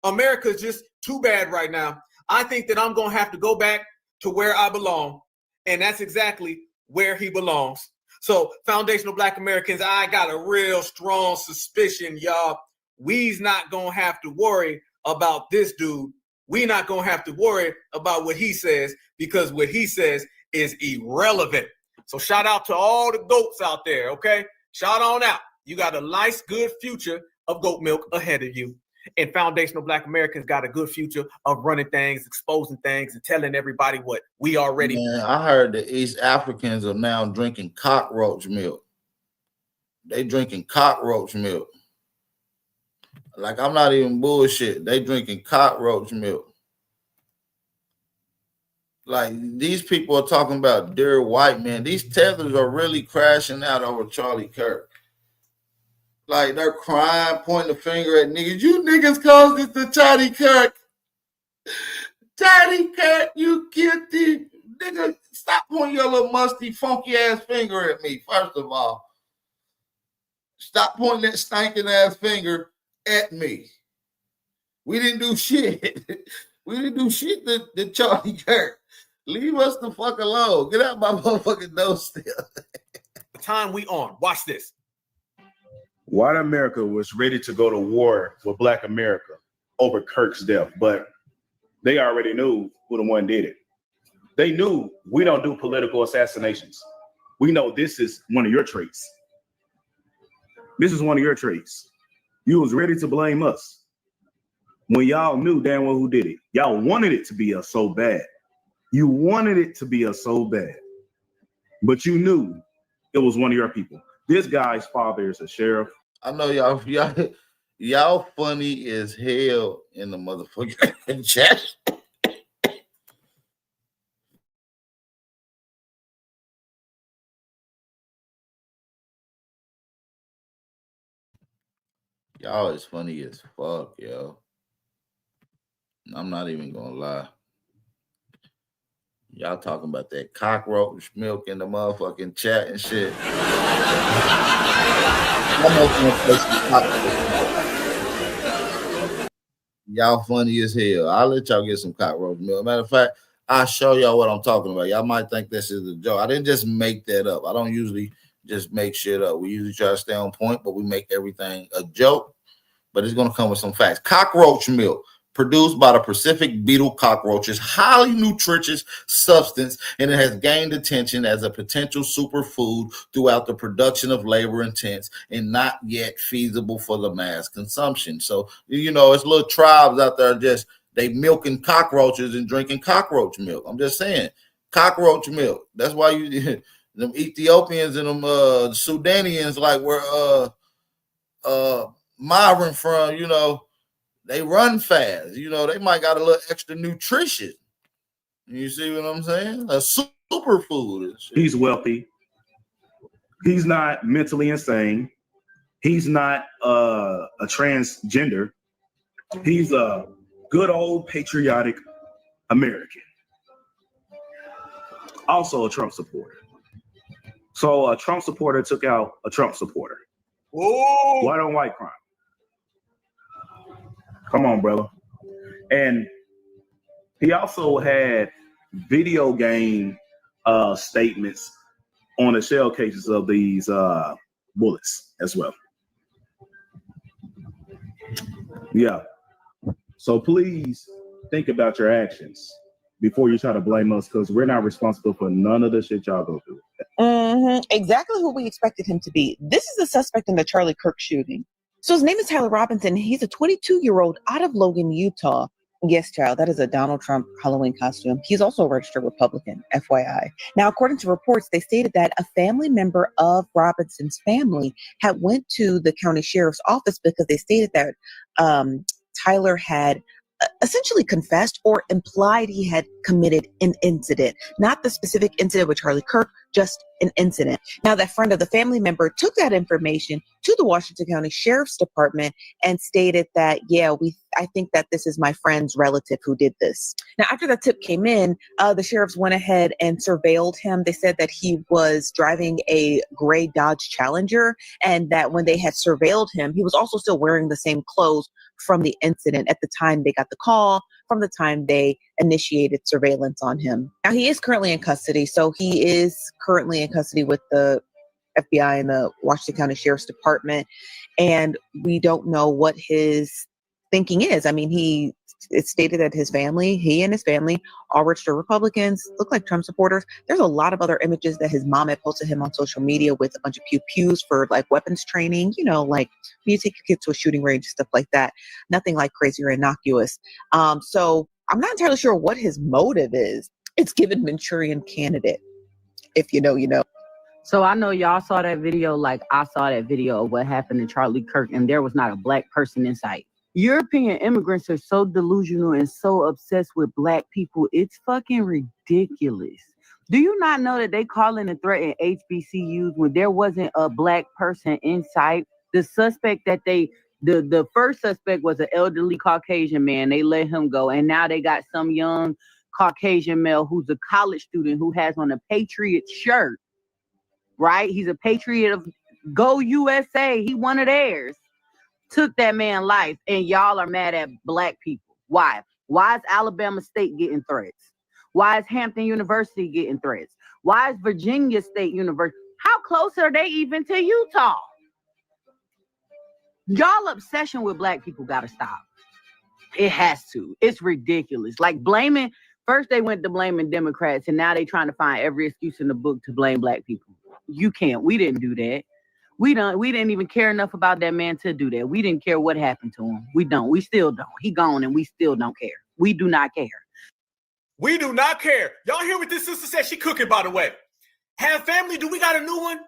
America is just too bad right now. I think that I'm going to have to go back to where I belong. And that's exactly where he belongs. So foundational Black Americans, I got a real strong suspicion, y'all. We's not going to have to worry about this dude. We not going to have to worry about what he says, because what he says is irrelevant. So shout out to all the goats out there, okay? Shout on out. You got a nice, good future of goat milk ahead of you. And foundational Black Americans got a good future of running things, exposing things, and telling everybody what we already. Man, I heard the East Africans are now drinking cockroach milk. They drinking cockroach milk. Like, I'm not even bullshit. They drinking cockroach milk. Like, these people are talking about dear white men. These tethers are really crashing out over Charlie Kirk. Like, they're crying, pointing the finger at niggas. You niggas caused it to Charlie Kirk. Charlie Kirk, you guilty. Nigga, stop pointing your little musty, funky ass finger at me, first of all. Stop pointing that stinking ass finger at me. We didn't do shit. We didn't do shit to Charlie Kirk. Leave us the fuck alone. Get out my motherfucking doorstep. The time we on. Watch this. White America was ready to go to war with Black America over Kirk's death, but they already knew who the one did it. They knew we don't do political assassinations. We know this is one of your traits. This is one of your traits. You was ready to blame us when y'all knew damn well who did it. Y'all wanted it to be us so bad. You wanted it to be us so bad, but you knew it was one of your people. This guy's father is a sheriff. I know y'all funny as hell in the motherfucking chat. Y'all is funny as fuck, yo. I'm not even gonna lie. Y'all talking about that cockroach milk in the motherfucking chat and shit. Y'all funny as hell. I'll let y'all get some cockroach milk. Matter of fact, I'll show y'all what I'm talking about. Y'all might think this is a joke. I didn't just make that up. I don't usually just make shit up. We usually try to stay on point, but we make everything a joke. But it's going to come with some facts. Cockroach milk, produced by the Pacific beetle cockroaches, highly nutritious substance, and it has gained attention as a potential superfood throughout the production of labor-intense and not yet feasible for the mass consumption. So, you know, it's little tribes out there just, they milking cockroaches and drinking cockroach milk. I'm just saying, cockroach milk. That's why you, them Ethiopians and them Sudanians, like where Myron from, you know, they run fast. You know, they might got a little extra nutrition. You see what I'm saying? A superfood. He's wealthy. He's not mentally insane. He's not a transgender. He's a good old patriotic American. Also a Trump supporter. So a Trump supporter took out a Trump supporter. Whoa. White on white crime. Come on, brother. And he also had video game statements on the shell cases of these bullets as well. Yeah. So please think about your actions. before you try to blame us, because we're not responsible for none of the shit y'all go through. Exactly who we expected him to be. This is the suspect in the Charlie Kirk shooting. So his name is Tyler Robinson. He's a 22-year-old out of Logan, Utah. Yes, child, that is a Donald Trump Halloween costume. He's also a registered Republican, FYI. Now, according to reports, they stated that a family member of Robinson's family had went to the county sheriff's office because they stated that Tyler had essentially confessed or implied he had committed an incident, not the specific incident with Charlie Kirk, just an incident. Now, that friend of the family member took that information to the Washington County Sheriff's Department and stated that, I think that this is my friend's relative who did this. Now, after that tip came in, the sheriffs went ahead and surveilled him. They said that he was driving a gray Dodge Challenger, and that when they had surveilled him, he was also still wearing the same clothes from the incident at the time they got the call, from the time they initiated surveillance on him. Now, he is currently in custody. So he is currently in custody with the FBI and the Washington County Sheriff's Department. And we don't know what his thinking is. I mean, it's stated that he and his family, all registered Republicans, look like Trump supporters. There's a lot of other images that his mom had posted him on social media with a bunch of pew-pews for like weapons training, like when you take your kids to a shooting range, stuff like that. Nothing like crazy or innocuous. So I'm not entirely sure what his motive is. It's given Manchurian Candidate. If you know, you know. So I know y'all saw that video, like I saw that video of what happened to Charlie Kirk, and there was not a black person in sight. European immigrants are so delusional and so obsessed with black people. It's fucking ridiculous. Do you not know that they calling a threat in HBCUs when there wasn't a black person in sight? The suspect that the first suspect was an elderly Caucasian man. They let him go. And now they got some young Caucasian male who's a college student who has on a Patriot shirt, right? He's a patriot of Go USA. He one of theirs. Took that man's life, and y'all are mad at black people. Why? Why is Alabama State getting threats? Why is Hampton University getting threats? Why is Virginia State University? How close are they even to Utah? Y'all obsession with black people gotta stop. It has to. It's ridiculous. Like first they went to blaming Democrats, and now they trying to find every excuse in the book to blame black people. You can't. We didn't do that. We didn't even care enough about that man to do that. We didn't care what happened to him. We don't. We still don't. He gone and we still don't care. We do not care. We do not care. Y'all hear what this sister said? She cooking, by the way. Have family, do we got a new one?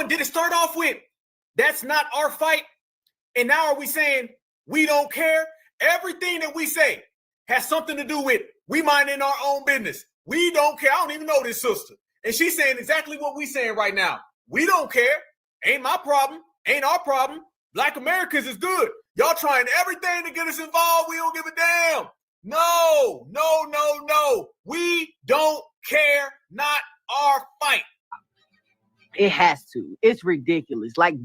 Did it start off with, that's not our fight? And now are we saying we don't care? Everything that we say has something to do with we minding our own business. We don't care. I don't even know this sister. And she's saying exactly what we saying right now. We don't care. Ain't my problem. Ain't our problem. Black Americans is good. Y'all trying everything to get us involved. We don't give a damn. No. We don't care. Not our fight. It has to. It's ridiculous. Like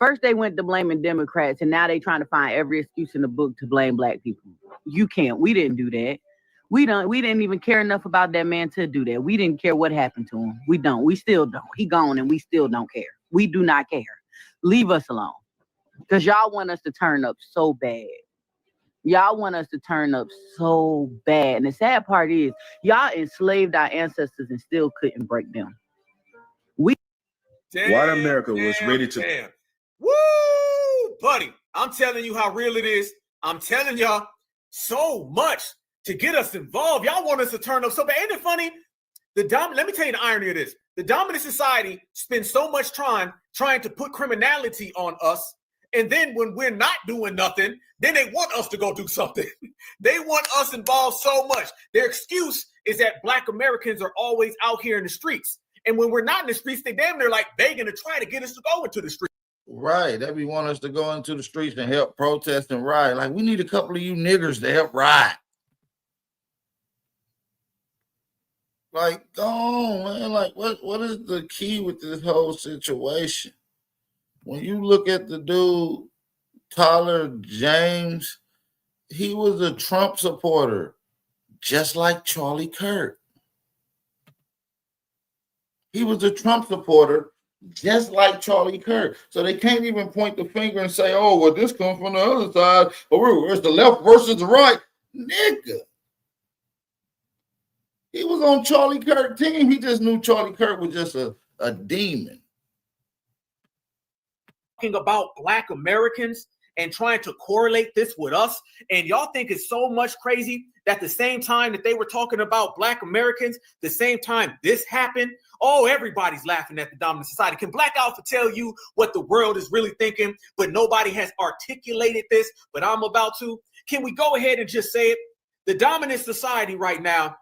first they went to blaming Democrats, and now they trying to find every excuse in the book to blame black people. You can't. We didn't do that. We didn't even care enough about that man to do that. We didn't care what happened to him. We don't. We still don't. He gone and we still don't care. We do not care. Leave us alone. Because y'all want us to turn up so bad. Y'all want us to turn up so bad. And the sad part is, y'all enslaved our ancestors and still couldn't break them. White America was ready to... Damn. Woo, buddy. I'm telling you how real it is. I'm telling y'all so much to get us involved. Y'all want us to turn up so bad. Ain't it funny? Let me tell you the irony of this. The dominant society spends so much time trying to put criminality on us. And then when we're not doing nothing, then they want us to go do something. They want us involved so much. Their excuse is that Black Americans are always out here in the streets. And when we're not in the streets, they damn near like begging to try to get us to go into the streets. Right. They be want us to go into the streets and help protest and riot. Like, we need a couple of you niggers to help riot. Like, go on, man. Like, what is the key with this whole situation? When you look at the dude, Tyler James, he was a Trump supporter, just like Charlie Kirk. He was a Trump supporter, just like Charlie Kirk. So they can't even point the finger and say, oh, well, this comes from the other side, or it's the left versus the right. Nigga. He was on Charlie Kirk team. He just knew Charlie Kirk was just a demon. Talking about Black Americans and trying to correlate this with us, and y'all think it's so much crazy that the same time that they were talking about Black Americans, the same time this happened, oh, everybody's laughing at the dominant society. Can Black Alpha tell you what the world is really thinking, but nobody has articulated this, but I'm about to? Can we go ahead and just say it? The dominant society right now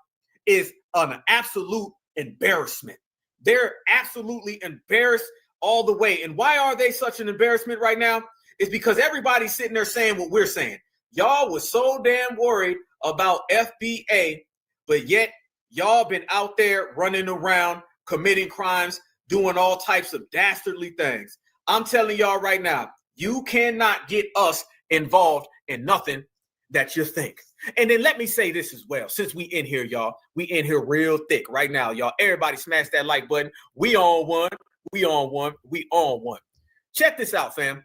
is an absolute embarrassment. They're absolutely embarrassed all the way. And why are they such an embarrassment right now? It's because everybody's sitting there saying what we're saying. Y'all was so damn worried about FBA, but yet y'all been out there running around, committing crimes, doing all types of dastardly things. I'm telling y'all right now, you cannot get us involved in nothing that you think. And then let me say this as well, since we in here, y'all, we in here real thick right now, y'all. Everybody smash that like button. We on one, we on one, we on one. Check this out, fam.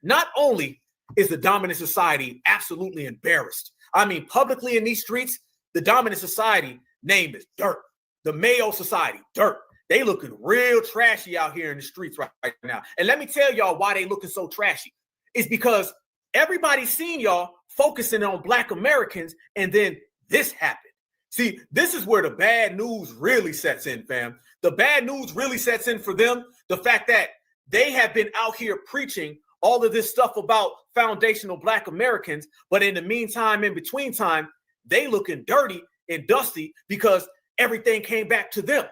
Not only is the dominant society absolutely embarrassed, I mean, publicly in these streets, the dominant society name is dirt. The Mayo Society, dirt. They looking real trashy out here in the streets right now. And let me tell y'all why they looking so trashy. It's because everybody's seen y'all focusing on Black Americans, and then this happened. See, this is where the bad news really sets in, fam. The bad news really sets in for them. The fact that they have been out here preaching all of this stuff about foundational Black Americans, but in the meantime, in between time, they looking dirty and dusty because everything came back to them.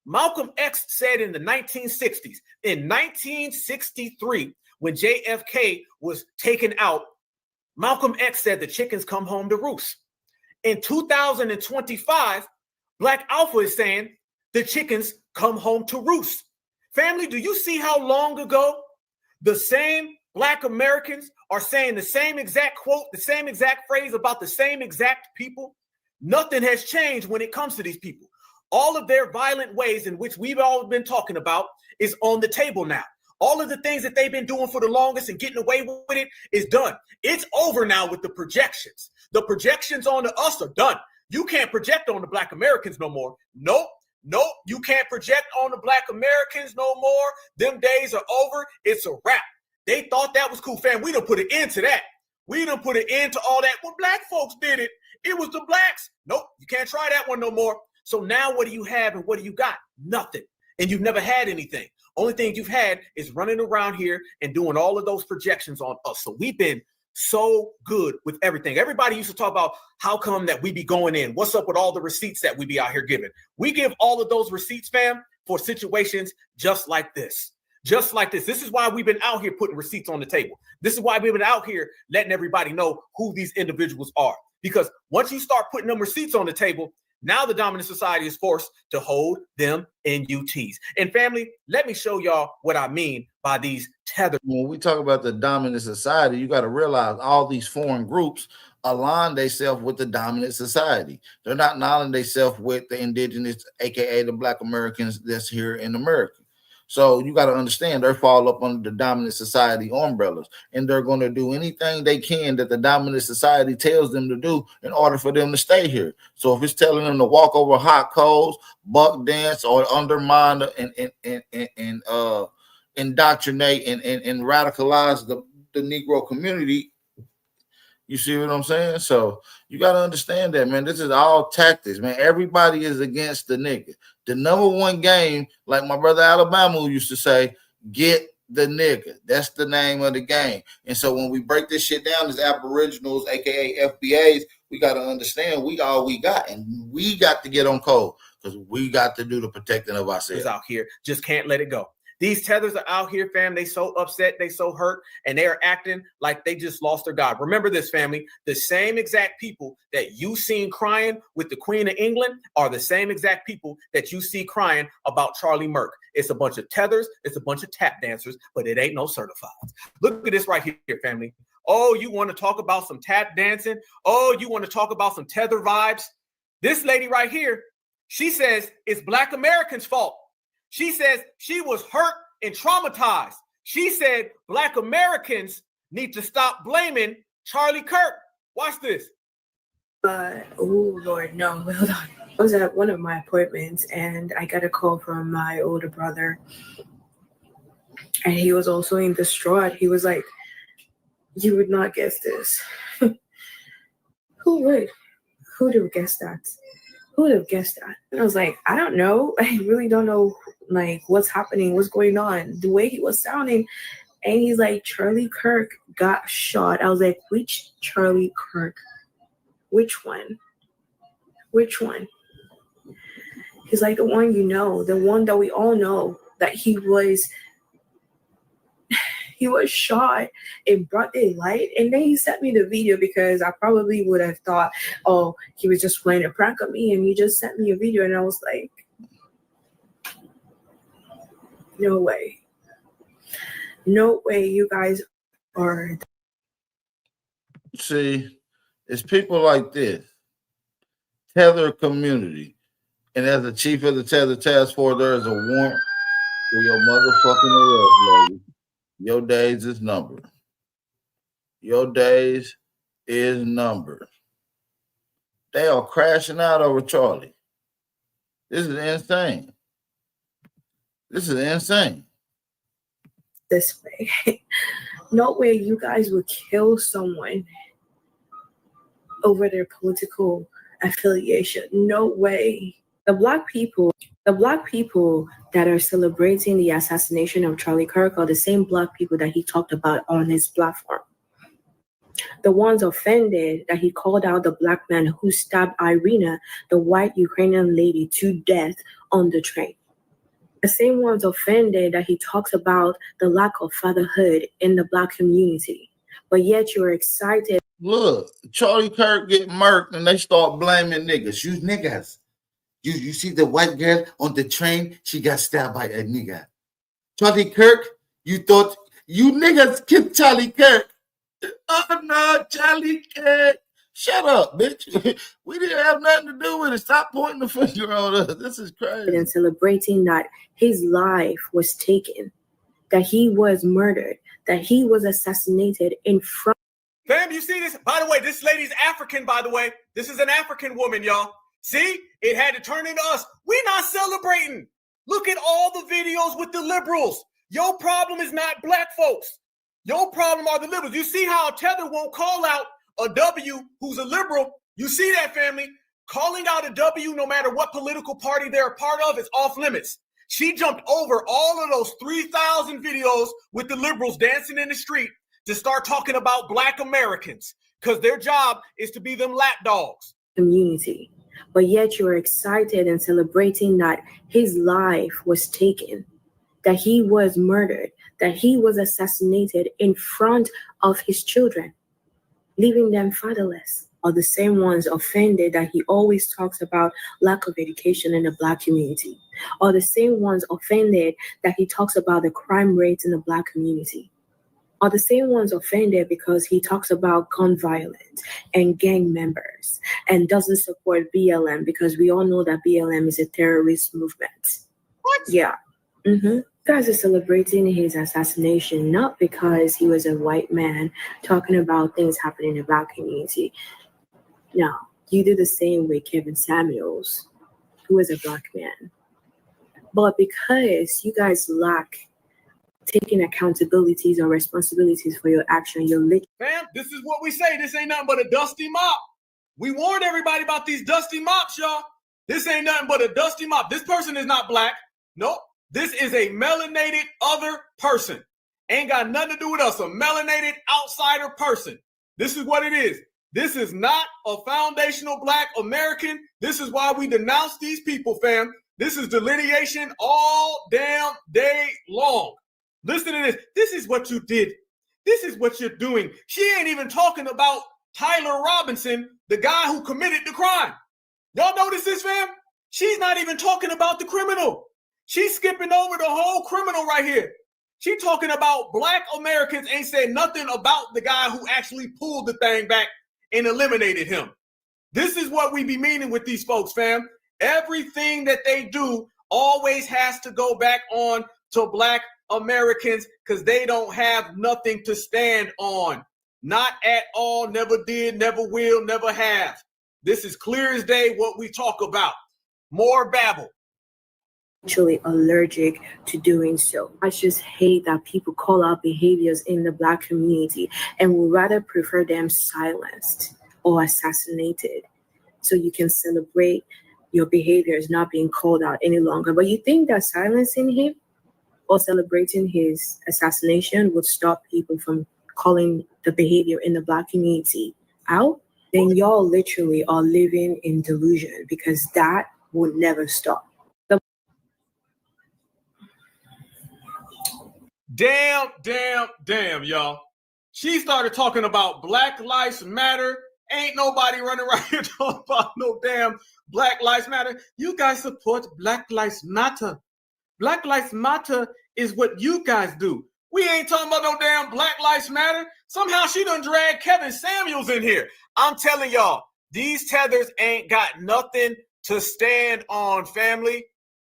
Malcolm X said in the 1960s, in 1963, when JFK was taken out, Malcolm X said the chickens come home to roost. In 2025, Black Alpha is saying the chickens come home to roost. Family, do you see how long ago the same Black Americans are saying the same exact quote, the same exact phrase about the same exact people? Nothing has changed when it comes to these people. All of their violent ways in which we've all been talking about is on the table now. All of the things that they've been doing for the longest and getting away with it is done. It's over now with the projections. The projections on us are done. You can't project on the Black Americans no more. Nope. You can't project on the Black Americans no more. Them days are over. It's a wrap. They thought that was cool, fam. We done put an end to that. We done put an end to all that. When Black folks did it, it was the Blacks. Nope, you can't try that one no more. So now what do you have and what do you got? Nothing. And you've never had anything. Only thing you've had is running around here and doing all of those projections on us. So we've been so good with everything. Everybody used to talk about how come that we be going in. What's up with all the receipts that we be out here giving? We give all of those receipts, fam, for situations just like this. Just like this. This is why we've been out here putting receipts on the table. This is why we've been out here letting everybody know who these individuals are. Because once you start putting them receipts on the table, now the dominant society is forced to hold them NUTs. And family, let me show y'all what I mean by these tethers. When we talk about the dominant society, you got to realize all these foreign groups align themselves with the dominant society. They're not aligning themselves with the indigenous, aka the Black Americans that's here in America. So you got to understand they fall up under the dominant society umbrellas, and they're going to do anything they can that the dominant society tells them to do in order for them to stay here. So if it's telling them to walk over hot coals, buck dance, or undermine and indoctrinate and radicalize the Negro community, you see what I'm saying? So you got to understand that, man. This is all tactics, man. Everybody is against the nigga. The number one game, like my brother Alabama used to say, get the nigga. That's the name of the game. And so when we break this shit down as aboriginals, aka FBAs, we got to understand we all we got, and we got to get on code because we got to do the protecting of ourselves out here. Just can't let it go. These tethers are out here, fam. They so upset, they so hurt, and they are acting like they just lost their God. Remember this, family. The same exact people that you seen crying with the Queen of England are the same exact people that you see crying about Charlie Kirk. It's a bunch of tethers, it's a bunch of tap dancers, but it ain't no certifieds. Look at this right here, family. Oh, you want to talk about some tap dancing? Oh, you want to talk about some tether vibes? This lady right here, she says it's Black Americans' fault. She says she was hurt and traumatized. She said Black Americans need to stop blaming Charlie Kirk. Watch this. Oh, Lord, no. Hold on. I was at one of my appointments and I got a call from my older brother. And he was also in distraught. He was like, "You would not guess this." Who would? Who would have guessed that? Who would have guessed that? And I was like, I don't know. I really don't know, like, what's happening, what's going on. The way he was sounding. And he's like, Charlie Kirk got shot. I was like, which Charlie Kirk? Which one? Which one? He's like, the one you know, the one that we all know, that he was shot in broad daylight. And then he sent me the video because I probably would have thought, oh, he was just playing a prank on me. And he just sent me a video and I was like, no way. No way you guys are. See, it's people like this. Tether community. And as the chief of the Tether task force, there is a warrant for your motherfucking arrest, lady. Your days is numbered. Your days is numbered. They are crashing out over Charlie. This is insane. This is insane. This way. No way you guys would kill someone over their political affiliation. No way. The black people that are celebrating the assassination of Charlie Kirk are the same black people that he talked about on his platform. The ones offended that he called out the black man who stabbed Irina, the white Ukrainian lady, to death on the train. The same ones offended that he talks about the lack of fatherhood in the black community. But yet you're excited. Look, Charlie Kirk get murked and they start blaming niggas. You niggas. You see the white girl on the train? She got stabbed by a nigga. Charlie Kirk, you thought you niggas killed Charlie Kirk. Oh no, Charlie Kirk. Shut up, bitch. We didn't have nothing to do with it. Stop pointing the finger on us. This is crazy. And celebrating that his life was taken, that he was murdered, that he was assassinated in front. Fam, you see this? By the way, this lady's African, by the way. This is an African woman, y'all. See? It had to turn into us. We're not celebrating. Look at all the videos with the liberals. Your problem is not black folks. Your problem are the liberals. You see how Tether won't call out a W who's a liberal? You see that, family? Calling out a W, no matter what political party they're a part of, is off limits. She jumped over all of those 3,000 videos with the liberals dancing in the street to start talking about black Americans because their job is to be them lapdogs. Community. But yet you're excited and celebrating that his life was taken, that he was murdered, that he was assassinated in front of his children, leaving them fatherless. Are the same ones offended that he always talks about lack of education in the black community. Are the same ones offended that he talks about the crime rates in the black community. Are the same ones offended because he talks about gun violence and gang members and doesn't support BLM because we all know that BLM is a terrorist movement. What? Yeah. You guys are celebrating his assassination not because he was a white man talking about things happening in the black community. No, you do the same with Kevin Samuels, who is a black man. But because you guys lack taking accountabilities or responsibilities for your action, you're literally. Fam, this is what we say. This ain't nothing but a dusty mop. We warned everybody about these dusty mops, y'all. This ain't nothing but a dusty mop. This person is not black. Nope. This is a melanated other person. Ain't got nothing to do with us. A melanated outsider person. This is what it is. This is not a foundational black American. This is why we denounce these people, fam. This is delineation all damn day long. Listen to this. This is what you did. This is what you're doing. She ain't even talking about Tyler Robinson, the guy who committed the crime. Y'all notice this, fam? She's not even talking about the criminal. She's skipping over the whole criminal right here. She talking about black Americans, ain't saying nothing about the guy who actually pulled the thing back and eliminated him. This is what we be meaning with these folks, fam. Everything that they do always has to go back on to black Americans because they don't have nothing to stand on. Not at all, never did, never will, never have. This is clear as day what we talk about. More babble. Actually allergic to doing so. I just hate that people call out behaviors in the Black community and would rather prefer them silenced or assassinated so you can celebrate your behaviors not being called out any longer. But you think that silencing him or celebrating his assassination would stop people from calling the behavior in the Black community out? Then y'all literally are living in delusion, because that would never stop. Damn, y'all. She started talking about Black Lives Matter. Ain't nobody running around here talking about no damn Black Lives Matter. You guys support Black Lives Matter. Black Lives Matter is what you guys do. We ain't talking about no damn Black Lives Matter. Somehow she done dragged Kevin Samuels in here. I'm telling y'all, these tethers ain't got nothing to stand on, family.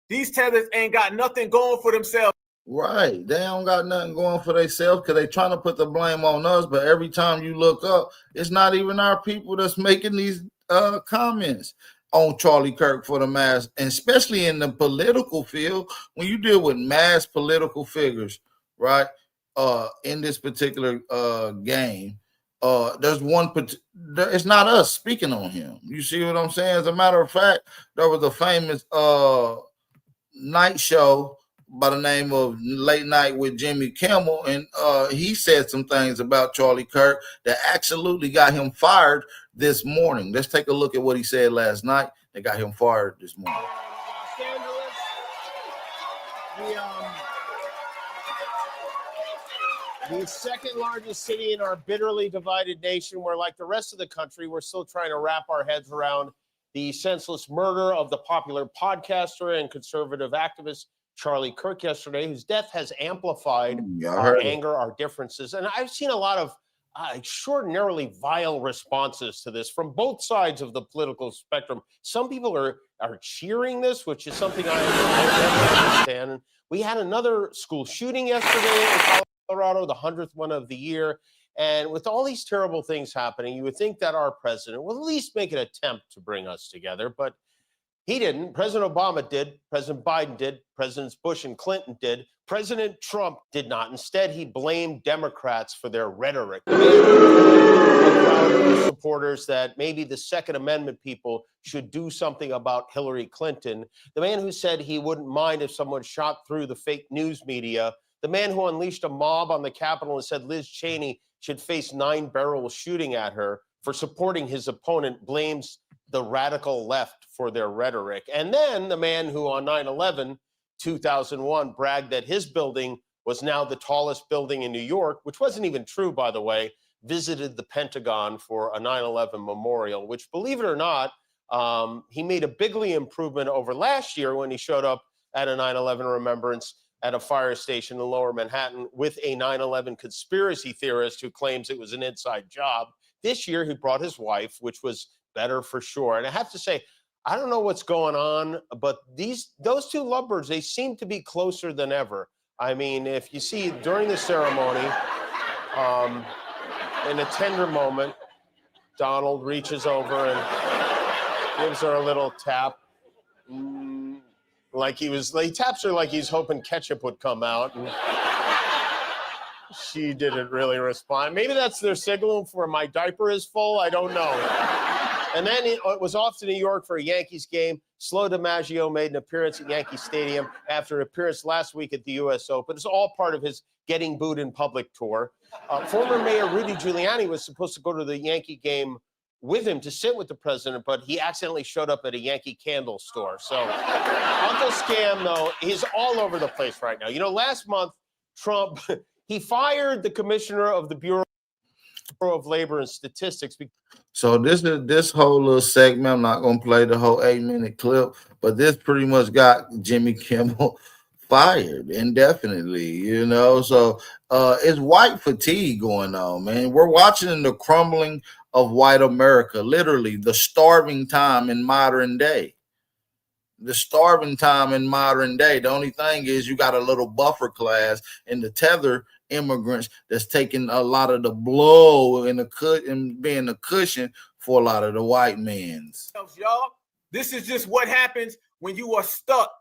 These tethers ain't got nothing going for themselves. Right. They don't got nothing going for themselves because they trying to put the blame on us. But every time you look up, it's not even our people that's making these comments on Charlie Kirk for the mass, and especially in the political field, when you deal with mass political figures, right? In this particular game, there's one, it's not us speaking on him. You see what I'm saying? As a matter of fact, there was a famous night show by the name of Late Night with Jimmy Kimmel, and he said some things about Charlie Kirk that absolutely got him fired this morning. Let's take a look at what he said last night that got him fired this morning. The second largest city in our bitterly divided nation, where, like the rest of the country, we're still trying to wrap our heads around the senseless murder of the popular podcaster and conservative activist Charlie Kirk yesterday, whose death has amplified our anger, our differences. And I've seen a lot of extraordinarily vile responses to this from both sides of the political spectrum. Some people are cheering this, which is something I understand. And we had another school shooting yesterday in Colorado, the 100th one of the year. And with all these terrible things happening, you would think that our president will at least make an attempt to bring us together, but he didn't. President Obama did. President Biden did. Presidents Bush and Clinton did. President Trump did not. Instead, he blamed Democrats for their rhetoric. The man who told a crowd of supporters that maybe the Second Amendment people should do something about Hillary Clinton. The man who said he wouldn't mind if someone shot through the fake news media. The man who unleashed a mob on the Capitol and said Liz Cheney should face 9 barrels shooting at her for supporting his opponent blames the radical left for their rhetoric. And then the man who on 9/11, 2001, bragged that his building was now the tallest building in New York, which wasn't even true, by the way, visited the Pentagon for a 9/11 memorial, which, believe it or not, he made a bigly improvement over last year when he showed up at a 9/11 remembrance at a fire station in Lower Manhattan with a 9/11 conspiracy theorist who claims it was an inside job. This year, he brought his wife, which was better for sure. And I have to say, I don't know what's going on, but those two lovebirds, they seem to be closer than ever. I mean, if you see during the ceremony, in a tender moment, Donald reaches over and gives her a little tap. He taps her like he's hoping ketchup would come out. And she didn't really respond. Maybe that's their signal for my diaper is full. I don't know. And then it was off to New York for a Yankees game. Slow DiMaggio made an appearance at Yankee Stadium after an appearance last week at the U.S. Open. It's all part of his Getting Booed in Public tour. Former Mayor Rudy Giuliani was supposed to go to the Yankee game with him to sit with the president, but he accidentally showed up at a Yankee candle store. So Uncle Scam, though, he's all over the place right now. You know, last month, Trump, he fired the commissioner of the Bureau of Labor and Statistics. So this whole little segment, I'm not going to play the whole 8-minute clip, but this pretty much got Jimmy Kimmel fired indefinitely, you know. So it's white fatigue going on, man. We're watching the crumbling of white America, literally the starving time in modern day. The starving time in modern day. The only thing is you got a little buffer class in the Tether immigrants that's taking a lot of the blow and being a cushion for a lot of the white men's. Y'all, this is just what happens when you are stuck,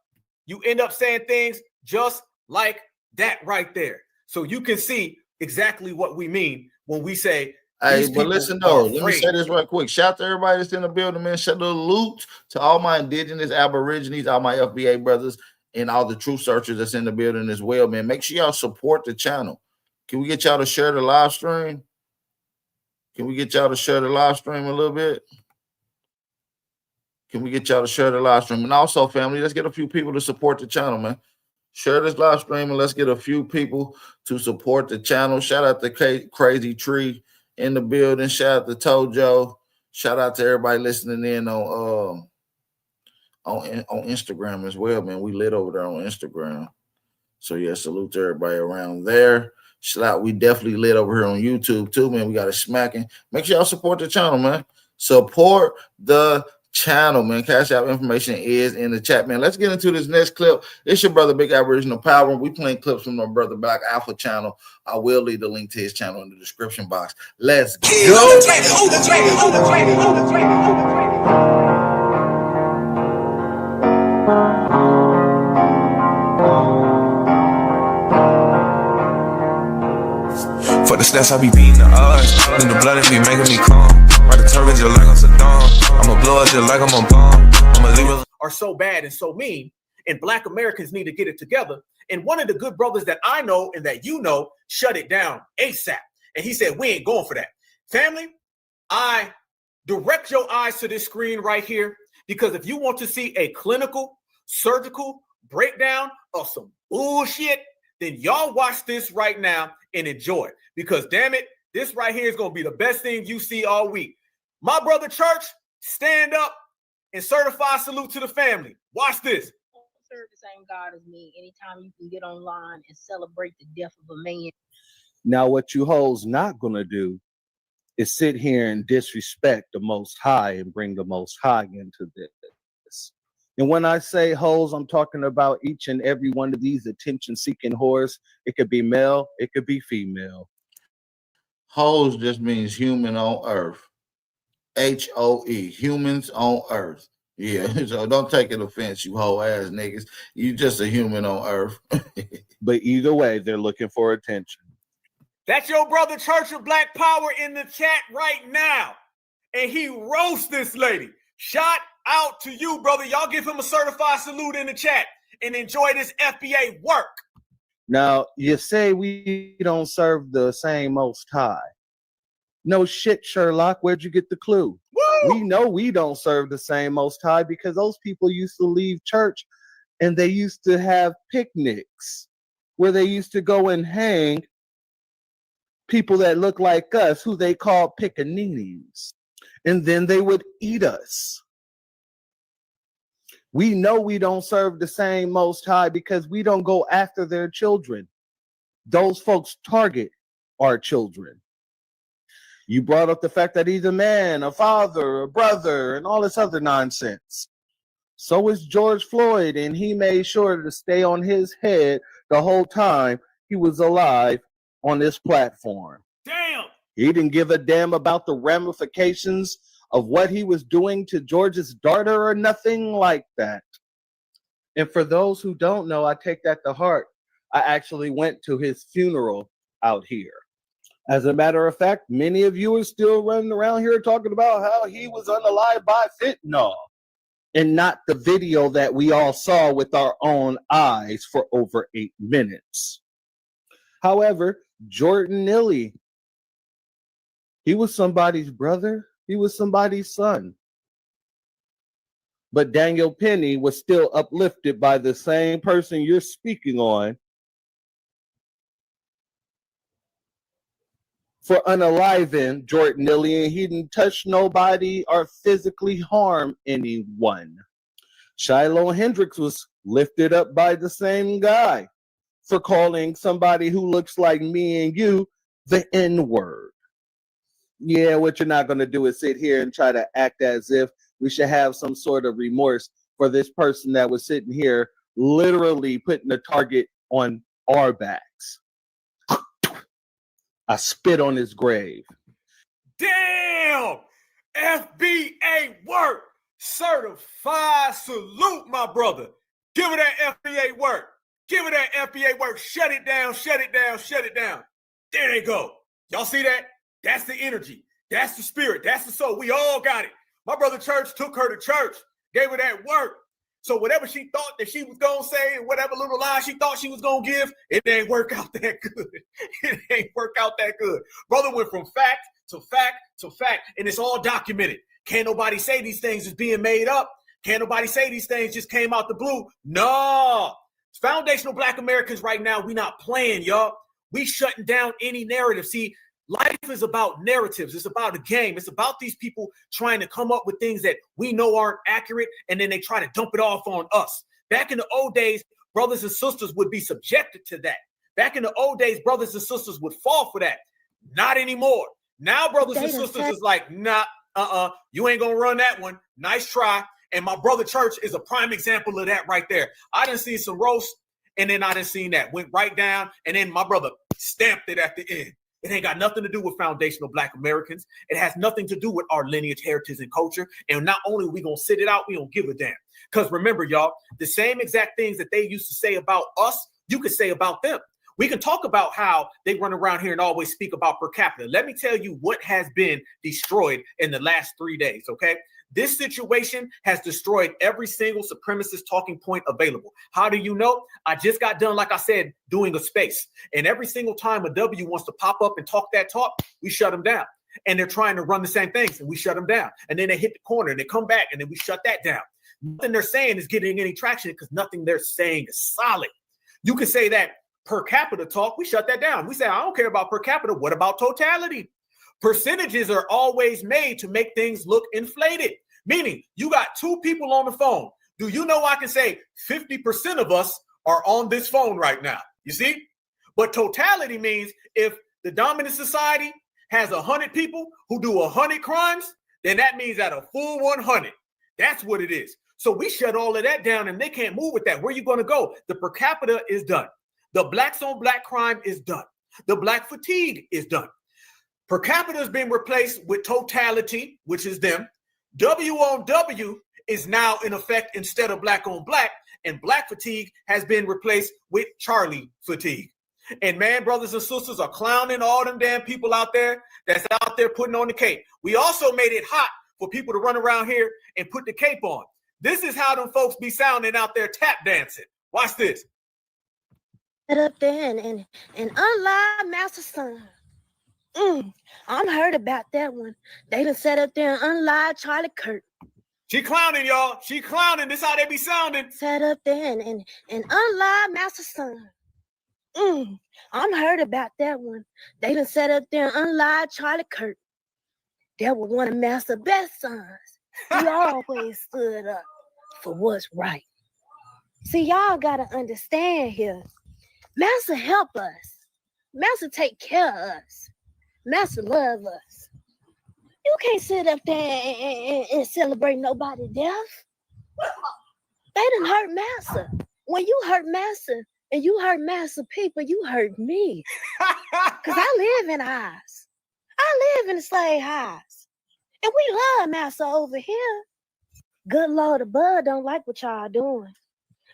you end up saying things just like that right there. So you can see exactly what we mean when we say, hey, but listen though, let me say this right quick. Shout out to everybody that's in the building, man. Shout out salute to all my indigenous aborigines, all my FBA brothers, and all the truth searchers that's in the building as well, man. Make sure y'all support the channel. Can we get y'all to share the live stream? Can we get y'all to share the live stream a little bit? Can we get y'all to share the live stream? And also, family, let's get a few people to support the channel, man. Share this live stream and let's get a few people to support the channel. Shout out to Crazy Tree in the building. Shout out to Tojo. Shout out to everybody listening in on Instagram as well, man. We lit over there on Instagram. So yeah, salute to everybody around there. Shout out, we definitely lit over here on YouTube too, man. We got it smacking. Make sure y'all support the channel, man. Support the channel, man. Cash App information is in the chat, man. Let's get into this next clip. It's your brother Big Aboriginal Power. We playing clips from my brother Black Alpha channel. I will leave the link to his channel in the description box. Let's go. For the stats, I be beating the odds. Then the blood, it be making me calm. Ride the turbines just like I'm Saddam. I'ma blow up just like I'm a bomb. I'ma leave it. Are so bad and so mean, and Black Americans need to get it together. And one of the good brothers that I know and that you know shut it down ASAP. And he said, we ain't going for that. Family, I direct your eyes to this screen right here, because if you want to see a clinical, surgical breakdown of some bullshit, then y'all watch this right now and enjoy it. Because damn it, this right here is going to be the best thing you see all week. My brother Church, stand up and certified salute to the family. Watch this. Serve the same God as me. Anytime you can get online and celebrate the death of a man. Now, what you hoes not gonna do is sit here and disrespect the Most High and bring the Most High into this. And when I say hoes, I'm talking about each and every one of these attention-seeking whores. It could be male, it could be female. Hoes just means human on earth. H-O-E, humans on earth. Yeah, so don't take an offense, you whole ass niggas. You just a human on earth. But either way, they're looking for attention. That's your brother Church of Black Power in the chat right now. And he roasts this lady. Shout out to you, brother. Y'all give him a certified salute in the chat and enjoy this FBA work. Now, you say we don't serve the same Most High. No shit, Sherlock. Where'd you get the clue? Woo! We know we don't serve the same Most High because those people used to leave church and they used to have picnics where they used to go and hang people that look like us, who they call pickaninnies, and then they would eat us. We know we don't serve the same Most High because we don't go after their children. Those folks target our children. You brought up the fact that he's a man, a father, a brother, and all this other nonsense. So is George Floyd, and he made sure to stay on his head the whole time he was alive on this platform. Damn! He didn't give a damn about the ramifications of what he was doing to George's daughter or nothing like that. And for those who don't know, I take that to heart. I actually went to his funeral out here. As a matter of fact, many of you are still running around here talking about how he was unalived by fentanyl, and not the video that we all saw with our own eyes for over 8 minutes. However, Jordan Nilly, he was somebody's brother. He was somebody's son. But Daniel Penny was still uplifted by the same person you're speaking on for unaliving Jordan Nilly, and he didn't touch nobody or physically harm anyone. Shiloh Hendricks was lifted up by the same guy for calling somebody who looks like me and you the N-word. Yeah, what you're not going to do is sit here and try to act as if we should have some sort of remorse for this person that was sitting here literally putting a target on our backs. I spit on his grave. Damn! FBA work! Certified salute, my brother. Give it that FBA work. Give it that FBA work. Shut it down, shut it down, shut it down. There they go. Y'all see that? That's the energy. That's the spirit. That's the soul. We all got it. My brother Church took her to church, gave her that work. So whatever she thought that she was going to say and whatever little lie she thought she was going to give, it ain't work out that good. It ain't work out that good. Brother went from fact to fact to fact, and it's all documented. Can't nobody say these things is being made up. Can't nobody say these things just came out the blue. No. Foundational Black Americans right now, we not playing, y'all. We shutting down any narrative. See, life is about narratives. It's about a game. It's about these people trying to come up with things that we know aren't accurate, and then they try to dump it off on us. Back in the old days, brothers and sisters would be subjected to that. Back in the old days, brothers and sisters would fall for that. Not anymore. Now, brothers and sisters is like, nah, you ain't gonna run that one. Nice try. And my brother Church is a prime example of that right there. I done seen some roast, and then I done seen that. Went right down, and then my brother stamped it at the end. It ain't got nothing to do with foundational Black Americans. It has nothing to do with our lineage, heritage, and culture. And not only are we going to sit it out, we don't give a damn. Because remember, y'all, the same exact things that they used to say about us, you could say about them. We can talk about how they run around here and always speak about per capita. Let me tell you what has been destroyed in the last 3 days, okay? This situation has destroyed every single supremacist talking point available. How do you know? I just got done, like I said, doing a space. And every single time a W wants to pop up and talk that talk, we shut them down. And they're trying to run the same things, and we shut them down. And then they hit the corner, and they come back, and then we shut that down. Nothing they're saying is getting any traction because nothing they're saying is solid. You can say that per capita talk, we shut that down. We say, I don't care about per capita. What about totality? Percentages are always made to make things look inflated. Meaning, you got two people on the phone. Do you know I can say 50% of us are on this phone right now? You see? But totality means if the dominant society has 100 people who do 100 crimes, then that means at a full 100. That's what it is. So we shut all of that down, and they can't move with that. Where are you going to go? The per capita is done. The blacks on black crime is done. The black fatigue is done. Per capita is being replaced with totality, which is them. W on W is now in effect instead of black on black, and black fatigue has been replaced with Charlie fatigue. And man, brothers and sisters are clowning all them damn people out there that's out there putting on the cape. We also made it hot for people to run around here and put the cape on. This is how them folks be sounding out there tap dancing. Watch this. Get up there and unlive Master Son. I'm heard about that one. They done set up there and unlive Charlie Kirk. She clowning, y'all. She clowning. This how they be sounding. Set up there and unlive Master Son. I'm heard about that one. They done set up there and unlive Charlie Kirk. That was one of Master's best sons. He always stood up for what's right. See, y'all gotta understand here. Master help us. Master take care of us. Master love us. You can't sit up there and celebrate nobody's death. They done hurt Master. When you hurt Master and you hurt Master people, you hurt me. Because I live in highs. I live in the slave highs. And we love Master over here. Good Lord above don't like what y'all doing.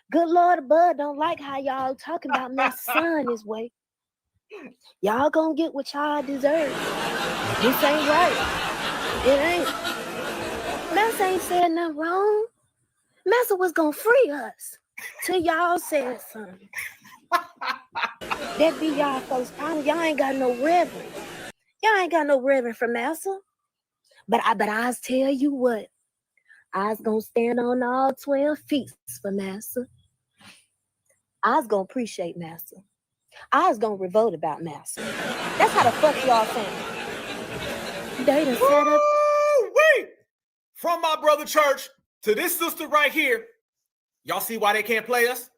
Good Lord above don't like how y'all talking about Master Son this way. Y'all gonna get what y'all deserve. This ain't right. It ain't. Master ain't said nothing wrong. Master was gonna free us till y'all said something. That be y'all folks' problem. Y'all ain't got no reverence. Y'all ain't got no reverence for Master. But I'll tell you what. I was gonna stand on all 12 feet for Master. I was gonna appreciate Master. I was gonna revolt about Master. That's how the fuck y'all saying. They done set up. Wait! From my brother Church to this sister right here. Y'all see why they can't play us?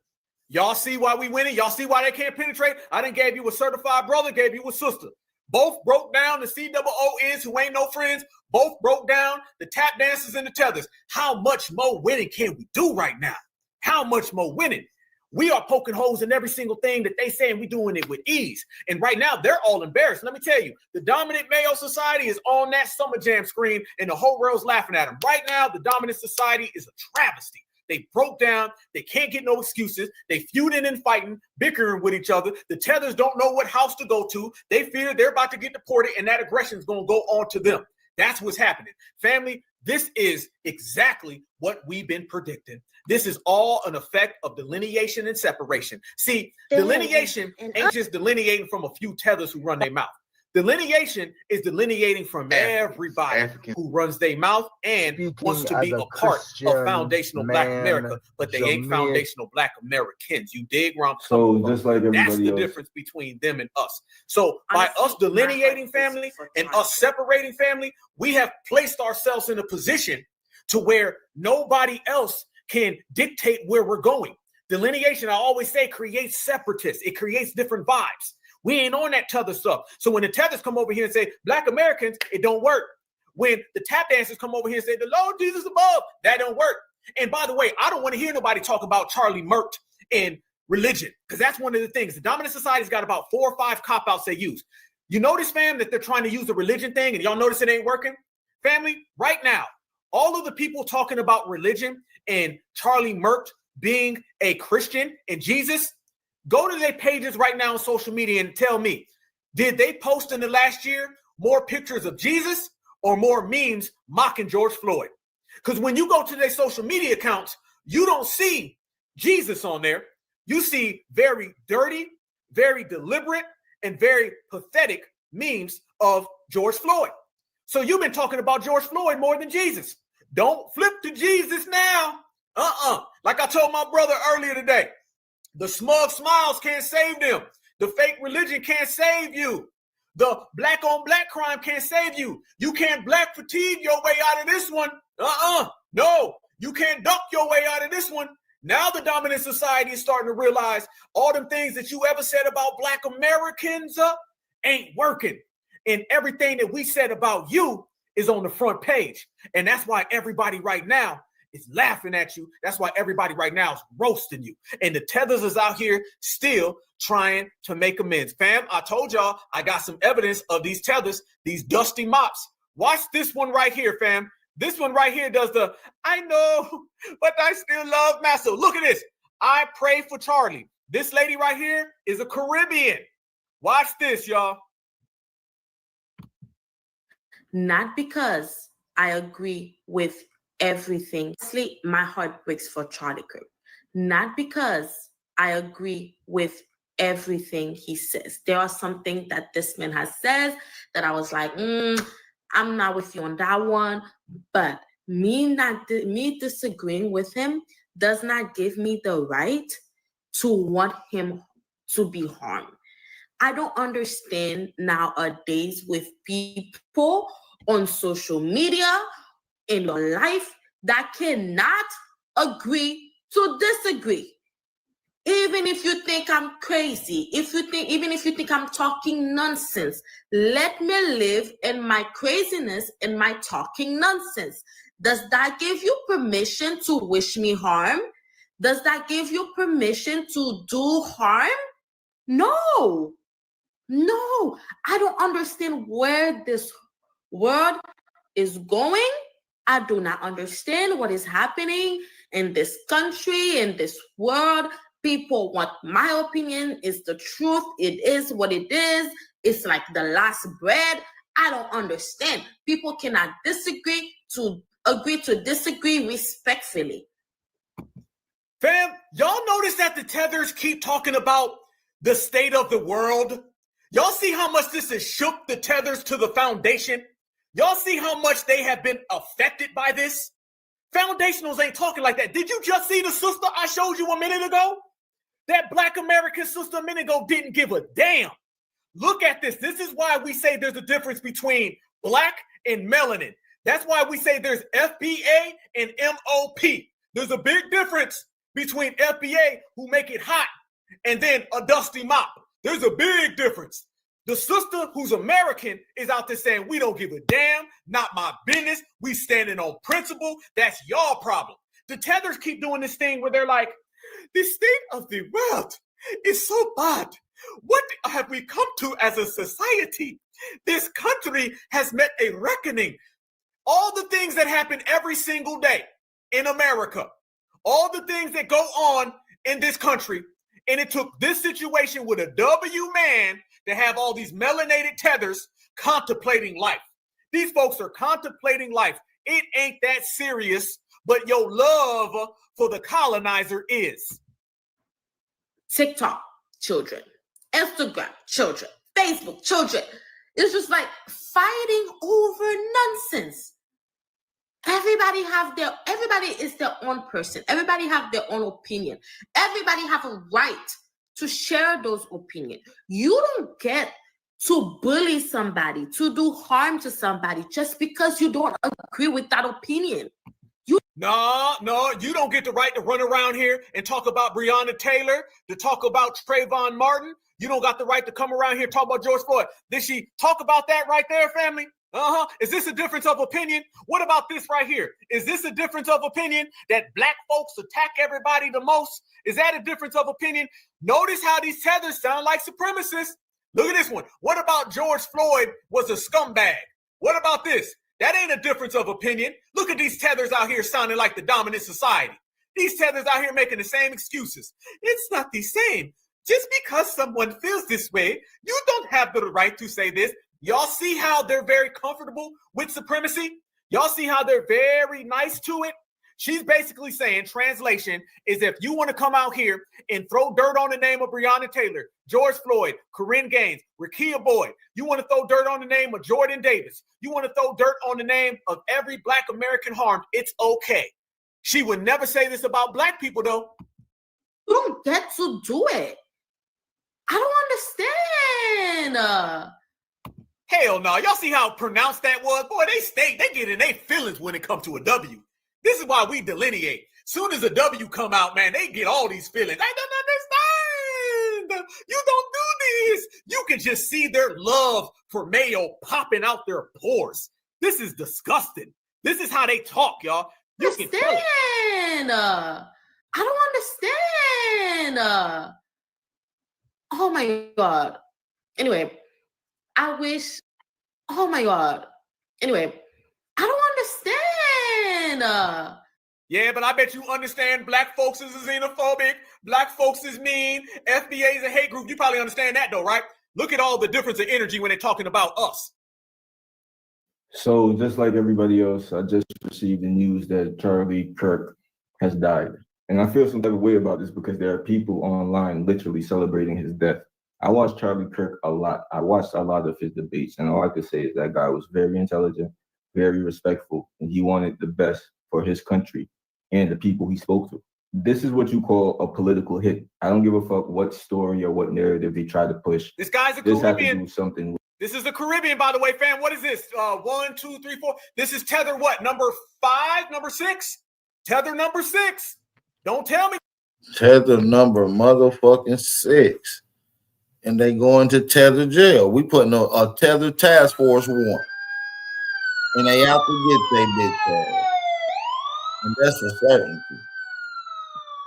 Y'all see why we winning? Y'all see why they can't penetrate? I done gave you a certified brother, gave you a sister. Both broke down the COONs who ain't no friends. Both broke down the tap dancers and the tethers. How much more winning can we do right now? How much more winning? We are poking holes in every single thing that they say, and we doing it with ease. And right now, they're all embarrassed. Let me tell you, the dominant male society is on that summer jam screen, and the whole world's laughing at them. Right now, the dominant society is a travesty. They broke down. They can't get no excuses. They feuding and fighting, bickering with each other. The tethers don't know what house to go to. They fear they're about to get deported, and that aggression is going to go on to them. That's what's happening. Family, this is exactly what we've been predicting. This is all an effect of delineation and separation. See, delineation ain't just delineating from a few tethers who run their mouth. Delineation is delineating from everybody who runs their mouth and wants to be a part of foundational Black America, but they ain't foundational Black Americans. You dig where I'm coming from? Just like everybody That's the else. difference between them and us. So by us delineating family and us separating family, we have placed ourselves in a position to where nobody else can dictate where we're going. Delineation, I always say, creates separatists. It creates different vibes. We ain't on that tether stuff. So when the tethers come over here and say, Black Americans, it don't work. When the tap dancers come over here and say, the Lord Jesus above, that don't work. And by the way, I don't want to hear nobody talk about Charlie Kirk and religion, because that's one of the things. The dominant society's got about 4 or 5 cop-outs they use. You notice, fam, that they're trying to use the religion thing, and y'all notice it ain't working? Family, right now, all of the people talking about religion and Charlie Kirk being a Christian and Jesus, go to their pages right now on social media and tell me, did they post in the last year more pictures of Jesus or more memes mocking George Floyd? Because when you go to their social media accounts, you don't see Jesus on there. You see very dirty, very deliberate, and very pathetic memes of George Floyd. So you've been talking about George Floyd more than Jesus. Don't flip to Jesus now. Like I told my brother earlier today, the smug smiles can't save them. The fake religion can't save you. The black on black crime can't save you. You can't black fatigue your way out of this one. No, you can't duck your way out of this one. Now the dominant society is starting to realize all them things that you ever said about Black Americans ain't working. And everything that we said about you is on the front page. And that's why everybody right now is laughing at you. That's why everybody right now is roasting you. And the tethers is out here still trying to make amends. Fam, I told y'all I got some evidence of these tethers, these dusty mops. Watch this one right here, fam. This one right here does the, I know, but I still love Massa. Look at this. I pray for Charlie. This lady right here is a Caribbean. Watch this, y'all. Not because I agree with everything. Honestly, my heart breaks for Charlie Kirk. Not because I agree with everything he says. There are some things that this man has said that I was like, I'm not with you on that one. But me disagreeing with him does not give me the right to want him to be harmed. I don't understand nowadays with people on social media in your life that cannot agree to disagree. Even if you think I'm crazy, even if you think I'm talking nonsense, let me live in my craziness and my talking nonsense. Does that give you permission to wish me harm? Does that give you permission to do harm? No, I don't understand where this world is going. I do not understand what is happening in this country, in this world. People want my opinion. It's the truth. It is what it is. It's like the last bread. I don't understand. People cannot disagree to agree to disagree respectfully. Fam, y'all notice that the tethers keep talking about the state of the world? Y'all see how much this has shook the tethers to the foundation? Y'all see how much they have been affected by this? Foundationals ain't talking like that. Did you just see the sister I showed you a minute ago? That Black American sister a minute ago didn't give a damn. Look at this. This is why we say there's a difference between black and melanin. That's why we say there's FBA and MOP. There's a big difference between FBA, who make it hot, and then a dusty mop. There's a big difference. The sister who's American is out there saying, we don't give a damn, not my business. We standing on principle. That's y'all problem. The tethers keep doing this thing where they're like, The state of the world is so bad. What have we come to as a society? This country has met a reckoning. All the things that happen every single day in America, all the things that go on in this country, and it took this situation with a W man to have all these melanated tethers contemplating life. These folks are contemplating life. It ain't that serious, but your love for the colonizer is. TikTok, children. Instagram, children. Facebook, children. It's just like fighting over nonsense. Everybody is their own person. Everybody have their own opinion. Everybody have a right to share those opinions. You don't get to bully somebody, to do harm to somebody just because you don't agree with that opinion. No, you don't get the right to run around here and talk about Breonna Taylor, to talk about Trayvon Martin. You don't got the right to come around here and talk about George Floyd. Did she talk about that right there, family? Is this a difference of opinion? What about this right here? Is this a difference of opinion that black folks attack everybody the most? Is that a difference of opinion? Notice how these tethers sound like supremacists. Look at this one. What about George Floyd was a scumbag? What about this? That ain't a difference of opinion. Look at these tethers out here sounding like the dominant society. These tethers out here making the same excuses. It's not the same. Just because someone feels this way, you don't have the right to say this. Y'all see how they're very comfortable with supremacy? Y'all see how they're very nice to it? She's basically saying, translation, is if you want to come out here and throw dirt on the name of Breonna Taylor, George Floyd, Myron Gaines, Rekia Boyd, you want to throw dirt on the name of Jordan Davis, you want to throw dirt on the name of every black American harmed, it's okay. She would never say this about black people, though. You don't get to do it. I don't understand. Hell no. Y'all see how pronounced that was? Boy, they get in their feelings when it comes to a W. This is why we delineate. Soon as a W come out, man, they get all these feelings. I don't understand. You don't do this. You can just see their love for mayo popping out their pores. This is disgusting. This is how they talk, y'all. You can tell it. I don't understand. Oh my God. Anyway, I wish. Oh my God. Anyway, I don't understand. Yeah, but I bet you understand black folks is xenophobic, black folks is mean, FBA is a hate group. You probably understand that though, right? Look at all the difference of energy when they're talking about us. So just like everybody else, I just received the news that Charlie Kirk has died. And I feel some type of way about this because there are people online literally celebrating his death. I watched Charlie Kirk a lot. I watched a lot of his debates, and all I could say is that guy was very intelligent, very respectful, and he wanted the best for his country and the people he spoke to. This is what you call a political hit. I don't give a fuck what story or what narrative they try to push. This guy's a Caribbean. This has to do something. This is the Caribbean, by the way, fam. What is this? 1, 2, 3, 4. This is Tether what? Number 5? Number 6? Tether number 6. Don't tell me. Tether number motherfucking 6. And they going to Tether jail. We putting a Tether task force warrant. And they out to get their bitch ass. And that's a certainty.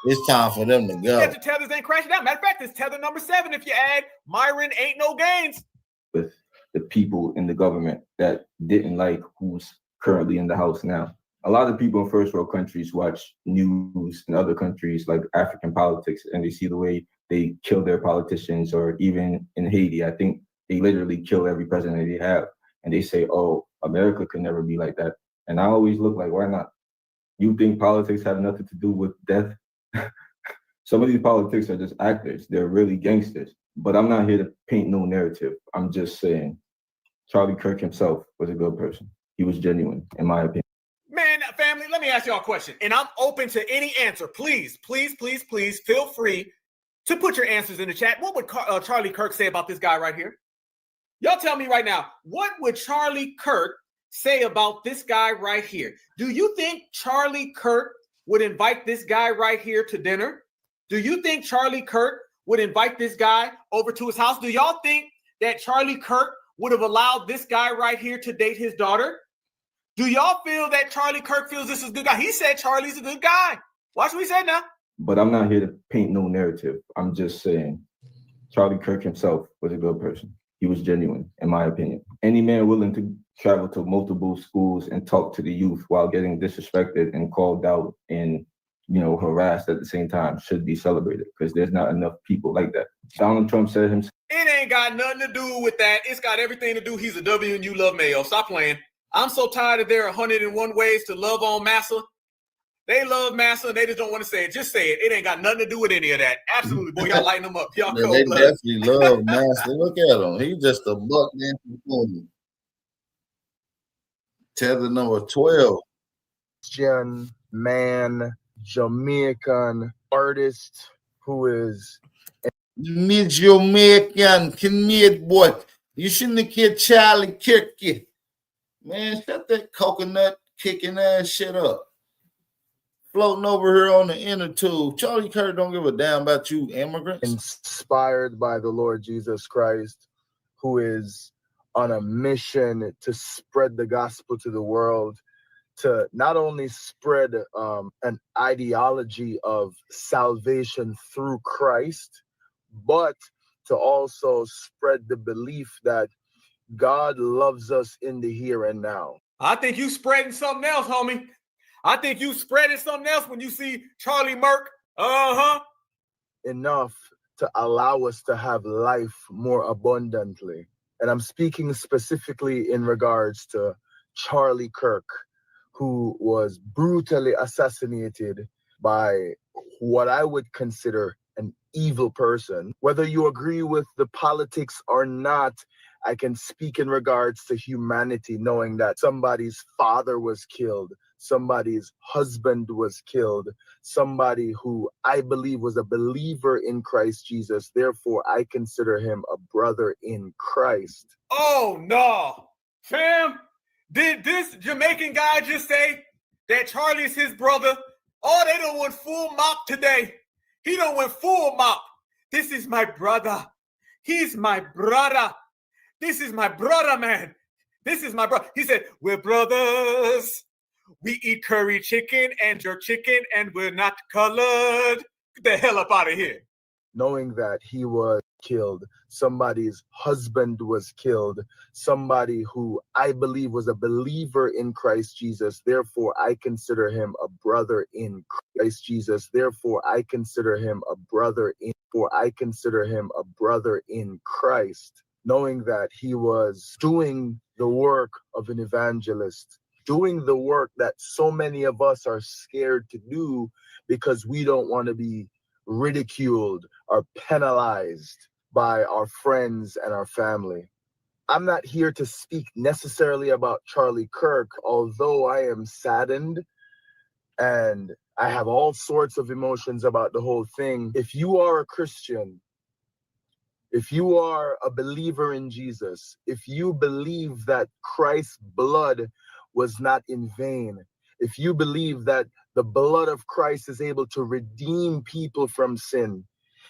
It's time for them to go. Get your tethers ain't crashing out. Matter of fact, it's Tether number 7 if you add Myron ain't no Gaines. With the people in the government that didn't like who's currently in the house now. A lot of people in first world countries watch news in other countries like African politics, and they see the way they kill their politicians, or even in Haiti, I think they literally kill every president they have. And they say, oh, America could never be like that. And I always look like, why not? You think politics have nothing to do with death? Some of these politics are just actors. They're really gangsters. But I'm not here to paint no narrative. I'm just saying Charlie Kirk himself was a good person. He was genuine, in my opinion. Man, family, let me ask y'all a question. And I'm open to any answer. Please, please, please, please feel free to put your answers in the chat. What would Charlie Kirk say about this guy right here? Y'all tell me right now, what would Charlie Kirk say about this guy right here? Do you think Charlie Kirk would invite this guy right here to dinner? Do you think Charlie Kirk would invite this guy over to his house? Do y'all think that Charlie Kirk would have allowed this guy right here to date his daughter? Do y'all feel that Charlie Kirk feels this is a good guy? He said Charlie's a good guy. Watch what he said now. But I'm not here to paint no narrative. I'm just saying Charlie Kirk himself was a good person. He was genuine, in my opinion. Any man willing to travel to multiple schools and talk to the youth while getting disrespected and called out and, you know, harassed at the same time should be celebrated, because there's not enough people like that. Donald Trump said himself. It ain't got nothing to do with that. It's got everything to do. He's a W and you love male. Stop playing. I'm so tired of their 101 ways to love on Massa. They love Massa and they just don't want to say it. Just say it. It ain't got nothing to do with any of that. Absolutely, boy. Y'all lighten them up. Y'all Man, cold they blood. definitely love Master. Look at him. He's just a buck dancing pony. Tether number 12. Christian man, Jamaican artist who is Jamaican, Canadian boy. You shouldn't have killed Charlie Kirk. Man, shut that coconut kicking ass shit up. Floating over here on the inner tube. Charlie Kirk don't give a damn about you immigrants. inspired by the Lord Jesus Christ, who is on a mission to spread the gospel to the world, to not only spread an ideology of salvation through Christ, but to also spread the belief that God loves us in the here and now. I think you spreading something else, homie. I think you spreading something else when you see Charlie Merck. Enough to allow us to have life more abundantly. And I'm speaking specifically in regards to Charlie Kirk, who was brutally assassinated by what I would consider an evil person. Whether you agree with the politics or not, I can speak in regards to humanity, knowing that somebody's father was killed, somebody's husband was killed, somebody who I believe was a believer in Christ Jesus. Therefore, I consider him a brother in Christ. Oh, no. Fam, did this Jamaican guy just say that Charlie's his brother? Oh, they done went full mop today. He done went full mop. This is my brother. He's my brother. This is my brother, man. This is my brother. He said, we're brothers. We eat curry chicken and jerk chicken, and we're not colored. Get the hell up out of here. Knowing that he was killed, somebody's husband was killed, somebody who I believe was a believer in Christ Jesus. Therefore, I consider him a brother in Christ Jesus. Therefore, I consider him a brother in, for I consider him a brother in Christ. Knowing that he was doing the work of an evangelist, doing the work that so many of us are scared to do because we don't want to be ridiculed or penalized by our friends and our family. I'm not here to speak necessarily about Charlie Kirk, although I am saddened and I have all sorts of emotions about the whole thing. If you are a Christian, if you are a believer in Jesus, if you believe that Christ's blood was not in vain, if you believe that the blood of Christ is able to redeem people from sin,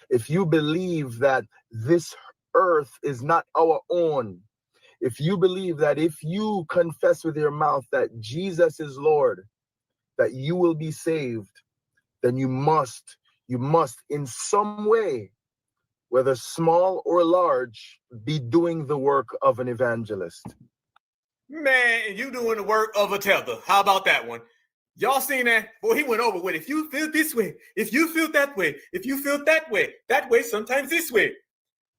if you believe that this earth is not our own, if you believe that if you confess with your mouth that Jesus is Lord, that you will be saved, then you must in some way, whether small or large, be doing the work of an evangelist. Man, you doing the work of a tether. How about that one? Y'all seen that? Boy, he went over with it. If you feel this way, if you feel that way, if you feel that way, sometimes this way.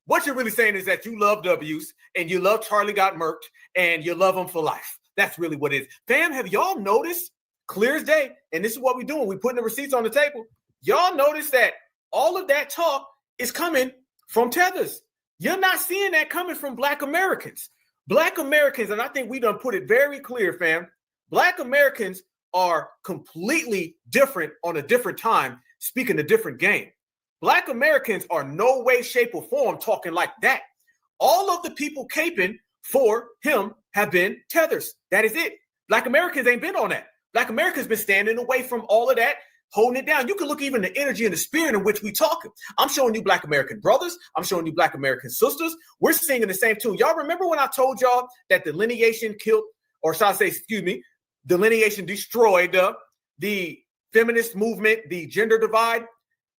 What you're really saying is that you love W's and you love Charlie got murked and you love him for life. That's really what it is. Fam, have y'all noticed, clear as day, and this is what we're doing, we're putting the receipts on the table. Y'all notice that all of that talk is coming from tethers. You're not seeing that coming from Black Americans. Black Americans, and I think we done put it very clear, fam, Black Americans are completely different on a different time, speaking a different game. Black Americans are no way, shape, or form talking like that. All of the people caping for him have been tethers. That is it. Black Americans ain't been on that. Black Americans been standing away from all of that, holding it down. You can look even the energy and the spirit in which we talking. I'm showing you Black American brothers. I'm showing you Black American sisters. We're singing the same tune. Y'all remember when I told y'all that Delineation killed, or shall I say, Delineation destroyed the feminist movement, the gender divide?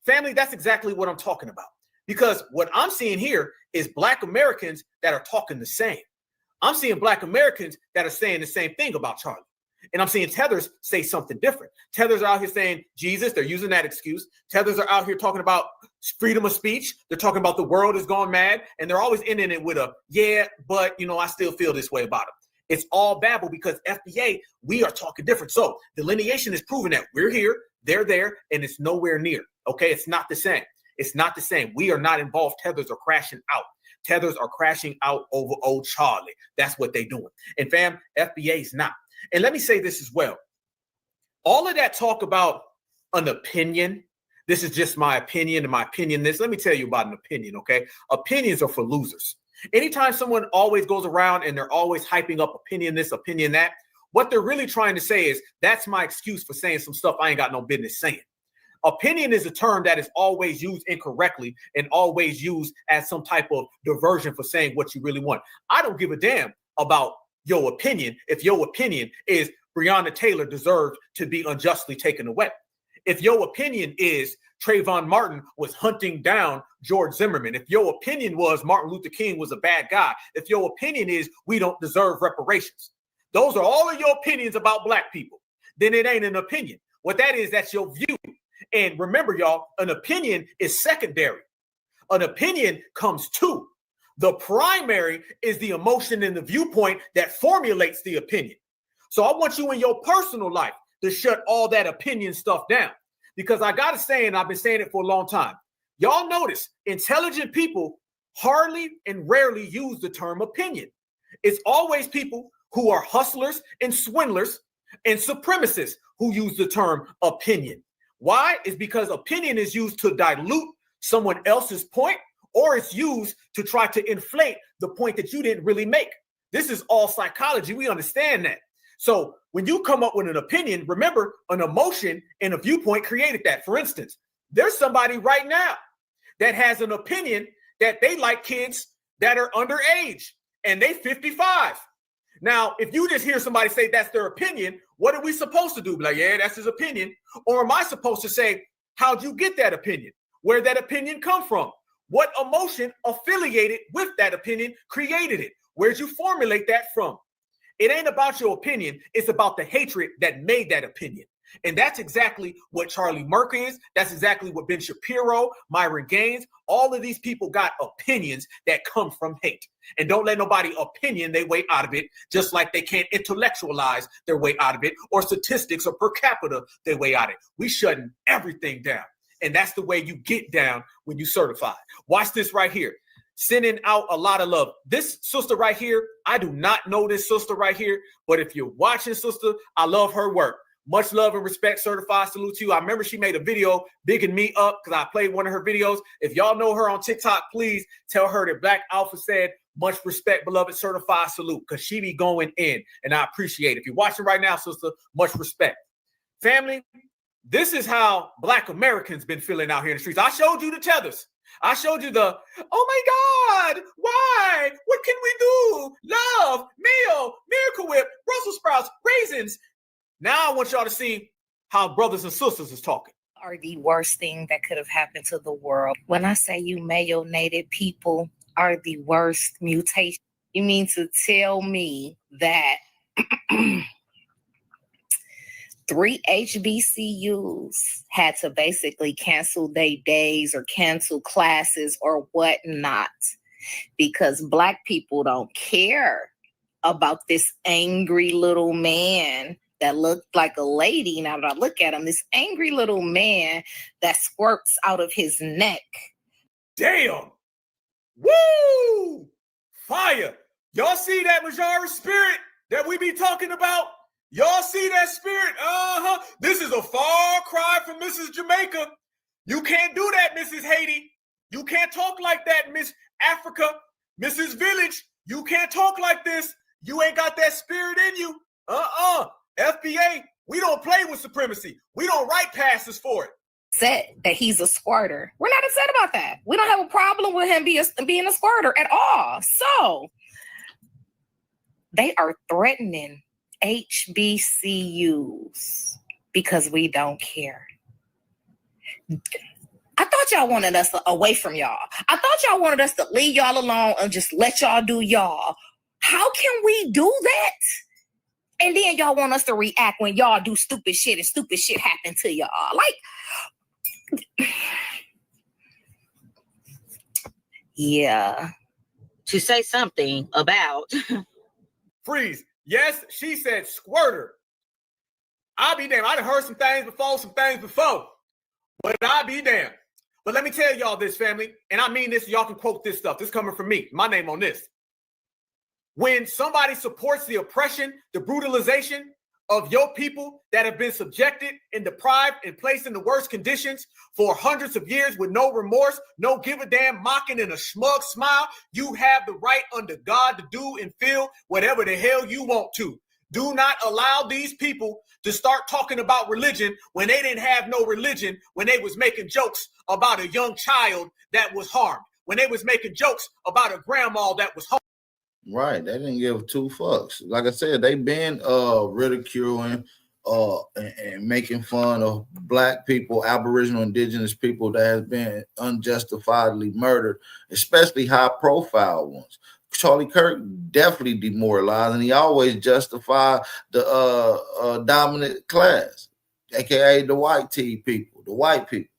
Family, that's exactly what I'm talking about. Because what I'm seeing here is Black Americans that are talking the same. I'm seeing Black Americans that are saying the same thing about Charlie. And I'm seeing tethers say something different. Tethers are out here saying Jesus. They're using that excuse. Tethers are out here talking about freedom of speech. They're talking about the world is gone mad. And they're always ending it with a, yeah, but, I still feel this way about it. It's all babble because FBA, we are talking different. So delineation is proving that we're here, they're there, and it's nowhere near. Okay, it's not the same. It's not the same. We are not involved. Tethers are crashing out. Tethers are crashing out over old Charlie. That's what they're doing. And fam, FBA is not. And let me say this as well. All of that talk about an opinion, this is just my opinion and my opinion this. Let me tell you about an opinion, okay? Opinions are for losers. Anytime someone always goes around and they're always hyping up opinion this, opinion that, what they're really trying to say is that's my excuse for saying some stuff I ain't got no business saying. Opinion is a term that is always used incorrectly and always used as some type of diversion for saying what you really want. I don't give a damn about your opinion if your opinion is Breonna Taylor deserved to be unjustly taken away. If your opinion is Trayvon Martin was hunting down George Zimmerman, if your opinion was Martin Luther King was a bad guy, if your opinion is we don't deserve reparations, those are all of your opinions about Black people, then it ain't an opinion. What that is, that's your view. And remember, y'all, an opinion is secondary. An opinion comes two. The primary is the emotion and the viewpoint that formulates the opinion. So I want you in your personal life to shut all that opinion stuff down. Because I got to say, and I've been saying it for a long time, y'all notice intelligent people hardly and rarely use the term opinion. It's always people who are hustlers and swindlers and supremacists who use the term opinion. Why? It's because opinion is used to dilute someone else's point, or it's used to try to inflate the point that you didn't really make. This is all psychology. We understand that. So when you come up with an opinion, remember an emotion and a viewpoint created that. For instance, there's somebody right now that has an opinion that they like kids that are underage and they 55. Now, if you just hear somebody say that's their opinion, what are we supposed to do? Be like, yeah, that's his opinion. Or am I supposed to say, how'd you get that opinion? Where'd that opinion come from? What emotion affiliated with that opinion created it? Where'd you formulate that from? It ain't about your opinion. It's about the hatred that made that opinion. And that's exactly what Charlie Kirk is. That's exactly what Ben Shapiro, Myron Gaines, all of these people got opinions that come from hate. And don't let nobody opinion their way out of it, just like they can't intellectualize their way out of it or statistics or per capita their way out of it. We shutting everything down. And that's the way you get down when you certify. Watch this right here. Sending out a lot of love. This sister right here, I do not know this sister right here, but if you're watching, sister, I love her work. Much love and respect, certified salute to you. I remember she made a video bigging me up because I played one of her videos. If y'all know her on TikTok, please tell her that Black Alpha said, much respect, beloved, certified salute, because she be going in, and I appreciate it. If you're watching right now, sister, much respect. Family, this is how Black Americans been feeling out here in the streets. I showed you the tethers. I showed you the, oh my God, why? What can we do? Love, meal, Miracle Whip, Brussels sprouts, raisins. Now I want y'all to see how brothers and sisters is talking. Are the worst thing that could have happened to the world. When I say you melanated people are the worst mutation, you mean to tell me that 3 HBCUs had to basically cancel their days or cancel classes or whatnot because Black people don't care about this angry little man that looked like a lady. Now that I look at him, this angry little man that squirts out of his neck. Damn. Woo! Fire. Y'all see that Majara spirit that we be talking about? Y'all see that spirit? This is a far cry from Mrs. Jamaica. You can't do that, Mrs. Haiti. You can't talk like that, Miss Africa. Mrs. Village, you can't talk like this. You ain't got that spirit in you. FBA, we don't play with supremacy. We don't write passes for it. Said that he's a squirter. We're not upset about that. We don't have a problem with him being a squirter at all. So they are threatening HBCUs because we don't care. I thought y'all wanted us away from y'all. I thought y'all wanted us to leave y'all alone and just let y'all do y'all. How can we do that? And then y'all want us to react when y'all do stupid shit and stupid shit happen to y'all. Like, yeah. To say something about Freeze. Yes, she said squirter. I'll be damned. I done heard some things before, but I'll be damned. But let me tell y'all this, family, and I mean this, y'all can quote this stuff. This coming from me, my name on this. When somebody supports the oppression, the brutalization of your people that have been subjected and deprived and placed in the worst conditions for hundreds of years with no remorse, no give a damn, mocking and a smug smile, you have the right under God to do and feel whatever the hell you want to. Do not allow these people to start talking about religion when they didn't have no religion, when they was making jokes about a young child that was harmed, when they was making jokes about a grandma that was harmed. Right, they didn't give two fucks. Like I said, they been ridiculing and making fun of black people, Aboriginal, indigenous people that has been unjustifiably murdered, especially high-profile ones. Charlie Kirk definitely demoralized, and he always justified the dominant class, aka the white people, the white people.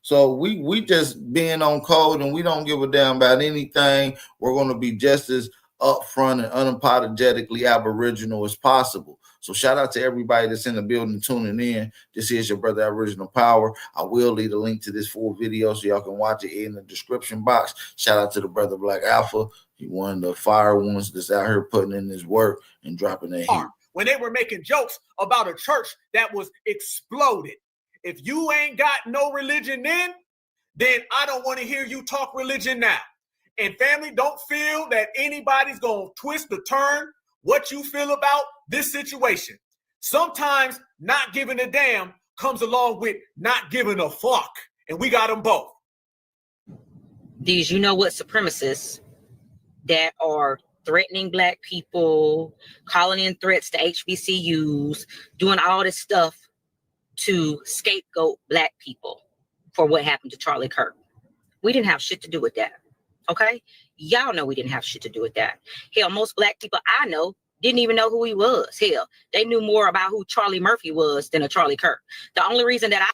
So we just being on code, and we don't give a damn about anything. We're going to be just as upfront and unapologetically Aboriginal as possible. So shout out to everybody that's in the building tuning in. This is your brother Aboriginal Power. I will leave a link to this full video so y'all can watch it in the description box. Shout out to the brother Black Alpha. He one of the fire ones that's out here putting in his work and dropping their heat. When they were making jokes about a church that was exploded. If you ain't got no religion then I don't want to hear you talk religion now. And family, don't feel that anybody's going to twist or turn what you feel about this situation. Sometimes not giving a damn comes along with not giving a fuck. And we got them both. These, you know what, supremacists that are threatening black people, calling in threats to HBCUs, doing all this stuff to scapegoat black people for what happened to Charlie Kirk. We didn't have shit to do with that. Okay? Y'all know we didn't have shit to do with that. Hell, most black people I know didn't even know who he was. Hell, they knew more about who Charlie Murphy was than a Charlie Kirk. The only reason that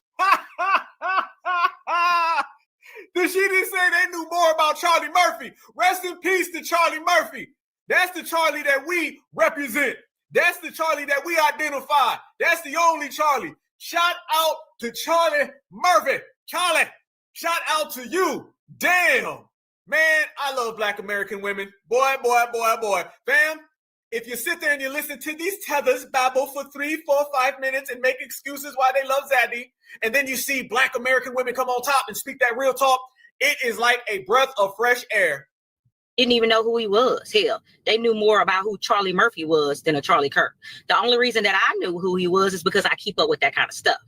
She didn't say they knew more about Charlie Murphy. Rest in peace to Charlie Murphy. That's the Charlie that we represent. That's the Charlie that we identify. That's the only Charlie. Shout out to Charlie Murphy. Charlie, shout out to you. Damn. Man, I love black American women. Boy. Fam, if you sit there and you listen to these tethers babble for 3, 4, 5 minutes and make excuses why they love Zaddy, and then you see black American women come on top and speak that real talk, it is like a breath of fresh air. didn't even know who he was. Hell, they knew more about who Charlie Murphy was than a Charlie Kirk. The only reason that I knew who he was is because I keep up with that kind of stuff.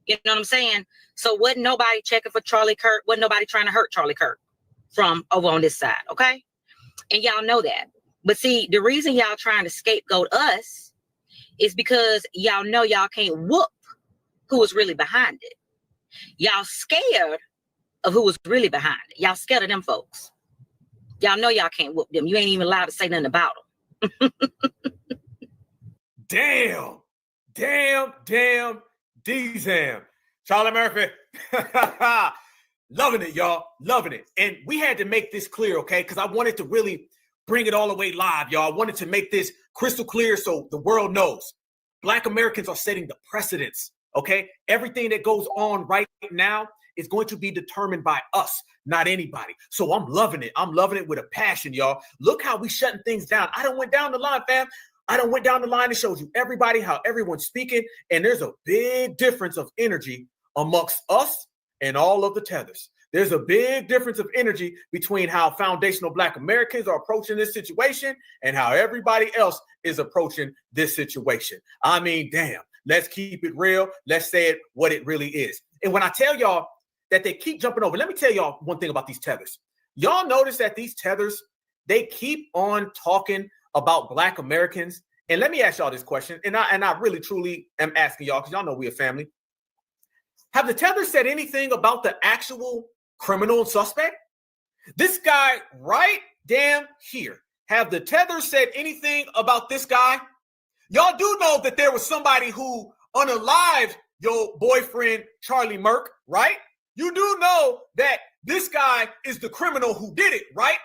You know what I'm saying? So wasn't nobody checking for Charlie Kirk. Wasn't nobody trying to hurt Charlie Kirk from over on this side. Okay. And y'all know that. But see, the reason y'all trying to scapegoat us is because y'all know y'all can't whoop who was really behind it. Y'all scared of who was really behind it. Y'all scared of them folks. Y'all know y'all can't whoop them. You ain't even allowed to say nothing about them. Damn. D-Zam. Charlie Murphy. Loving it, y'all. Loving it. And we had to make this clear, okay? Because I wanted to really bring it all the way live, y'all. I wanted to make this crystal clear so the world knows. Black Americans are setting the precedents, okay? Everything that goes on right now is going to be determined by us, not anybody. So I'm loving it. I'm loving it with a passion, y'all. Look how we shutting things down. I done went down the line, fam. I done went down the line and showed you everybody how everyone's speaking. And there's a big difference of energy amongst us and all of the tethers. There's a big difference of energy between how foundational Black Americans are approaching this situation and how everybody else is approaching this situation. I mean, damn, let's keep it real. Let's say it what it really is. And when I tell y'all that they keep jumping over, let me tell y'all one thing about these tethers. Y'all notice that these tethers, they keep on talking about Black Americans. And let me ask y'all this question. And I really, truly am asking y'all, because y'all know we're a family. Have the tethers said anything about the actual criminal and suspect? This guy right damn here. Have the tethers said anything about this guy? Y'all do know that there was somebody who unalived your boyfriend, Charlie Kirk, right? You do know that this guy is the criminal who did it, right?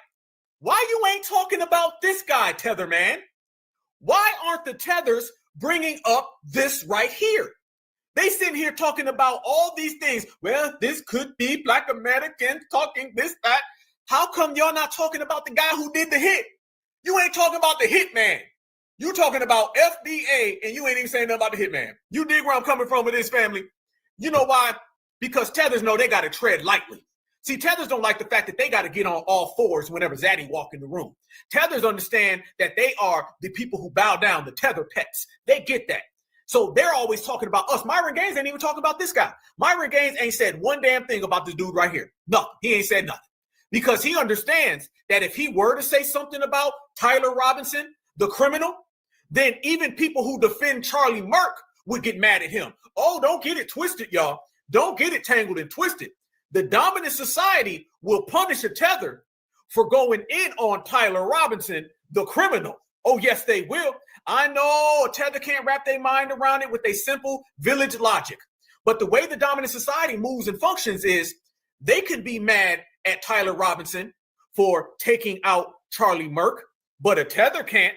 Why you ain't talking about this guy, Tether man? Why aren't the tethers bringing up this right here? They sitting here talking about all these things. Well, this could be Black Americans talking this, that. How come y'all not talking about the guy who did the hit? You ain't talking about the hitman. You talking about FBA, and you ain't even saying nothing about the hitman. You dig where I'm coming from with this, family? You know why? Because tethers know they got to tread lightly. See, tethers don't like the fact that they got to get on all fours whenever Zaddy walk in the room. Tethers understand that they are the people who bow down, the tether pets. They get that. So they're always talking about us. Myron Gaines ain't even talking about this guy. Myron Gaines ain't said one damn thing about this dude right here. Nothing. He ain't said nothing. Because he understands that if he were to say something about Tyler Robinson, the criminal, then even people who defend Charlie Kirk would get mad at him. Oh, don't get it twisted, y'all. Don't get it tangled and twisted. The dominant society will punish a tether for going in on Tyler Robinson, the criminal. Oh, yes, they will. I know a tether can't wrap their mind around it with a simple village logic. But the way the dominant society moves and functions is they could be mad at Tyler Robinson for taking out Charlie Kirk, but a tether can't.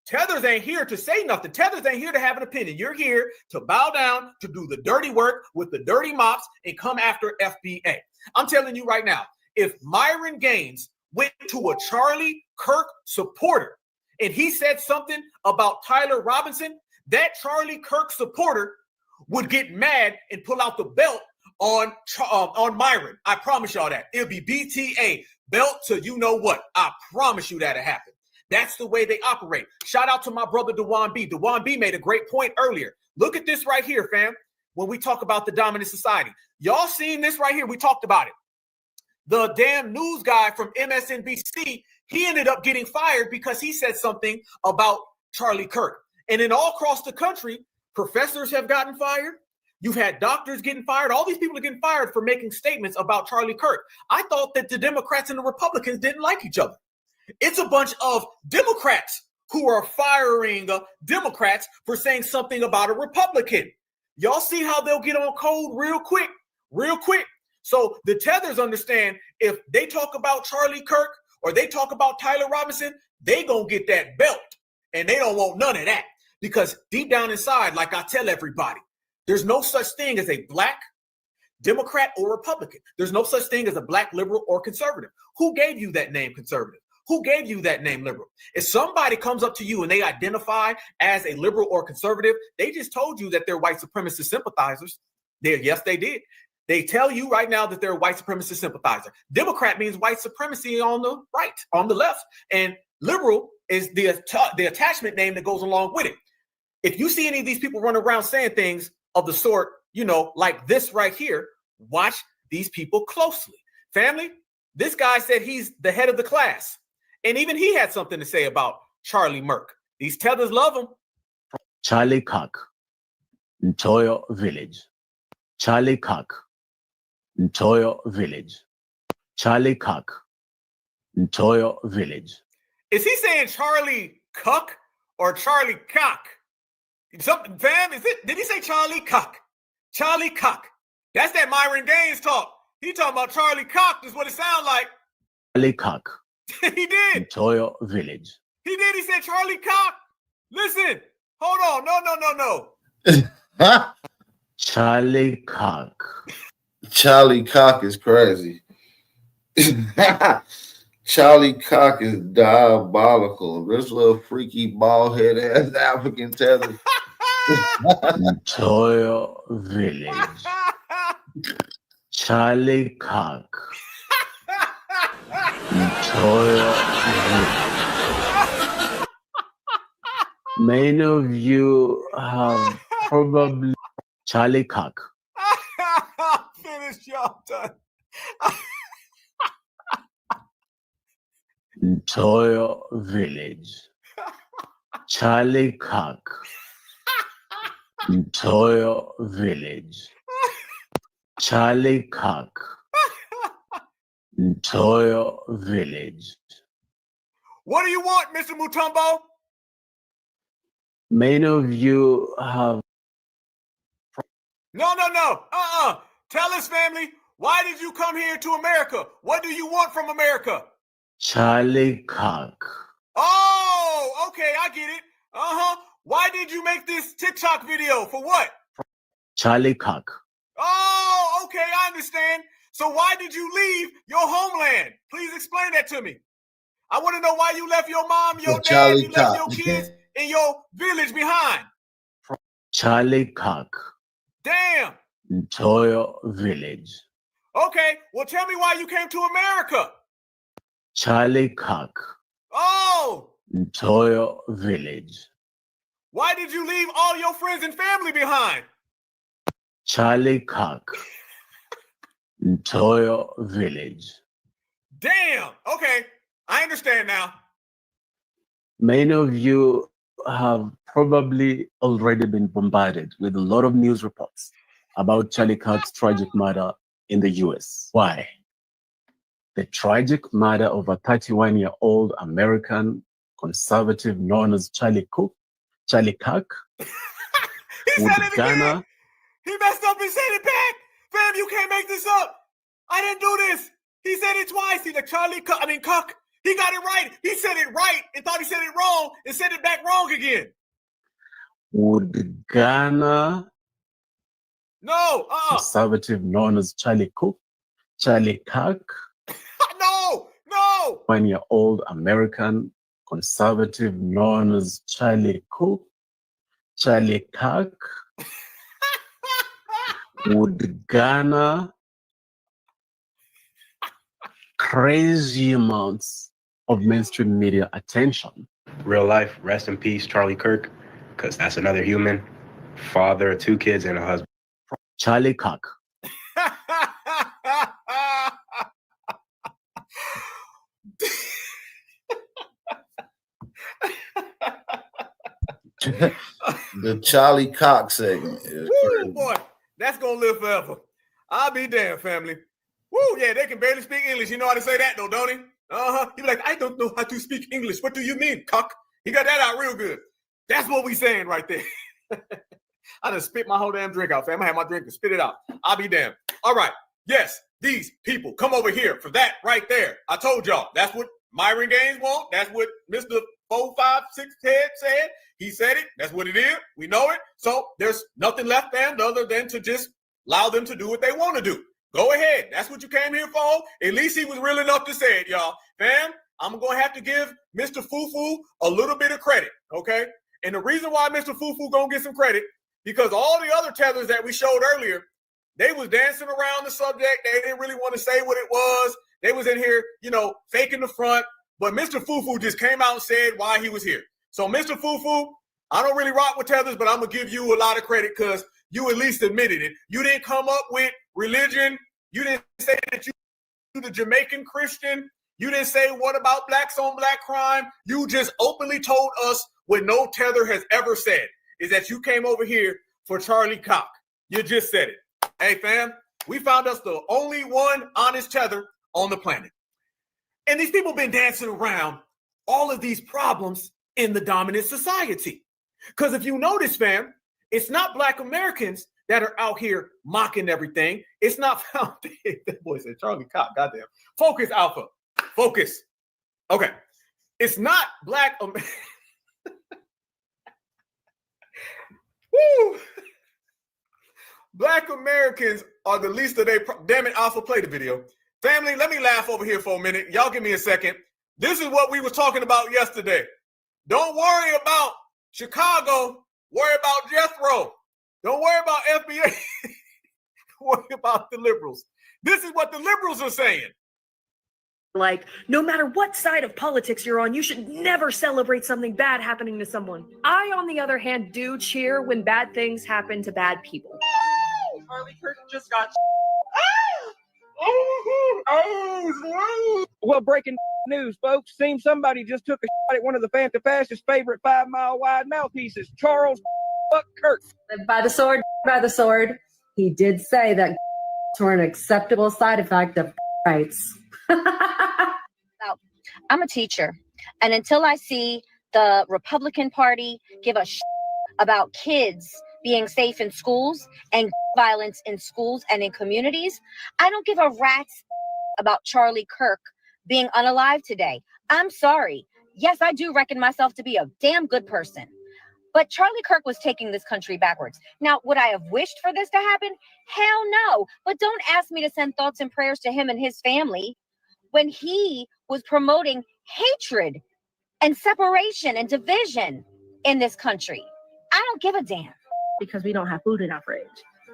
Tethers ain't here to say nothing. Tethers ain't here to have an opinion. You're here to bow down, to do the dirty work with the dirty mops and come after FBA. I'm telling you right now, if Myron Gaines went to a Charlie Kirk supporter and he said something about Tyler Robinson, that Charlie Kirk supporter would get mad and pull out the belt on Myron. I promise y'all that. It'll be BTA, belt to you know what. I promise you that'll happen. That's the way they operate. Shout out to my brother, Dewan B. Dewan B made a great point earlier. Look at this right here, fam, when we talk about the dominant society. Y'all seen this right here? We talked about it. The damn news guy from MSNBC, he ended up getting fired because he said something about Charlie Kirk. And then all across the country, professors have gotten fired. You've had doctors getting fired. All these people are getting fired for making statements about Charlie Kirk. I thought that the Democrats and the Republicans didn't like each other. It's a bunch of Democrats who are firing Democrats for saying something about a Republican. Y'all see how they'll get on code real quick, real quick. So the tethers understand if they talk about Charlie Kirk or they talk about Tyler Robinson, they gonna get that belt. And they don't want none of that. Because deep down inside, like I tell everybody, there's no such thing as a black Democrat or Republican. There's no such thing as a black liberal or conservative. Who gave you that name conservative? Who gave you that name liberal? If somebody comes up to you and they identify as a liberal or conservative, they just told you that they're white supremacist sympathizers. Yes, they did. They tell you right now that they're a white supremacist sympathizer. Democrat means white supremacy on the right, on the left. And liberal is the attachment name that goes along with it. If you see any of these people running around saying things of the sort, you know, like this right here, watch these people closely. Family, this guy said he's the head of the class. And even he had something to say about Charlie Kirk. These tethers love him. Charlie Kirk, Ntoyo Village. Charlie Kirk, Ntoyo Village. Charlie Kirk, Ntoyo Village. Is he saying Charlie Cook or Charlie Cock? Something, fam, did he say Charlie Cock? Charlie Cock. That's that Myron Gaines talk. He talking about Charlie Cock is what it sounds like. Charlie Kirk. He did. Ntoyo Village. He did. He said Charlie Cock. Listen. Hold on. No. Charlie Kirk. Charlie Cock is crazy. Charlie Cock is diabolical. This little freaky bald head ass African tether. Ntoyo Village. Charlie Kirk. Ntoyo Village. Many of you have probably Charlie Kirk. Finish, y'all done. Ntoyo Village. Charlie Kirk. Ntoyo Village. Charlie Kirk, Toyo Village. What do you want, Mr. Mutombo? Many of you have No. Tell us, family, why did you come here to America? What do you want from America? Charlie Kirk. Oh, okay, I get it. Why did you make this TikTok video? For what? Charlie Kirk. Oh, okay, I understand. So why did you leave your homeland? Please explain that to me. I want to know why you left your mom, your dad, Charlie you left Kirk. your kids in your village behind. Charlie Kirk. Damn. Toyo Village. Okay, well, tell me why you came to America. Charlie Kirk. Oh, Toyo Village. why did you leave all your friends and family behind? Charlie Kirk. Toyo Village. Damn. Okay, I understand now. Many of you have probably already been bombarded with a lot of news reports about Charlie Kirk's tragic murder in the US. Why? The tragic murder of a 31-year-old American conservative known as Charlie Kirk He would said it garner again. He messed up and said it back. Fam, you can't make this up. I didn't do this. He said it twice. He's like Charlie Kirk. He got it right. He said it right and thought he said it wrong and said it back wrong again. would garner No, conservative known as Charlie Kirk, no. 1-year-old American conservative known as Charlie Kirk would garner crazy amounts of mainstream media attention. Real life, rest in peace, Charlie Kirk, because that's another human, father of 2 kids and a husband. Charlie Kirk. The Charlie Kirk segment is Woo, crazy. boy, that's gonna live forever. I'll be damned, family. Woo, yeah, they can barely speak English. You know how to say that, though, don't he? He be like, I don't know how to speak English. What do you mean, cock? He got that out real good. That's what we saying right there. I done spit my whole damn drink out, fam. I had my drink and spit it out. I'll be damned. All right. Yes, these people come over here for that right there. I told y'all. That's what Myron Gaines want. That's what Mr. 456 Ted said. He said it. That's what it is. We know it. So there's nothing left, fam, other than to just allow them to do what they want to do. Go ahead. That's what you came here for. At least he was real enough to say it, y'all. Fam, I'm going to have to give Mr. Fufu a little bit of credit, okay? And the reason why Mr. Fufu going to get some credit, because all the other tethers that we showed earlier, they was dancing around the subject. They didn't really want to say what it was. They was in here, faking the front. But Mr. Fufu just came out and said why he was here. So, Mr. Fufu, I don't really rock with tethers, but I'm going to give you a lot of credit because you at least admitted it. You didn't come up with religion. You didn't say that you the Jamaican Christian. You didn't say what about blacks on black crime. You just openly told us what no tether has ever said, is that you came over here for Charlie Kirk. You just said it. Hey, fam, we found us the only one honest tether on the planet. And these people been dancing around all of these problems in the dominant society. Because if you notice, fam, it's not black Americans that are out here mocking everything. It's not found. That boy said Charlie Kirk, goddamn. Focus, Alpha. Focus. Okay. It's not black Americans. Woo! Black Americans are the least of their damn it, Alpha, play the video. Family, let me laugh over here for a minute. Y'all give me a second. This is what we were talking about yesterday. Don't worry about Chicago. Worry about Jethro. Don't worry about FBA. Worry about the liberals. This is what the liberals are saying. Like, no matter what side of politics you're on, you should never celebrate something bad happening to someone. I, on the other hand, do cheer when bad things happen to bad people. Charlie Kirk just got. Well, breaking news, folks. Seems somebody just took a shot at one of the Fanta-Fastest favorite 5-mile-wide mouthpieces, Charles Kirk. By the sword, by the sword. He did say that to an acceptable side effect of rights. I'm a teacher, and until I see the Republican Party give a about kids being safe in schools and violence in schools and in communities, I don't give a rat's about Charlie Kirk being unalive today. I'm sorry. Yes, I do reckon myself to be a damn good person. But Charlie Kirk was taking this country backwards. Now, would I have wished for this to happen? Hell no. But don't ask me to send thoughts and prayers to him and his family when he was promoting hatred and separation and division in this country. I don't give a damn. Because we don't have food in our fridge.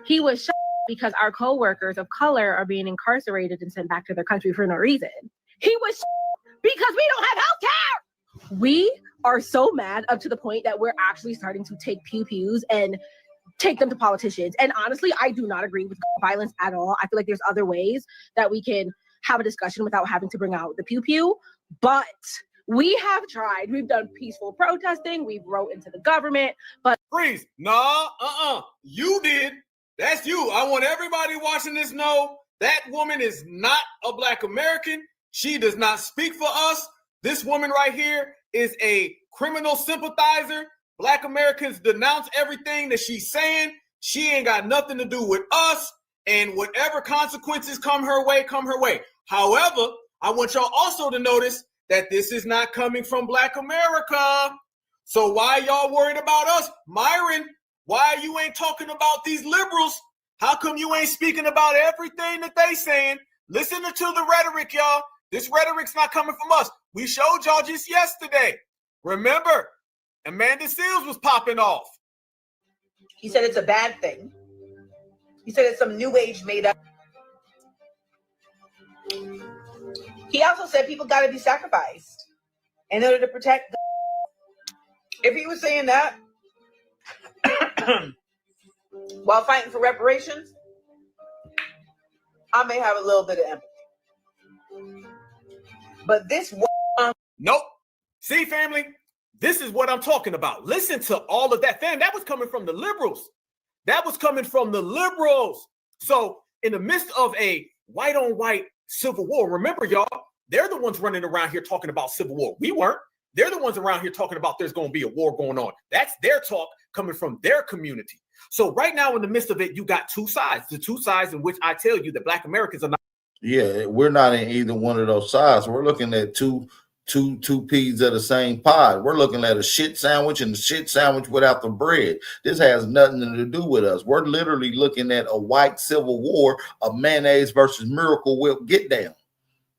He was shot because our co-workers of color are being incarcerated and sent back to their country for no reason. He was shot because we don't have health care. We are so mad up to the point that we're actually starting to take pew-pews and take them to politicians. And honestly, I do not agree with violence at all. I feel like there's other ways that we can have a discussion without having to bring out the pew-pew. But we have tried. We've done peaceful protesting. We've wrote into the government, but freeze. Nah, you did. That's you. I want everybody watching this know that woman is not a Black American. She does not speak for us. This woman right here is a criminal sympathizer. Black Americans denounce everything that she's saying. She ain't got nothing to do with us. And whatever consequences come her way, come her way. However, I want y'all also to notice that this is not coming from Black America. So why y'all worried about us? Myron, why you ain't talking about these liberals? How come you ain't speaking about everything that they saying? Listen to the rhetoric, y'all. This rhetoric's not coming from us. We showed y'all just yesterday. Remember, Amanda Seals was popping off. He said it's a bad thing. He said it's some new age made up. He also said people got to be sacrificed in order to protect them. If he was saying that while fighting for reparations, I may have a little bit of empathy. But this nope. See, family, this is what I'm talking about. Listen to all of that. Fam, that was coming from the liberals. That was coming from the liberals. So in the midst of a white on white civil war, remember, y'all, they're the ones running around here talking about civil war. We weren't. They're the ones around here talking about there's going to be a war going on. That's their talk coming from their community. So right now in the midst of it, you got two sides, the two sides in which I tell you that Black Americans are not. Yeah, we're not in either one of those sides. We're looking at two peas of the same pod. We're looking at a shit sandwich and a shit sandwich without the bread. This has nothing to do with us. We're literally looking at a white civil war of mayonnaise versus Miracle Whip get down.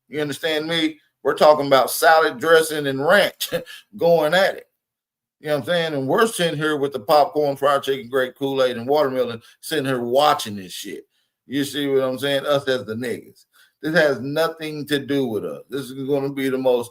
You understand me? We're talking about salad dressing and ranch going at it. You know what I'm saying? And we're sitting here with the popcorn, fried chicken, grape Kool-Aid, and watermelon, sitting here watching this shit. You see what I'm saying? Us as the niggas. This has nothing to do with us. This is going to be the most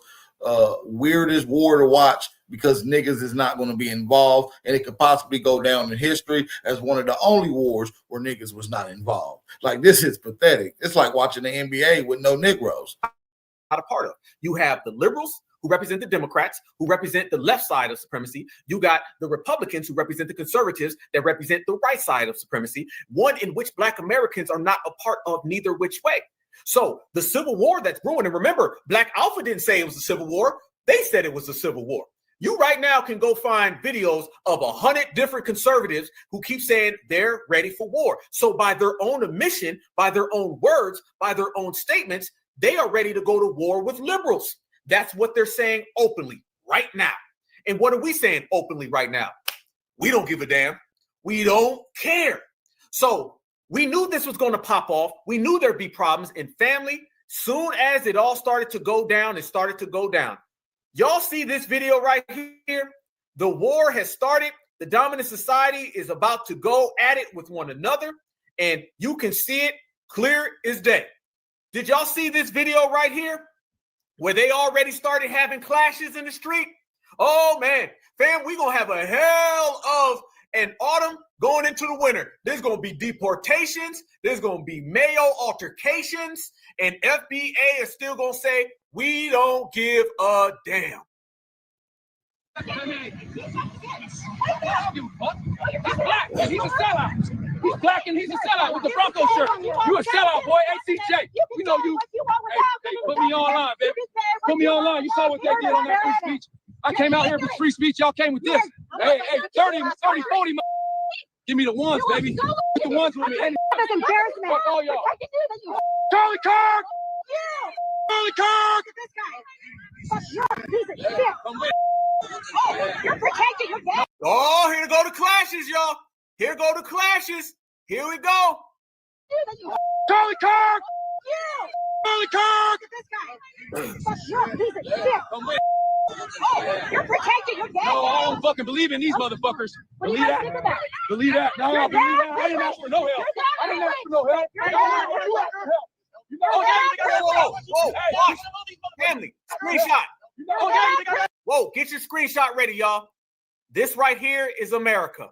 weirdest war to watch because niggas is not going to be involved, and it could possibly go down in history as one of the only wars where niggas was not involved. Like, this is pathetic. It's like watching the NBA with no Negroes. Not a part of. You have the liberals who represent the Democrats, who represent the left side of supremacy. You got the Republicans who represent the conservatives that represent the right side of supremacy, one in which Black Americans are not a part of neither which way. So the civil war that's brewing, and remember, Black Alpha didn't say it was a civil war. They said it was a civil war. You right now can go find videos of 100 different conservatives who keep saying they're ready for war. So by their own admission, by their own words, by their own statements, they are ready to go to war with liberals. That's what they're saying openly right now. And what are we saying openly right now? We don't give a damn. We don't care. So we knew this was going to pop off. We knew there'd be problems in family. Soon as it all started to go down, it started to go down. Y'all see this video right here? The war has started. The dominant society is about to go at it with one another. And you can see it clear as day. Did y'all see this video right here where they already started having clashes in the street? Oh, man. Fam, we're going to have a hell of an autumn going into the winter. There's going to be deportations. There's going to be Mayo altercations. And FBA is still going to say, we don't give a damn. He's black and he's a sellout. He's black and he's a sellout with the Broncos shirt. You a sellout, boy. ACJ. We know you. Hey, put me online, baby. Put me online. You saw what they did on that free speech. I came out here for free speech. Y'all came with this. Hey, 30, 40. Give me the ones, baby. Put the ones with me. That's embarrassment. Fuck all y'all. Charlie Kirk! Charlie Kirk! Oh, here go the clashes, y'all. Here go the clashes. Here we go. Charlie Kirk! Charlie Kirk! No, I don't fucking believe in these motherfuckers. Believe that. Believe that. No, believe that. I didn't ask for no help. I didn't ask for no help. Whoa, watch. Family, screenshot. Whoa, get your screenshot ready, y'all. This right here is America.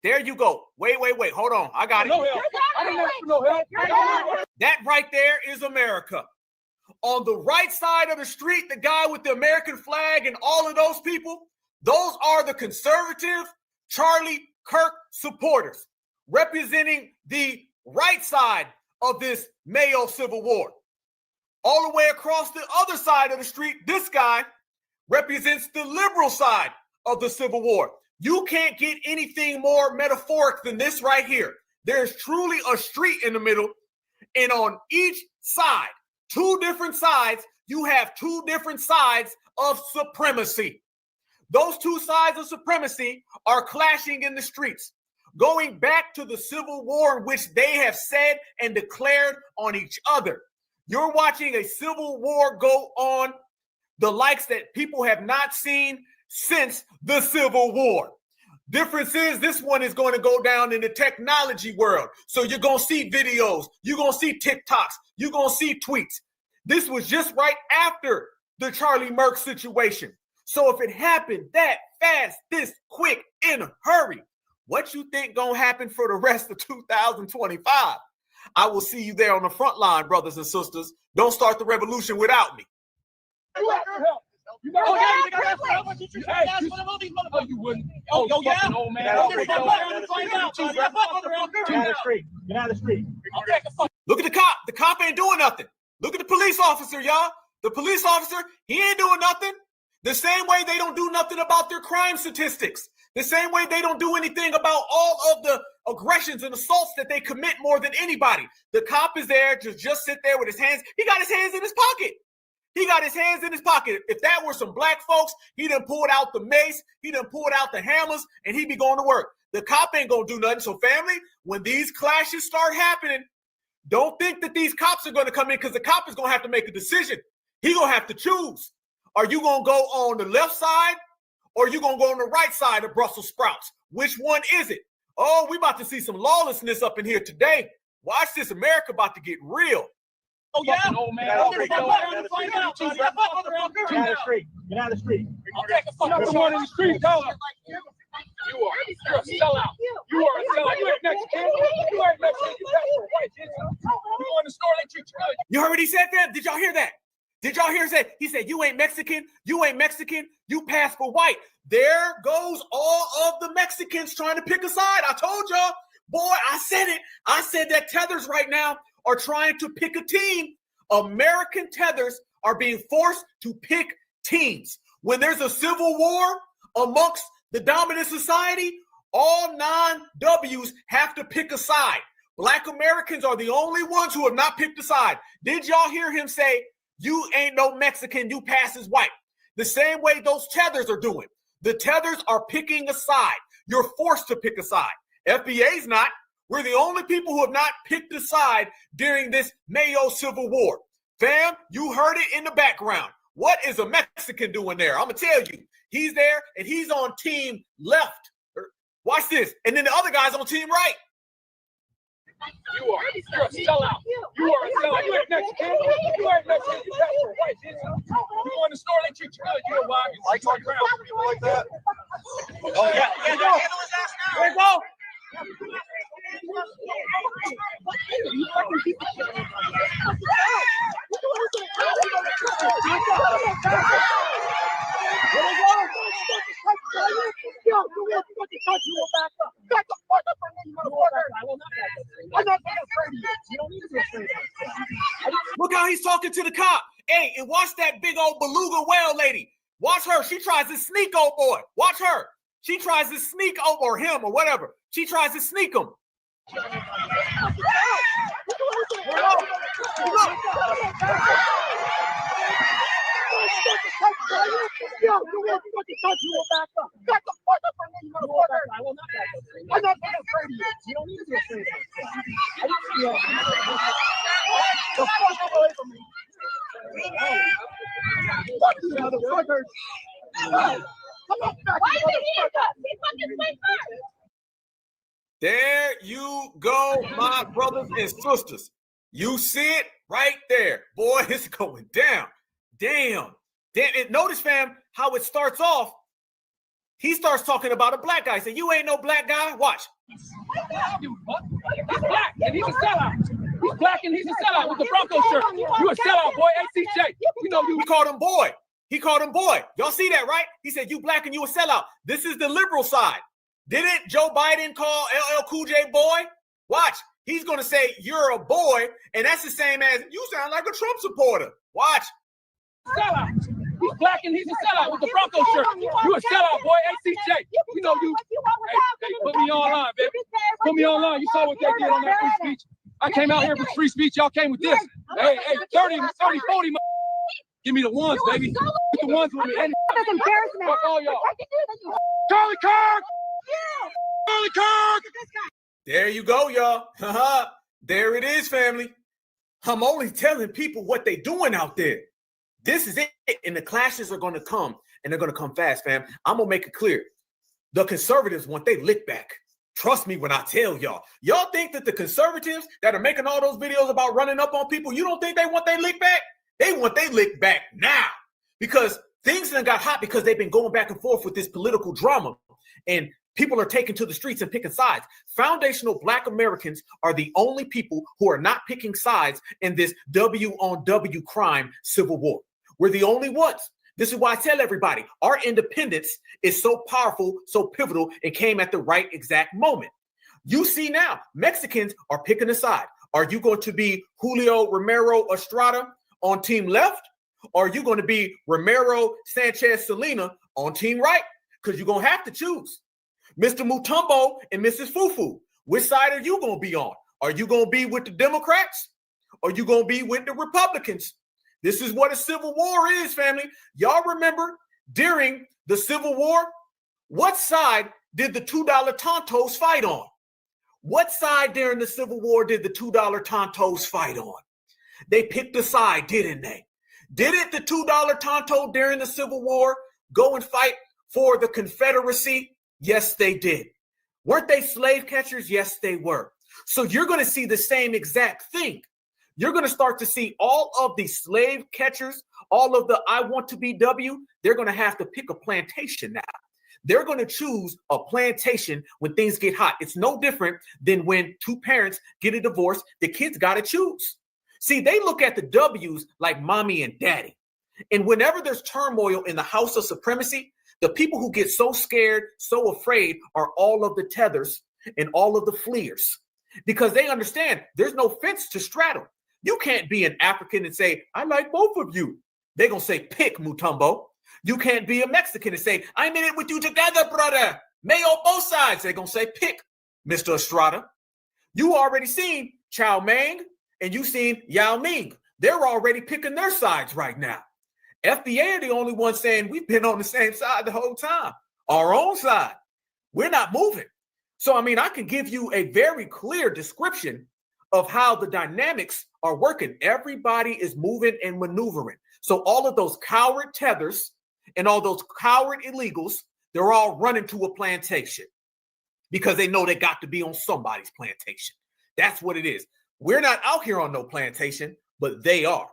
There you go. Wait. Hold on. I got it. No help. I didn't ask for no help. That right there is America. On the right side of the street, the guy with the American flag and all of those people, those are the conservative Charlie Kirk supporters representing the right side of this Mayo Civil War. All the way across the other side of the street, this guy represents the liberal side of the Civil War. You can't get anything more metaphoric than this right here. There's truly a street in the middle, and on each side, two different sides, you have two different sides of supremacy. Those two sides of supremacy are clashing in the streets, going back to the Civil War in which they have said and declared on each other. You're watching a civil war go on, the likes that people have not seen since the Civil War. Difference is this one is going to go down in the technology world. So you're going to see videos, you're going to see TikToks, you're going to see tweets. This was just right after the Charlie Kirk situation. So if it happened that fast, this quick, in a hurry, what you think going to happen for the rest of 2025? I will see you there on the front line, brothers and sisters. Don't start the revolution without me. You wouldn't. Oh, yeah. Old man. Get out of the street. Look at the cop. The cop ain't doing nothing. Look at the police officer, y'all. The police officer, he ain't doing nothing. The same way they don't do nothing about their crime statistics. The same way they don't do anything about all of the aggressions and assaults that they commit more than anybody. The cop is there to just sit there with his hands. He got his hands in his pocket. He got his hands in his pocket. If that were some black folks, he done pulled out the mace, he done pulled out the hammers, and he'd be going to work. The cop ain't gonna do nothing. So family, when these clashes start happening, don't think that these cops are gonna come in, because the cop is gonna have to make a decision. He gonna have to choose. Are you gonna go on the left side, or are you gonna go on the right side of Brussels sprouts? Which one is it? Oh, we about to see some lawlessness up in here today. Watch this, America about to get real. Oh, yeah. Old man. Get out of the street. Get out of the street. Number one in the street, dog. You're a sellout. You are a sellout. You ain't Mexican. You ain't Mexican. You white. You go in the store, they treat you good. You heard what he said, fam? Did y'all hear that? Did y'all hear that? He said, you ain't Mexican. You ain't Mexican. You pass for white. There goes all of the Mexicans trying to pick a side. I told y'all. Boy, I said it. I said that tethers right now are trying to pick a team. American tethers are being forced to pick teams. When there's a civil war amongst the dominant society, all non-Ws have to pick a side. Black Americans are the only ones who have not picked a side. Did y'all hear him say, you ain't no Mexican, you pass as white? The same way those tethers are doing. The tethers are picking a side. You're forced to pick a side. FBA's not. We're the only people who have not picked a side during this Mayo Civil War. Fam, you heard it in the background. What is a Mexican doing there? I'm going to tell you. He's there, and he's on team left. Watch this. And then the other guy's on team right. You're a sellout. You are a sellout. You ain't Mexican. You ain't Mexican. You pass for white. You go in the store, they treat you good. You know why? Like talking around people like that. Oh, yeah. There you go. Look how he's talking to the cop. Hey, and watch that big old beluga whale lady. Watch her. She tries to sneak old boy. Watch her. She tries to sneak over or him or whatever. She tries to sneak him. There you go, my brothers and sisters. You see it right there. Boy, it's going down. Damn. And notice, fam, how it starts off. He starts talking about a black guy. Say, you ain't no black guy. Watch. He's black and he's a sellout. He's black and he's a sellout with the Bronco shirt. You a sellout, boy. ACJ. You know you. He called him boy. He called him boy. Y'all see that, right? He said, you black and you a sellout. This is the liberal side. Didn't Joe Biden call LL Cool J boy? Watch. He's going to say, you're a boy. And that's the same as, you sound like a Trump supporter. Watch. Sellout. He's black and he's a sellout with the Bronco shirt. You a sellout, boy. ACJ. You know you. Hey, put me online, baby. Put me online. You saw what they did on that free speech. I came out here for free speech. Y'all came with this. Hey, 30, 40. Give me the ones, baby. Get the ones with me. That's embarrassment. Fuck all y'all. Charlie Kirk. Charlie Kirk. There you go, y'all. There it is, family. I'm only telling people what they doing out there. This is it. And the clashes are going to come, and they're going to come fast, fam. I'm going to make it clear. The conservatives want they lick back. Trust me when I tell y'all. Y'all think that the conservatives that are making all those videos about running up on people, you don't think they want they lick back? They want they lick back now. Because things done got hot because they've been going back and forth with this political drama. And people are taking to the streets and picking sides. Foundational Black Americans are the only people who are not picking sides in this W on W crime civil war. We're the only ones. This is why I tell everybody, our independence is so powerful, so pivotal, and came at the right exact moment. You see now, Mexicans are picking a side. Are you going to be Julio Romero Estrada on team left? Or are you going to be Romero Sanchez Salina on team right? Because you're going to have to choose. Mr. Mutombo and Mrs. Fufu, which side are you going to be on? Are you going to be with the Democrats? Or are you going to be with the Republicans? This is what a civil war is, family. Y'all remember during the Civil War, what side did the $2 Tontos fight on? What side during the Civil War did the $2 Tontos fight on? They picked a side, didn't they? Didn't the $2 Tonto during the Civil War go and fight for the Confederacy? Yes, they did. Weren't they slave catchers? Yes, they were. So you're going to see the same exact thing. You're going to start to see all of the slave catchers, all of the I want to be W, they're going to have to pick a plantation now. They're going to choose a plantation when things get hot. It's no different than when two parents get a divorce, the kids got to choose. See, they look at the W's like mommy and daddy. And whenever there's turmoil in the house of supremacy, the people who get so scared, so afraid are all of the tethers and all of the fleers because they understand there's no fence to straddle. You can't be an African and say, I like both of you. They're going to say, pick, Mutombo. You can't be a Mexican and say, I'm in it with you together, brother. Mayo both sides. They're going to say, pick, Mr. Estrada. You already seen Chow Mang and you seen Yao Ming. They're already picking their sides right now. FBA are the only ones saying we've been on the same side the whole time. Our own side. We're not moving. So, I mean, I can give you a very clear description of how the dynamics are working. Everybody is moving and maneuvering. So all of those coward tethers and all those coward illegals, they're all running to a plantation because they know they got to be on somebody's plantation. That's what it is. We're not out here on no plantation, but they are.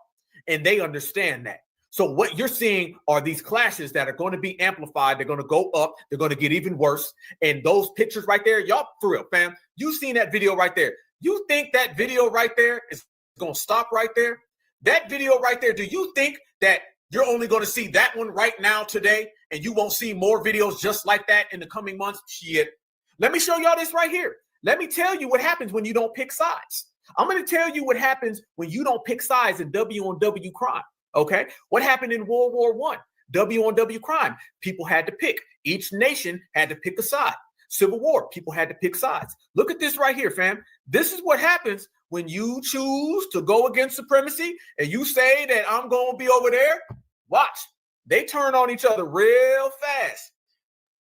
And they understand that. So what you're seeing are these clashes that are going to be amplified. They're going to go up. They're going to get even worse. And those pictures right there, y'all, for real, fam, you seen that video right there. You think that video right there is going to stop right there? That video right there, do you think that you're only going to see that one right now today and you won't see more videos just like that in the coming months? Shit. Let me show y'all this right here. Let me tell you what happens when you don't pick sides. I'm going to tell you what happens when you don't pick sides in W on W crime. Okay. What happened in World War I? W on W crime. People had to pick. Each nation had to pick a side. Civil War, people had to pick sides. Look at this right here, fam. This is what happens when you choose to go against supremacy and you say that I'm going to be over there. Watch. They turn on each other real fast.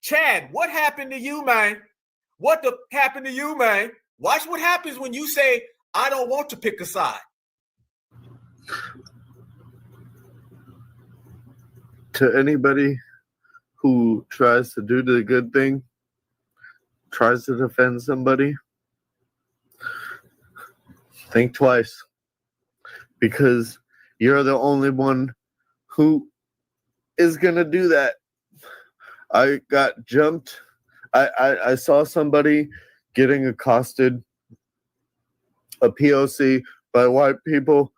Chad, what happened to you, man? What the happened to you, man? Watch what happens when you say, I don't want to pick a side. To anybody who tries to do the good thing, tries to defend somebody, think twice, because you're the only one who is going to do that. I got jumped. I saw somebody getting accosted, a POC, by white people,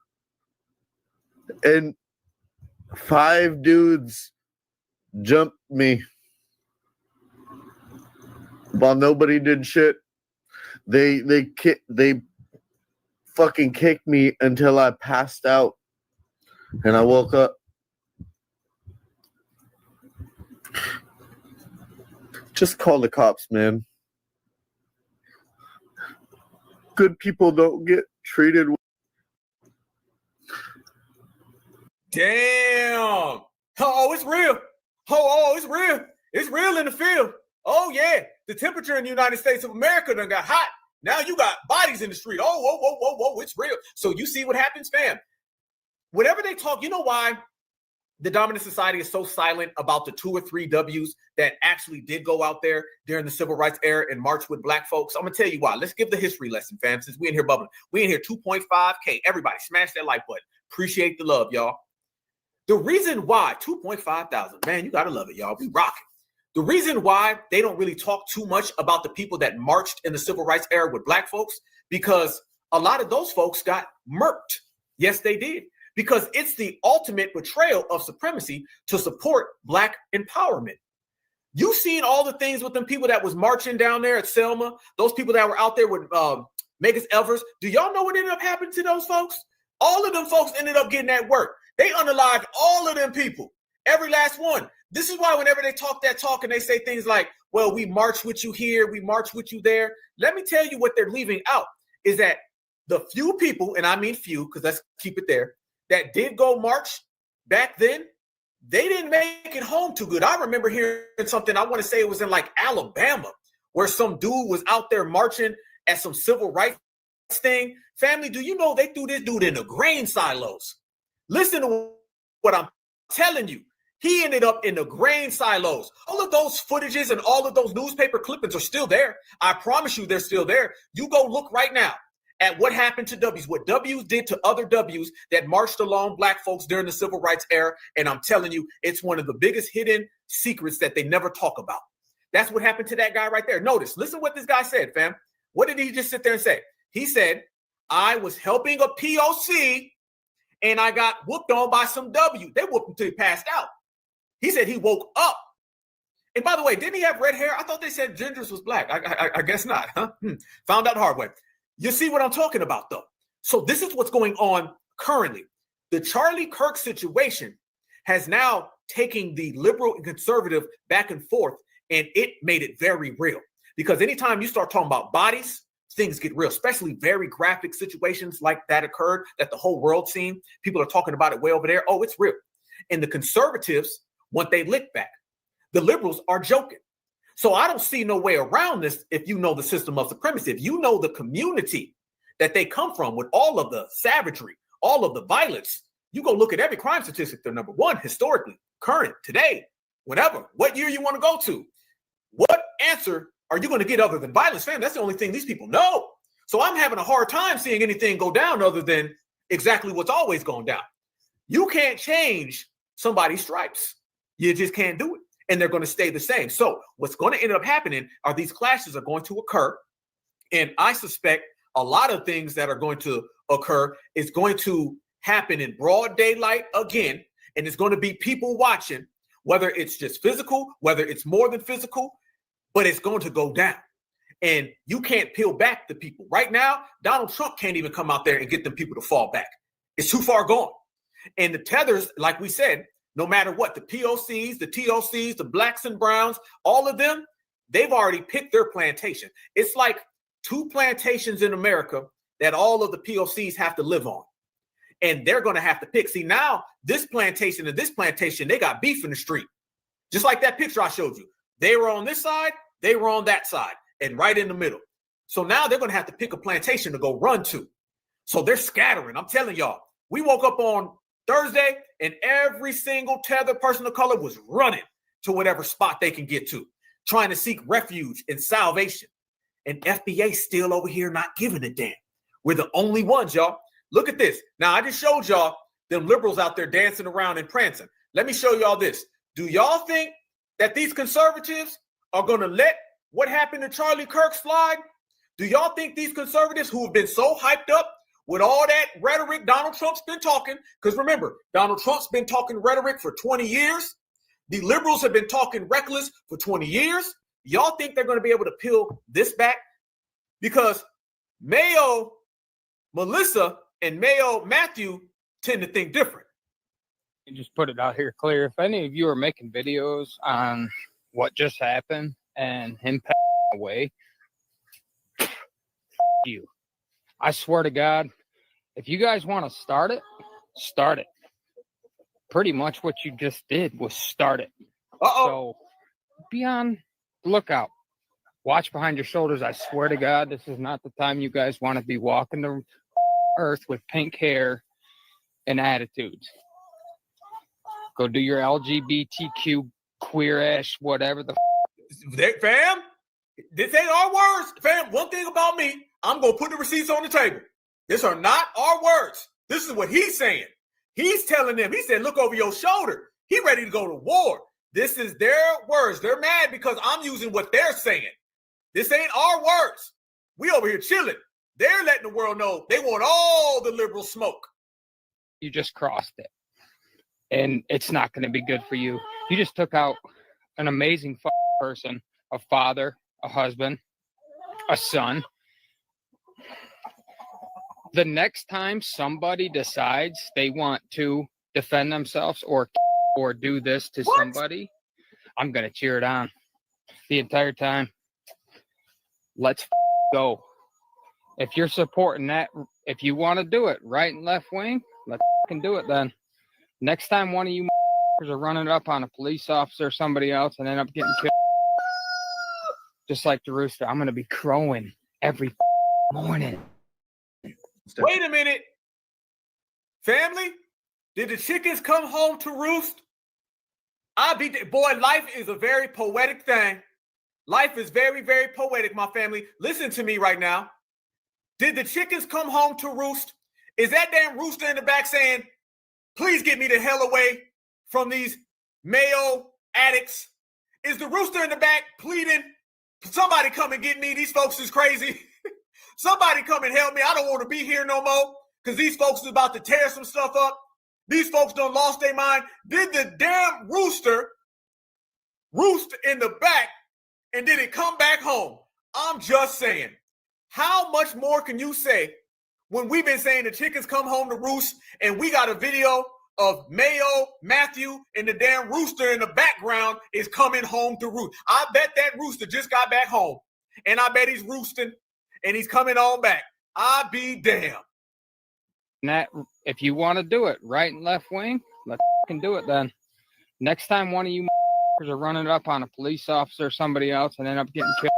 and 5 dudes jumped me while nobody did shit. They fucking kicked me until I passed out, and I woke up. Just call the cops, man. Good people don't get treated. Damn. Oh, it's real. Oh, it's real. It's real in the field. Oh, yeah. The temperature in the United States of America done got hot. Now you got bodies in the street. Oh, whoa, whoa, whoa, whoa. It's real. So you see what happens, fam. Whenever they talk, you know why the dominant society is so silent about the 2 or 3 W's that actually did go out there during the civil rights era and march with black folks? I'm going to tell you why. Let's give the history lesson, fam, since we in here bubbling. We in here 2.5K. Everybody smash that like button. Appreciate the love, y'all. The reason why 2.5 thousand, man, you got to love it, y'all. We rocking. The reason why they don't really talk too much about the people that marched in the civil rights era with black folks, because a lot of those folks got murked. Yes, they did. Because it's the ultimate betrayal of supremacy to support black empowerment. You seen all the things with them people that was marching down there at Selma, those people that were out there with Megas Evers. Do y'all know what ended up happening to those folks? All of them folks ended up getting that work. They unalived all of them people, every last one. This is why whenever they talk that talk and they say things like, well, we march with you here, we march with you there. Let me tell you what they're leaving out is that the few people, and I mean few, because let's keep it there, that did go march back then, they didn't make it home too good. I remember hearing something, I want to say it was in like Alabama, where some dude was out there marching at some civil rights thing. Family, do you know they threw this dude in the grain silos? Listen to what I'm telling you. He ended up in the grain silos. All of those footages and all of those newspaper clippings are still there. I promise you they're still there. You go look right now at what happened to W's, what W's did to other W's that marched along black folks during the civil rights era. And I'm telling you, it's one of the biggest hidden secrets that they never talk about. That's what happened to that guy right there. Notice, listen what this guy said, fam. What did he just sit there and say? He said, I was helping a POC and I got whooped on by some W. They whooped him till he passed out. He said he woke up. And by the way, didn't he have red hair? I thought they said Genders was black. I guess not, huh? Found out the hard way. You see what I'm talking about, though. So this is what's going on currently. The Charlie Kirk situation has now taken the liberal and conservative back and forth, and it made it very real. Because anytime you start talking about bodies, things get real, especially very graphic situations like that occurred that the whole world seen. People are talking about it way over there. Oh, it's real. And the conservatives want they lick back. The liberals are joking. So I don't see no way around this if you know the system of supremacy. If you know the community that they come from with all of the savagery, all of the violence, you go look at every crime statistic. They're number one historically, current, today, whatever, what year you want to go to. What answer are you going to get other than violence, fam? That's the only thing these people know. So I'm having a hard time seeing anything go down other than exactly what's always gone down. You can't change somebody's stripes. You just can't do it. And they're going to stay the same. So what's going to end up happening are these clashes are going to occur. And I suspect a lot of things that are going to occur is going to happen in broad daylight again. And it's going to be people watching, whether it's just physical, whether it's more than physical, but it's going to go down. And you can't peel back the people. Right now, Donald Trump can't even come out there and get them people to fall back. It's too far gone. And the tethers, like we said, no matter what, the POCs, the TOCs, the blacks and browns, all of them, they've already picked their plantation. It's like 2 plantations in America that all of the POCs have to live on. And they're going to have to pick. See, now this plantation and this plantation, they got beef in the street. Just like that picture I showed you. They were on this side, they were on that side, and right in the middle. So now they're going to have to pick a plantation to go run to. So they're scattering. I'm telling y'all, we woke up on Thursday and every single tether person of color was running to whatever spot they can get to, trying to seek refuge and salvation. And FBA still over here not giving a damn. We're the only ones, y'all. Look at this. Now, I just showed y'all them liberals out there dancing around and prancing. Let me show y'all this. Do y'all think that these conservatives are going to let what happened to Charlie Kirk slide? Do y'all think these conservatives who have been so hyped up with all that rhetoric Donald Trump's been talking, because remember, Donald Trump's been talking rhetoric for 20 years. The liberals have been talking reckless for 20 years. Y'all think they're going to be able to peel this back? Because Mayo Melissa and Mayo Matthew tend to think different. And just put it out here clear. If any of you are making videos on what just happened and him passing away, you. I swear to God, if you guys want to start it, start it. Pretty much what you just did was start it. So be on the lookout. Watch behind your shoulders. I swear to God, this is not the time you guys want to be walking the earth with pink hair and attitudes. Go do your LGBTQ queer ass, whatever the fam, this ain't our words. Fam, one thing about me, I'm going to put the receipts on the table. These are not our words. This is what he's saying. He's telling them, he said, look over your shoulder. He ready to go to war. This is their words. They're mad because I'm using what they're saying. This ain't our words. We over here chilling. They're letting the world know they want all the liberal smoke. You just crossed it. And it's not going to be good for you. You just took out an amazing person, a father, a husband, a son. The next time somebody decides they want to defend themselves or do this to somebody, I'm going to cheer it on the entire time. Let's go. If you're supporting that, if you want to do it, right and left wing, let's do it then. Next time one of you are running up on a police officer or somebody else and end up getting killed, just like the rooster, I'm going to be crowing every morning. Wait a minute. Family, did the chickens come home to roost? Boy, life is a very poetic thing. Life is very, very poetic, my family. Listen to me right now. Did the chickens come home to roost? Is that damn rooster in the back saying, please get me the hell away from these Mayo addicts? Is the rooster in the back pleading, somebody come and get me, these folks is crazy. Somebody come and help me. I don't want to be here no more because these folks is about to tear some stuff up. These folks done lost their mind. Did the damn rooster roost in the back and did it come back home? I'm just saying. How much more can you say when we've been saying the chickens come home to roost and we got a video of Mayo, Matthew, and the damn rooster in the background is coming home to roost? I bet that rooster just got back home and I bet he's roosting and he's coming on back. I be damned. That, if you want to do it, right and left wing, let's do it then. Next time one of you are running up on a police officer or somebody else and end up getting killed,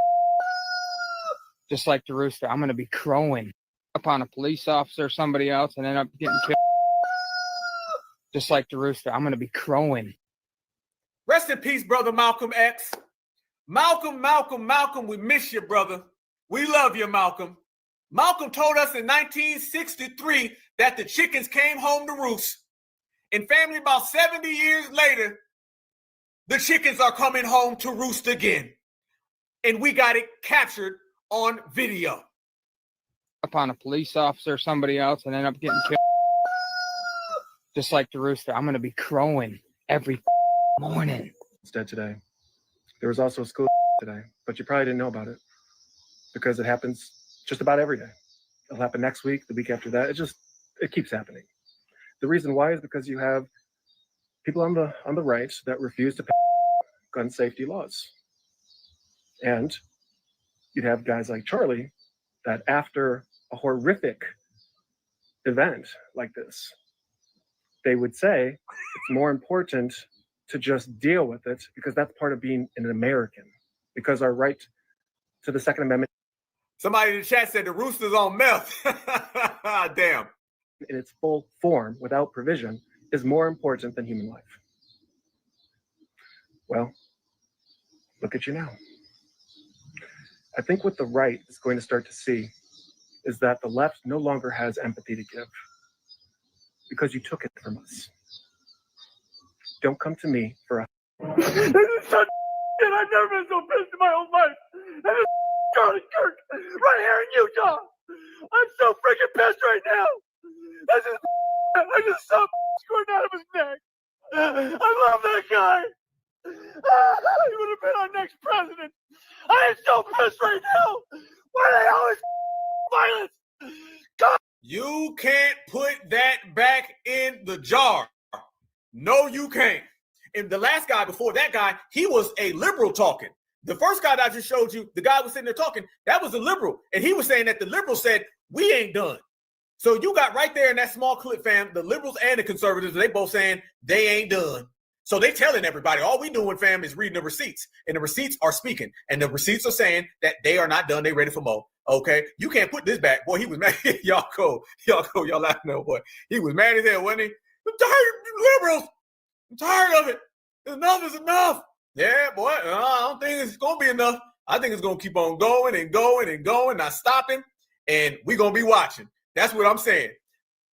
just like the rooster, I'm going to be crowing up on a police officer or somebody else and end up getting killed, just like the rooster, I'm going to be crowing. Rest in peace, brother Malcolm X. Malcolm, we miss you, brother. We love you, Malcolm. Malcolm told us in 1963 that the chickens came home to roost. And family, about 70 years later, the chickens are coming home to roost again. And we got it captured on video. Up on a police officer or somebody else and end up getting killed, just like the rooster, I'm going to be crowing every morning. Instead today. There was also a school today, but you probably didn't know about it. because it happens just about every day. It'll happen next week, the week after that. It keeps happening. The reason why is because you have people on the right that refuse to pass gun safety laws. And you'd have guys like Charlie that after a horrific event like this, they would say it's more important to just deal with it because that's part of being an American, because our right to the Second Amendment. Somebody in the chat said the rooster's on meth. Damn. In its full form, without provision, is more important than human life. Well, look at you now. I think what the right is going to start to see is that the left no longer has empathy to give because you took it from us. Don't come to me for a... This is such shit. I've never been so pissed in my whole life. And this Charlie Kirk right here in Utah. I'm so freaking pissed right now. This is I just saw squirting out of his neck. I love that guy. He would have been our next president. I am so pissed right now. Why are they always violence? God. You can't put that back in the jar. No, you can't. And the last guy before that guy, he was a liberal talking. The first guy that I just showed you, the guy was sitting there talking, that was a liberal. And he was saying that the liberals said, we ain't done. So you got right there in that small clip, fam, the liberals and the conservatives, they both saying they ain't done. So they telling everybody, all we doing, fam, is reading the receipts. And the receipts are speaking. And the receipts are saying that they are not done. They ready for more. Okay? You can't put this back. Boy, he was mad. Y'all cool. Y'all laughing at boy. He was mad as hell, wasn't he? I'm tired of you liberals. I'm tired of it. Enough is enough. Yeah, boy. I don't think it's going to be enough. I think it's going to keep on going and going and going, not stopping. And we're going to be watching. That's what I'm saying.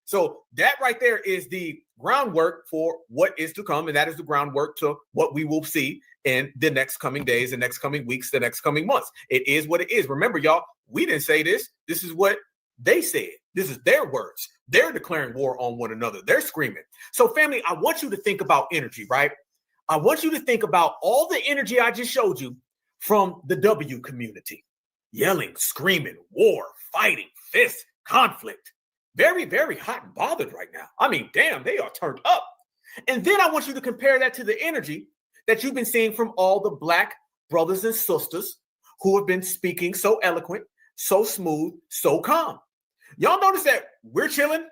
So that right there is the groundwork for what is to come. And that is the groundwork to what we will see in the next coming days, the next coming weeks, the next coming months. It is what it is. Remember, y'all, we didn't say this. This is what they said. This is their words. They're declaring war on one another. They're screaming. So family, I want you to think about energy, right? I want you to think about all the energy I just showed you from the W community. Yelling, screaming, war, fighting, fists, conflict. Very, very hot and bothered right now. I mean, damn, they are turned up. And then I want you to compare that to the energy that you've been seeing from all the Black brothers and sisters who have been speaking so eloquent, so smooth, so calm. Y'all notice that we're chilling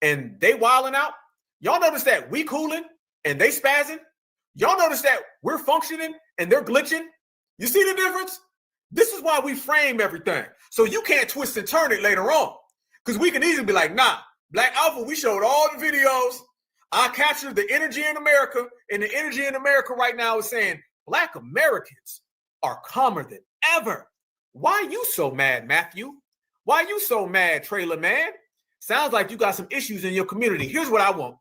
and they wilding out? Y'all notice that we cooling and they spazzing? Y'all notice that we're functioning and they're glitching? You see the difference? This is why we frame everything. So you can't twist and turn it later on. Because we can easily be like, nah, Black Alpha, we showed all the videos. I captured the energy in America. And the energy in America right now is saying Black Americans are calmer than ever. Why you so mad, Matthew? Why you so mad, Trailer Man? Sounds like you got some issues in your community. Here's what I want.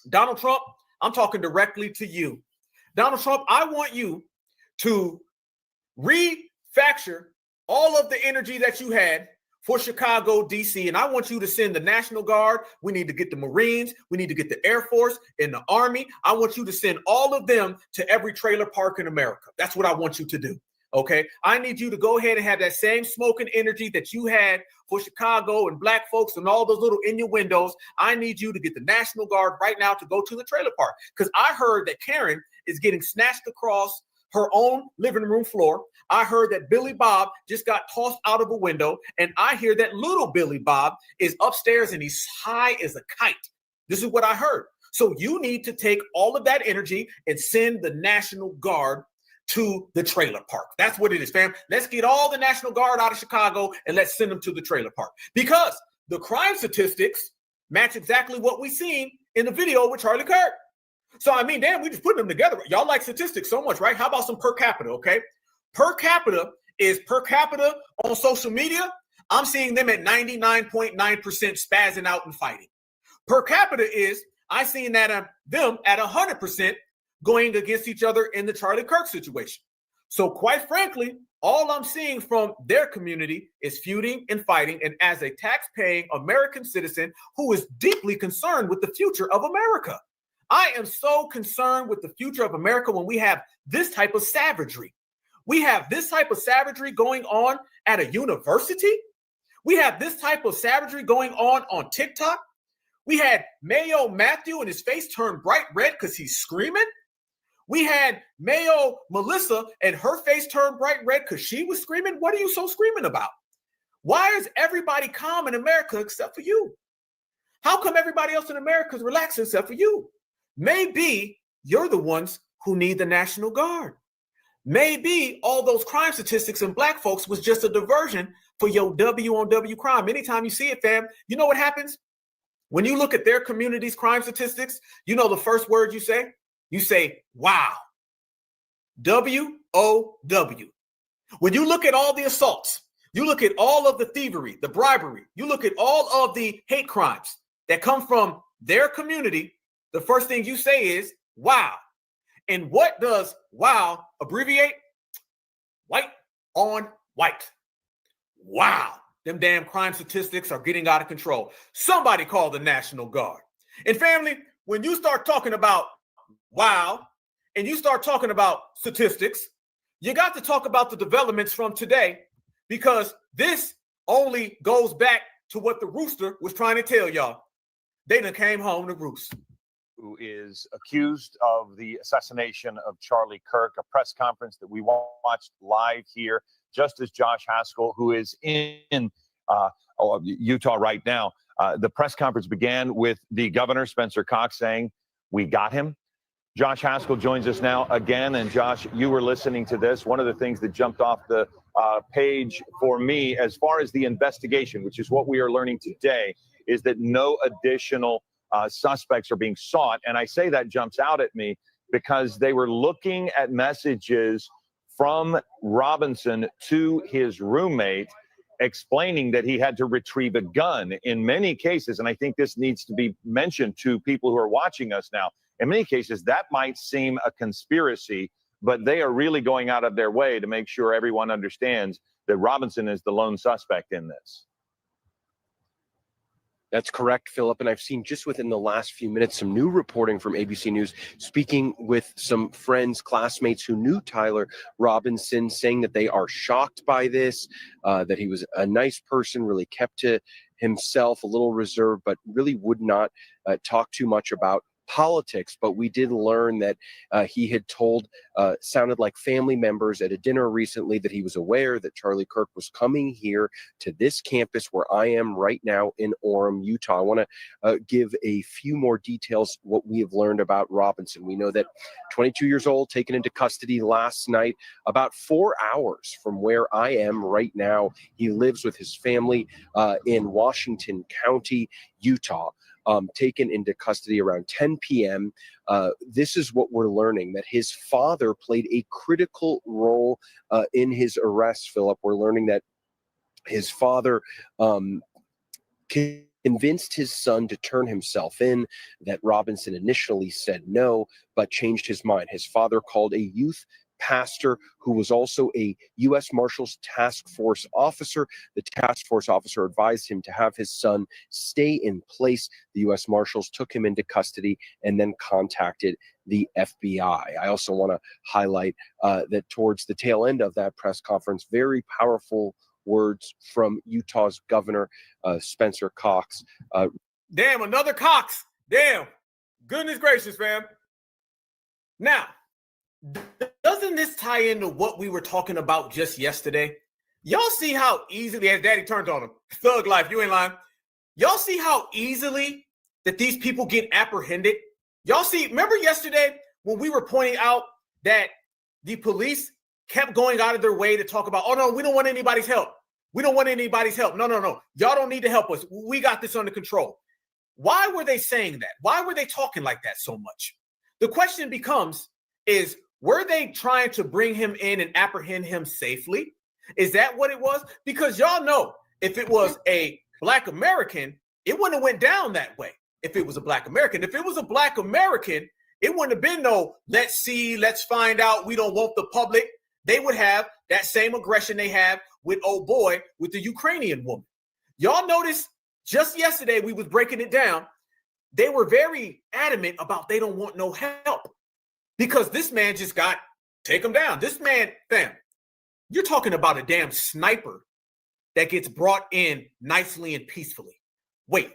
Donald Trump, I'm talking directly to you. Donald Trump, I want you to refactor all of the energy that you had for Chicago, D.C., and I want you to send the National Guard. We need to get the Marines. We need to get the Air Force and the Army. I want you to send all of them to every trailer park in America. That's what I want you to do, okay? I need you to go ahead and have that same smoking energy that you had for Chicago and Black folks and all those little innuendos. I need you to get the National Guard right now to go to the trailer park because I heard that Karen is getting snatched across her own living room floor. I heard that Billy Bob just got tossed out of a window. And I hear that little Billy Bob is upstairs and he's high as a kite. This is what I heard. So you need to take all of that energy and send the National Guard to the trailer park. That's what it is, fam. Let's get all the National Guard out of Chicago and let's send them to the trailer park. Because the crime statistics match exactly what we seen in the video with Charlie Kirk. So, I mean, damn, we just putting them together. Y'all like statistics so much, right? How about some per capita, okay? Per capita is per capita on social media. I'm seeing them at 99.9% spazzing out and fighting. Per capita is, I seen that them at 100% going against each other in the Charlie Kirk situation. So quite frankly, all I'm seeing from their community is feuding and fighting. And as a tax-paying American citizen who is deeply concerned with the future of America, I am so concerned with the future of America when we have this type of savagery. We have this type of savagery going on at a university. We have this type of savagery going on TikTok. We had Mayo Matthew and his face turned bright red because he's screaming. We had Mayo Melissa and her face turned bright red because she was screaming. What are you so screaming about? Why is everybody calm in America except for you? How come everybody else in America is relaxed except for you? Maybe you're the ones who need the National Guard. Maybe all those crime statistics in black folks was just a diversion for your W on W crime. Anytime you see it, fam, you know what happens? When you look at their community's crime statistics, you know the first word you say? You say, wow. W-O-W. When you look at all the assaults, you look at all of the thievery, the bribery, you look at all of the hate crimes that come from their community, the first thing you say is, wow. And what does wow abbreviate? White on white. Wow. Them damn crime statistics are getting out of control. Somebody call the National Guard. And family, when you start talking about wow, and you start talking about statistics, you got to talk about the developments from today, because this only goes back to what the rooster was trying to tell y'all. They done came home to roost. Who is accused of the assassination of Charlie Kirk, a press conference that we watched live here, just as Josh Haskell, who is in Utah right now. The press conference began with the governor, Spencer Cox, saying, "We got him." Josh Haskell joins us now again. And Josh, you were listening to this. One of the things that jumped off the page for me, as far as the investigation, which is what we are learning today, is that no additional suspects are being sought. And I say that jumps out at me because they were looking at messages from Robinson to his roommate explaining that he had to retrieve a gun in many cases. And I think this needs to be mentioned to people who are watching us now. In many cases, that might seem a conspiracy, but they are really going out of their way to make sure everyone understands that Robinson is the lone suspect in this. That's correct, Philip. And I've seen just within the last few minutes some new reporting from ABC News, speaking with some friends, classmates who knew Tyler Robinson, saying that they are shocked by this, that he was a nice person, really kept to himself, a little reserved, but really would not talk too much about politics. But we did learn that he had told, sounded like family members at a dinner recently, that he was aware that Charlie Kirk was coming here to this campus where I am right now in Orem, Utah. I want to give a few more details what we have learned about Robinson. We know that 22 years old, taken into custody last night, about 4 hours from where I am right now. He lives with his family in Washington County, Utah. Taken into custody around 10 p.m. This is what we're learning, that his father played a critical role in his arrest, Philip. We're learning that his father convinced his son to turn himself in, that Robinson initially said no, but changed his mind. His father called a youth pastor who was also a U.S. Marshals Task Force officer. The task force officer advised him to have his son stay in place. The U.S. Marshals took him into custody and then contacted the FBI. I also want to highlight that towards the tail end of that press conference, very powerful words from Utah's governor, Spencer Cox. Damn, another Cox. Damn. Goodness gracious, fam. Now, doesn't this tie into what we were talking about just yesterday? Y'all see how easily, as Daddy turned on him, thug life, you ain't lying. Y'all see how easily that these people get apprehended? Y'all see, remember yesterday when we were pointing out that the police kept going out of their way to talk about, oh no, we don't want anybody's help. We don't want anybody's help. No. Y'all don't need to help us. We got this under control. Why were they saying that? Why were they talking like that so much? The question becomes, were they trying to bring him in and apprehend him safely? Is that what it was? Because y'all know, if it was a Black American, it wouldn't have went down that way. If it was a Black American, if it was a Black American, it wouldn't have been no, let's see, let's find out, we don't want the public. They would have that same aggression they have with old boy, with the Ukrainian woman. Y'all notice just yesterday, we was breaking it down. They were very adamant about they don't want no help. Because this man just take him down. This man, fam, you're talking about a damn sniper that gets brought in nicely and peacefully. Wait.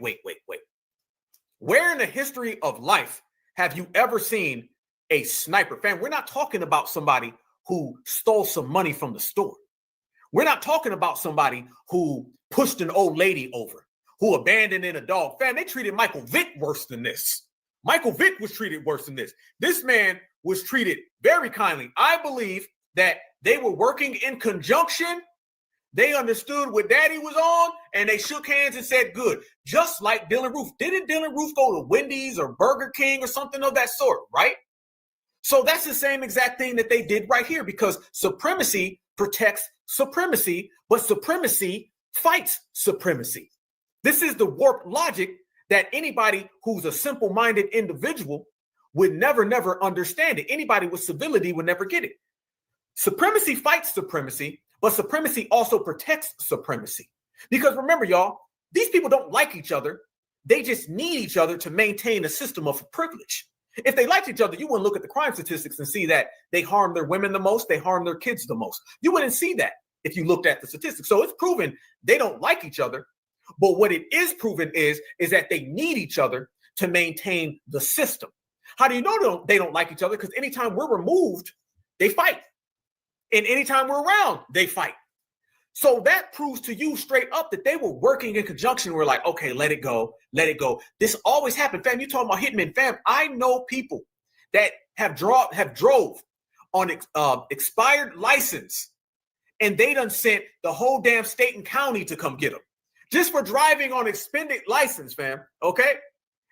Where in the history of life have you ever seen a sniper? Fam, we're not talking about somebody who stole some money from the store. We're not talking about somebody who pushed an old lady over, who abandoned a dog. Fam, they treated Michael Vick worse than this. Michael Vick was treated worse than this. This man was treated very kindly. I believe that they were working in conjunction. They understood what daddy was on, and they shook hands and said, good. Just like Dylan Roof. Didn't Dylan Roof go to Wendy's or Burger King or something of that sort, right? So that's the same exact thing that they did right here, because supremacy protects supremacy, but supremacy fights supremacy. This is the warped logic that anybody who's a simple-minded individual would never understand it. Anybody with civility would never get it. Supremacy fights supremacy, but supremacy also protects supremacy. Because remember, y'all, these people don't like each other. They just need each other to maintain a system of privilege. If they liked each other, you wouldn't look at the crime statistics and see that they harm their women the most, they harm their kids the most. You wouldn't see that if you looked at the statistics. So it's proven they don't like each other. But what it is proven is that they need each other to maintain the system. How do you know they don't like each other? Because anytime we're removed, they fight. And anytime we're around, they fight. So that proves to you straight up that they were working in conjunction. We're like, okay, let it go. Let it go. This always happened. Fam, you talking about hitmen. Fam, I know people that have drove on expired license, and they done sent the whole damn state and county to come get them. Just for driving on expended license, fam, okay?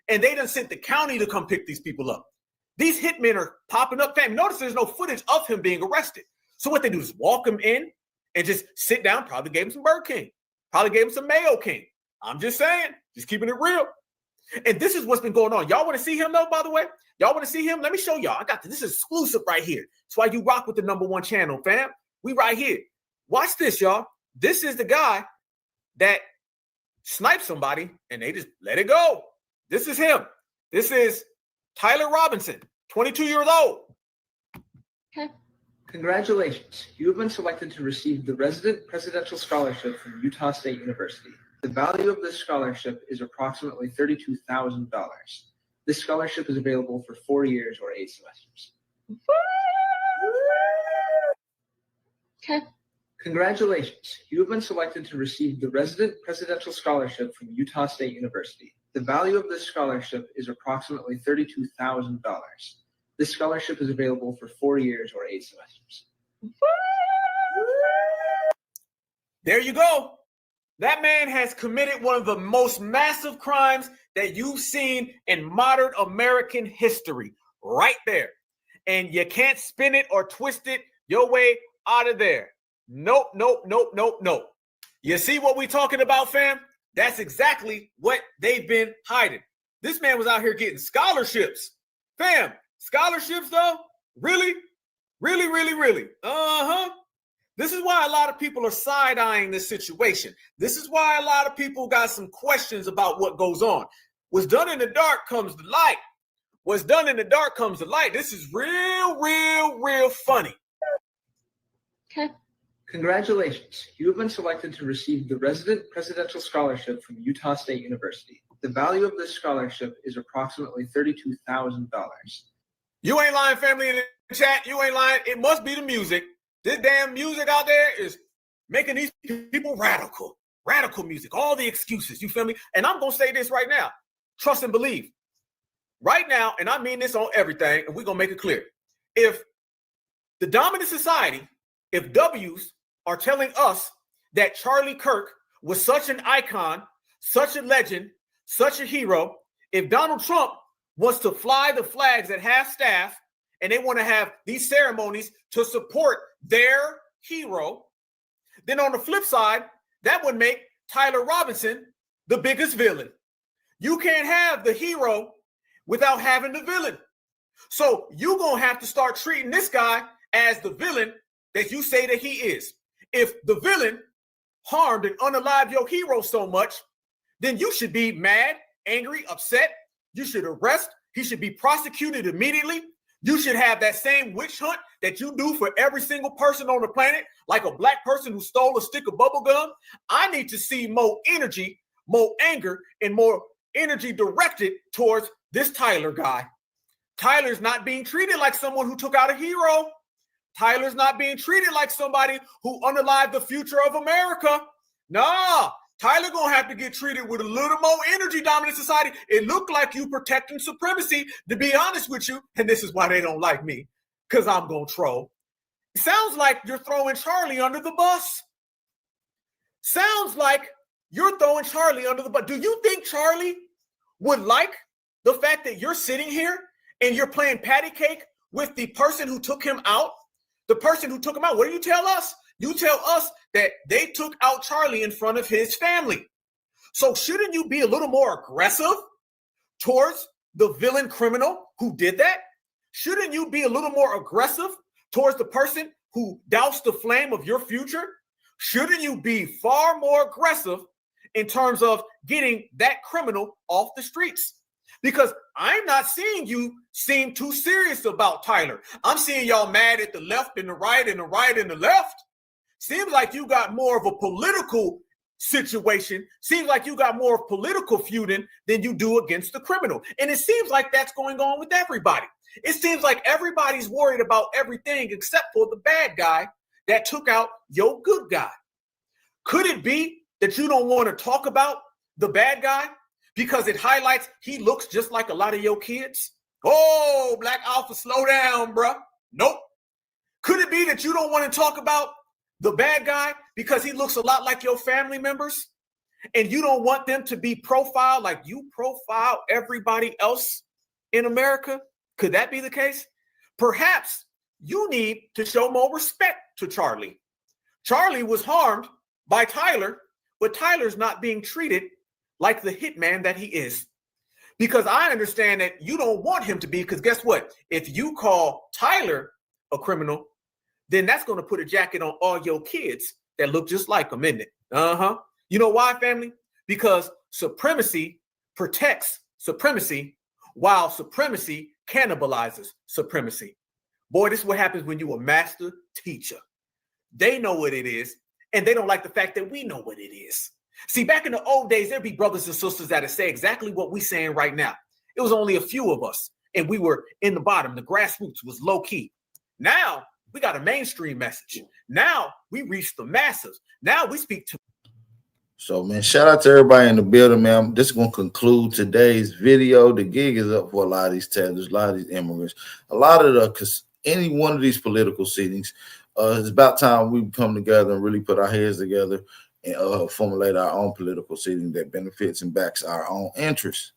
And they done sent the county to come pick these people up. These hitmen are popping up, fam. Notice there's no footage of him being arrested. So what they do is walk him in and just sit down, probably gave him some Burger King, probably gave him some Mayo King. I'm just saying, just keeping it real. And this is what's been going on. Y'all want to see him, though, by the way? Y'all want to see him? Let me show y'all. I got this. This is exclusive right here. That's why you rock with the #1 channel, fam. We right here. Watch this, y'all. This is the guy that sniped somebody, and they just let it go. This is him. This is Tyler Robinson, 22 years old. Okay. Congratulations. You have been selected to receive the Resident Presidential Scholarship from Utah State University. The value of this scholarship is approximately $32,000. This scholarship is available for 4 years or 8 semesters. Okay. Congratulations. You have been selected to receive the Resident Presidential Scholarship from Utah State University. The value of this scholarship is approximately $32,000. This scholarship is available for 4 years or 8 semesters. There you go. That man has committed one of the most massive crimes that you've seen in modern American history right there. And you can't spin it or twist it your way out of there. Nope. You see what we talking about, fam? That's exactly what they've been hiding. This man was out here getting scholarships. Fam, scholarships though? Really? Really? This is why a lot of people are side-eyeing this situation. This is why a lot of people got some questions about what goes on. What's done in the dark comes to light. What's done in the dark comes to light. This is real funny. Okay. Congratulations. You have been selected to receive the Resident Presidential Scholarship from Utah State University. The value of this scholarship is approximately $32,000. You ain't lying, family in the chat. You ain't lying. It must be the music. This damn music out there is making these people radical. Radical music. All the excuses. You feel me? And I'm going to say this right now. Trust and believe. Right now, and I mean this on everything, and we're going to make it clear. If the dominant society, if W's are telling us that Charlie Kirk was such an icon, such a legend, such a hero, if Donald Trump wants to fly the flags at half-staff and they want to have these ceremonies to support their hero, then on the flip side, that would make Tyler Robinson the biggest villain. You can't have the hero without having the villain. So you're going to have to start treating this guy as the villain that you say that he is. If the villain harmed and unalived your hero so much, then you should be mad, angry, upset. You should arrest. He should be prosecuted immediately. You should have that same witch hunt that you do for every single person on the planet, like a black person who stole a stick of bubble gum. I need to see more energy, more anger, and more energy directed towards this Tyler guy. Tyler's not being treated like someone who took out a hero. Tyler's not being treated like somebody who underlied the future of America. Nah, Tyler gonna have to get treated with a little more energy, dominant society. It looked like you protecting supremacy, to be honest with you, and this is why they don't like me, because I'm gonna troll. It sounds like you're throwing Charlie under the bus. Sounds like you're throwing Charlie under the bus. Do you think Charlie would like the fact that you're sitting here and you're playing patty cake with the person who took him out? The person who took him out, what do you tell us? You tell us that they took out Charlie in front of his family. So shouldn't you be a little more aggressive towards the villain criminal who did that? Shouldn't you be a little more aggressive towards the person who doused the flame of your future? Shouldn't you be far more aggressive in terms of getting that criminal off the streets? Because I'm not seeing you seem too serious about Tyler. I'm seeing y'all mad at the left and the right and the right and the left. Seems like you got more of a political situation. Seems like you got more of political feuding than you do against the criminal. And it seems like that's going on with everybody. It seems like everybody's worried about everything except for the bad guy that took out your good guy. Could it be that you don't want to talk about the bad guy because it highlights he looks just like a lot of your kids? Oh, Black Alpha, slow down, bruh. Nope. Could it be that you don't want to talk about the bad guy because he looks a lot like your family members and you don't want them to be profiled like you profile everybody else in America? Could that be the case? Perhaps you need to show more respect to Charlie. Charlie was harmed by Tyler, but Tyler's not being treated like the hitman that he is. Because I understand that you don't want him to be, because guess what? If you call Tyler a criminal, then that's going to put a jacket on all your kids that look just like him, isn't it? You know why, family? Because supremacy protects supremacy while supremacy cannibalizes supremacy. Boy, this is what happens when you're a master teacher. They know what it is, and they don't like the fact that we know what it is. See, back in the old days, there'd be brothers and sisters that'd say exactly what we're saying right now. It was only a few of us, and we were in the bottom. The grassroots was low key. Now, we got a mainstream message. Now we reach the masses. Now we speak to. So, man, shout out to everybody in the building, man. This is going to conclude today's video. The gig is up for a lot of these tethers, a lot of these immigrants, a lot of because any one of these political settings. It's about time we come together and really put our heads together and formulate our own political seating that benefits and backs our own interests.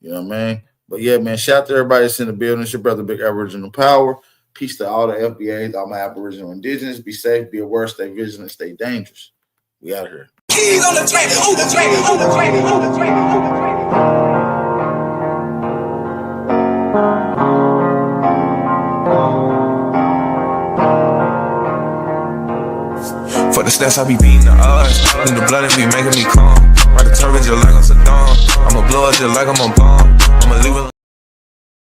You know what I mean? But yeah, man, shout out to everybody that's in the building. It's your brother, Big Aboriginal Power. Peace to all the FBAs, all my Aboriginal Indigenous. Be safe, be aware, stay vigilant, stay dangerous. We out here. Keys on the train, on the train, on the train, on the train, on the train. For the stats, I be beating the odds. In the blood, it be making me calm. Ride the turbines just like I'm Saddam. I'ma blow up just like I'm a bomb. I'ma leave it.